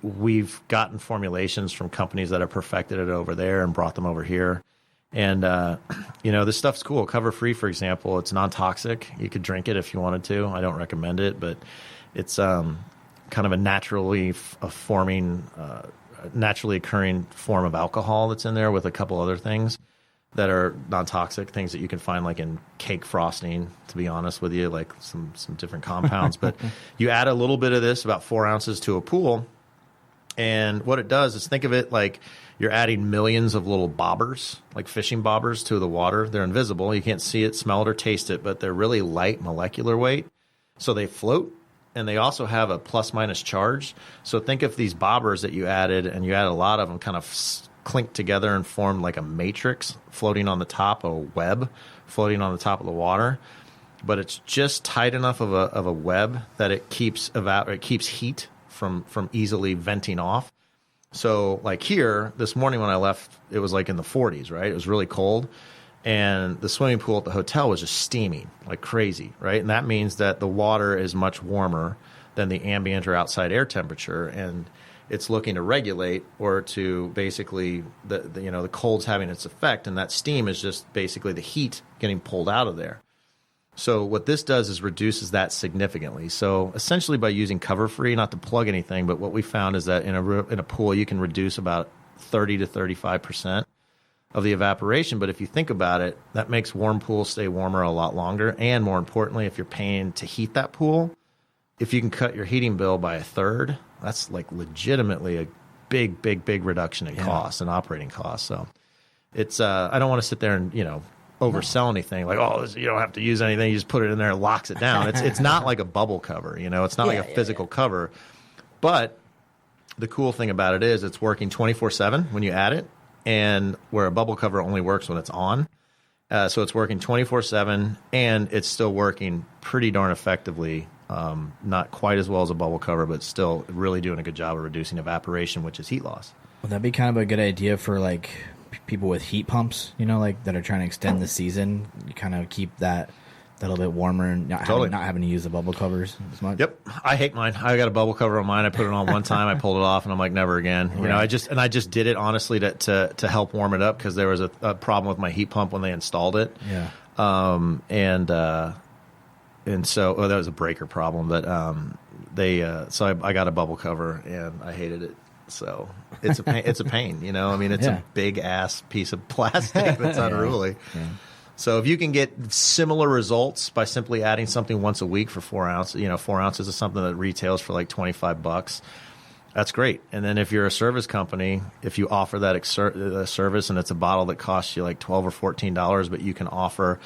we've gotten formulations from companies that have perfected it over there and brought them over here. And, this stuff's cool. Cover Free, for example, it's non-toxic. You could drink it if you wanted to. I don't recommend it, but it's kind of a naturally occurring form of alcohol that's in there with a couple other things that are non-toxic, things that you can find like in cake frosting, to be honest with you, like some different compounds. But you add a little bit of this, about 4 ounces, to a pool, and what it does is, think of it like you're adding millions of little bobbers, like fishing bobbers, to the water. They're invisible. You can't see it, smell it, or taste it, but they're really light molecular weight, so they float. And they also have a plus-minus charge. So think of these bobbers that you added, and you add a lot of them kind of clinked together and formed like a matrix floating on the top, a web floating on the top of the water. But it's just tight enough of a web that it keeps heat from easily venting off. So like here, this morning when I left, it was like in the 40s, right? It was really cold. And the swimming pool at the hotel was just steaming like crazy, right? And that means that the water is much warmer than the ambient or outside air temperature. And it's looking to regulate or to basically, the cold's having its effect. And that steam is just basically the heat getting pulled out of there. So what this does is reduces that significantly. So essentially by using cover-free, not to plug anything, but what we found is that in a pool, you can reduce about 30 to 35% of the evaporation. But if you think about it, that makes warm pools stay warmer a lot longer. And more importantly, if you're paying to heat that pool, if you can cut your heating bill by a third, that's like legitimately a big reduction in costs and operating costs. So it's, I don't want to sit there and, oversell anything like, you don't have to use anything. You just put it in there, and locks it down. It's not like a bubble cover, it's not like a physical cover. But the cool thing about it is it's working 24/7 when you add it, and where a bubble cover only works when it's on. So it's working 24/7, and it's still working pretty darn effectively. Not quite as well as a bubble cover, but still really doing a good job of reducing evaporation, which is heat loss. Would that be kind of a good idea for like people with heat pumps, like that are trying to extend the season? You kind of keep that a little bit warmer and not having to use the bubble covers as much. Yep, I hate mine. I got a bubble cover on mine. I put it on one time, I pulled it off, and I'm like, never again. Right. I just did it honestly to help warm it up because there was a problem with my heat pump when they installed it. Yeah. And so that was a breaker problem, but I got a bubble cover and I hated it. So it's a pain. It's a pain, it's a big ass piece of plastic that's unruly. Yeah. So if you can get similar results by simply adding something once a week for 4 ounces, 4 ounces is something that retails for like $25. That's great. And then if you're a service company, if you offer that service and it's a bottle that costs you like $12 or $14, but you can offer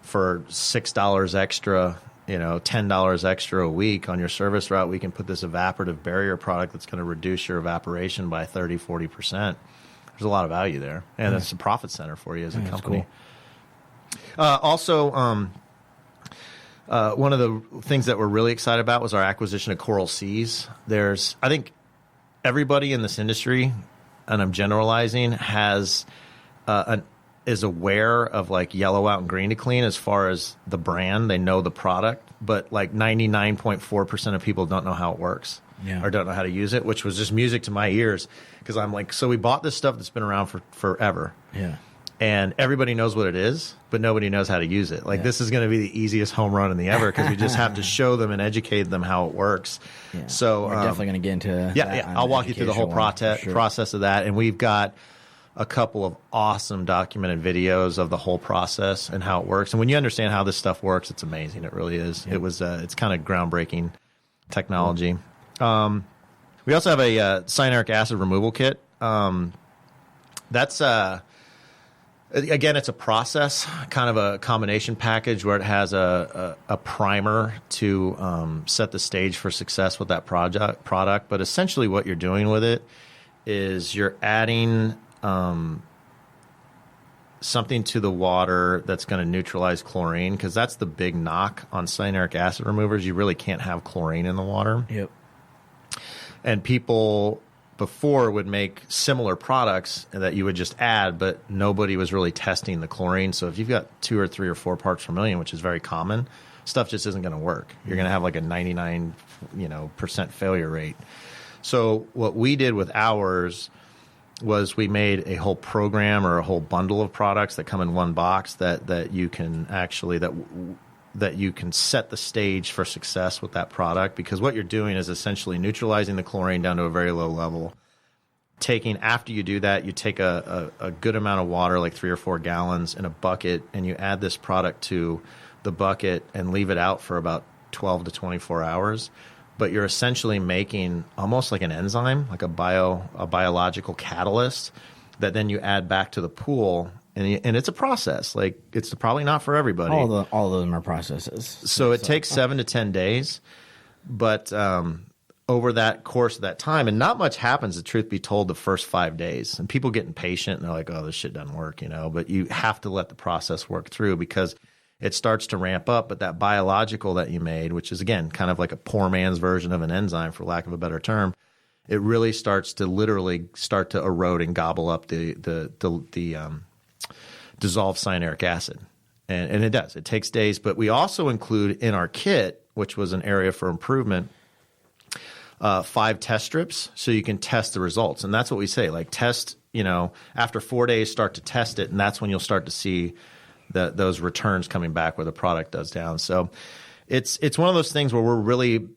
for $6 extra, $10 extra a week on your service route, we can put this evaporative barrier product that's going to reduce your evaporation by 30, 40%. There's a lot of value there. And it's a profit center for you as a company. Cool. Also, one of the things that we're really excited about was our acquisition of Coral Seas. I think everybody in this industry, and I'm generalizing, is aware of like Yellow Out and Green to Clean as far as the brand. They know the product, but like 99.4% of people don't know how it works or don't know how to use it, which was just music to my ears because I'm like, so we bought this stuff that's been around for forever. Yeah. And everybody knows what it is, but nobody knows how to use it. Like this is going to be the easiest home run in the ever because we just have to show them and educate them how it works. Yeah. So we're definitely going to get into that. I'll walk you through the whole process of that. And we've got a couple of awesome documented videos of the whole process and how it works. And when you understand how this stuff works, it's amazing. It really is. Yep. It's kind of groundbreaking technology. We also have a cyanuric acid removal kit. That's again, it's a process, kind of a combination package where it has a primer to set the stage for success with that product. But essentially what you're doing with it is you're adding something to the water that's going to neutralize chlorine, because that's the big knock on cyanuric acid removers. You really can't have chlorine in the water. Yep. And people before would make similar products that you would just add, but nobody was really testing the chlorine. So if you've got 2 or 3 or 4 parts per million, which is very common, stuff just isn't going to work. You're going to have like a 99% failure rate. So what we did with ours was we made a whole program or a whole bundle of products that come in one box that you can actually that you can set the stage for success with that product, because what you're doing is essentially neutralizing the chlorine down to a very low level. After you do that, you take a good amount of water, like 3 or 4 gallons, in a bucket, and you add this product to the bucket and leave it out for about 12 to 24 hours. But you're essentially making almost like an enzyme, like a biological catalyst that then you add back to the pool. And it's a process. Like, it's probably not for everybody. All of them are processes. So it takes 7 to 10 days. But over that course of that time, and not much happens, the truth be told, the first 5 days. And people get impatient and they're like, oh, this shit doesn't work, but you have to let the process work through because it starts to ramp up. But that biological that you made, which is, again, kind of like a poor man's version of an enzyme, for lack of a better term, it really starts to erode and gobble up the dissolved cyanuric acid. And it does. It takes days. But we also include in our kit, which was an area for improvement, 5 test strips so you can test the results. And that's what we say, like test, after 4 days, start to test it. And that's when you'll start to see those returns coming back where the product does down. So it's one of those things where we're really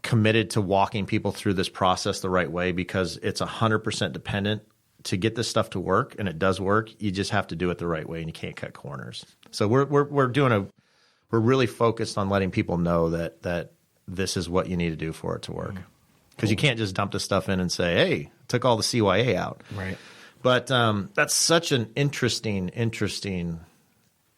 committed to walking people through this process the right way because it's 100% dependent to get this stuff to work. And it does work. You just have to do it the right way and you can't cut corners. So we're really focused on letting people know that this is what you need to do for it to work. Because you can't just dump the stuff in and say, hey, took all the CYA out. Right. But that's such an interesting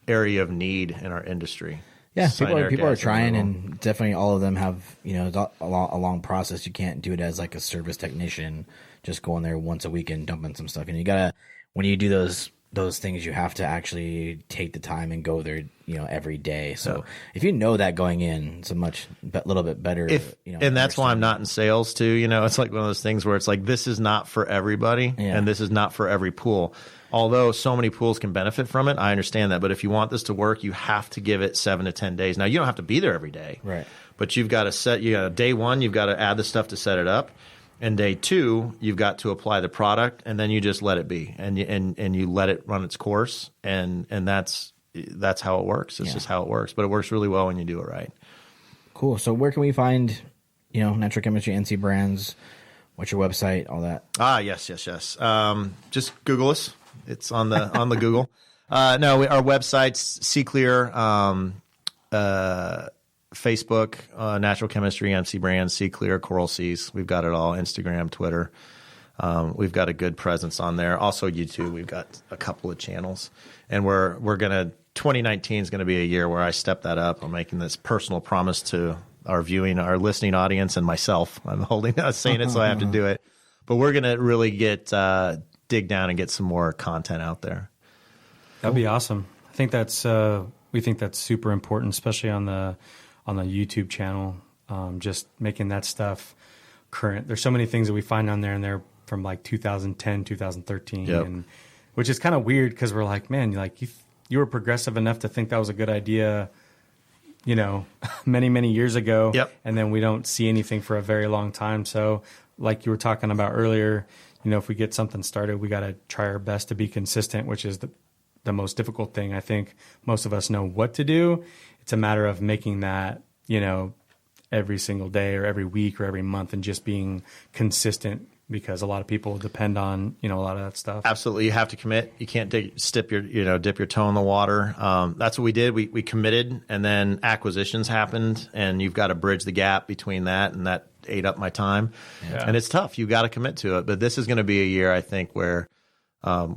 area of need in our industry. Yeah, people are trying, and definitely all of them have, a long process. You can't do it as like a service technician, just going there once a week and dumping some stuff. You gotta, when you do those things, you have to actually take the time and go there, every day. So if you know that going in, it's a little bit better. And that's why I'm not in sales too. It's like one of those things where it's like, this is not for everybody and this is not for every pool. Although so many pools can benefit from it, I understand that. But if you want this to work, you have to give it 7 to 10 days. Now, you don't have to be there every day. Right. But you've got to day 1, you've got to add the stuff to set it up. And day 2, you've got to apply the product, and then you just let it be, and you let it run its course, and that's how it works. It's just how it works, but it works really well when you do it right. Cool. So where can we find, Natural Chemistry NC Brands? What's your website? All that. Yes. Just Google us. It's on the Google. No, our website's SeaKlear. Facebook, Natural Chemistry, NC Brands, SeaKlear, Coral Seas. We've got it all. Instagram, Twitter. We've got a good presence on there. Also YouTube. We've got a couple of channels, and we're gonna. 2019 is going to be a year where I step that up. I'm making this personal promise to our listening audience, and myself. I'm saying it, so I have to do it. But we're gonna really dig down and get some more content out there. That'd be awesome. I think we think that's super important, especially on the YouTube channel, just making that stuff current. There's so many things that we find on there, and they're from like 2010, 2013, and which is kind of weird because we're like, man, you were progressive enough to think that was a good idea, many, many years ago, and then we don't see anything for a very long time. So like you were talking about earlier, if we get something started, we got to try our best to be consistent, which is the most difficult thing. I think most of us know what to do. It's a matter of making that, every single day or every week or every month and just being consistent because a lot of people depend on, a lot of that stuff. Absolutely. You have to commit. You can't dip your toe in the water. That's what we did. We committed, and then acquisitions happened, and you've got to bridge the gap between that, and that ate up my time. Yeah. And it's tough. You've got to commit to it. But this is going to be a year, I think, where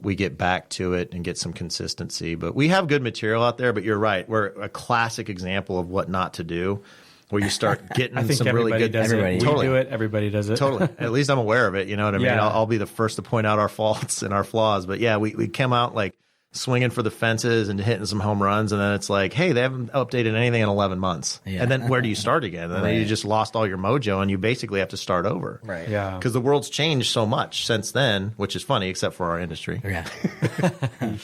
we get back to it and get some consistency. But we have good material out there, but you're right. We're a classic example of what not to do, where you start getting some really good. Everybody does it. We do it. Everybody does it. Totally. At least I'm aware of it. You know what I mean? Yeah. I'll be the first to point out our faults and our flaws. But yeah, we come out like swinging for the fences and hitting some home runs, and then it's like, hey, they haven't updated anything in 11 months. Yeah. And then where do you start again? And then you just lost all your mojo, and you basically have to start over. Right. Yeah. Because the world's changed so much since then, which is funny, except for our industry. Yeah.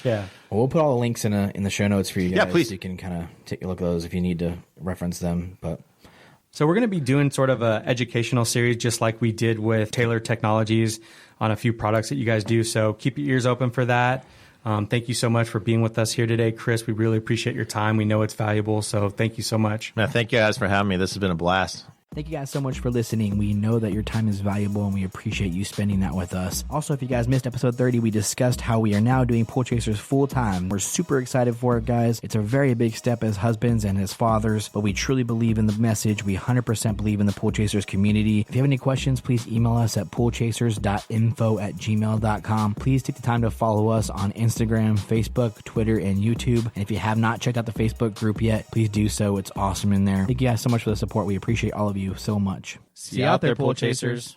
Yeah. Well, we'll put all the links in the show notes for you guys. Yeah, please. So you can kind of take a look at those if you need to reference them. But so we're going to be doing sort of an educational series, just like we did with Taylor Technologies, on a few products that you guys do. So keep your ears open for that. Thank you so much for being with us here today, Chris. We really appreciate your time. We know it's valuable, so thank you so much. Thank you guys for having me. This has been a blast. Thank you guys so much for listening. We know that your time is valuable, and we appreciate you spending that with us. Also, if you guys missed episode 30, we discussed how we are now doing Pool Chasers full time. We're super excited for it, guys. It's a very big step as husbands and as fathers, but we truly believe in the message. We 100% believe in the Pool Chasers community. If you have any questions, please email us at poolchasers.info@gmail.com. Please take the time to follow us on Instagram, Facebook, Twitter, and YouTube. And if you have not checked out the Facebook group yet, please do so. It's awesome in there. Thank you guys so much for the support. We appreciate all of you you so much. See you out there, pool chasers.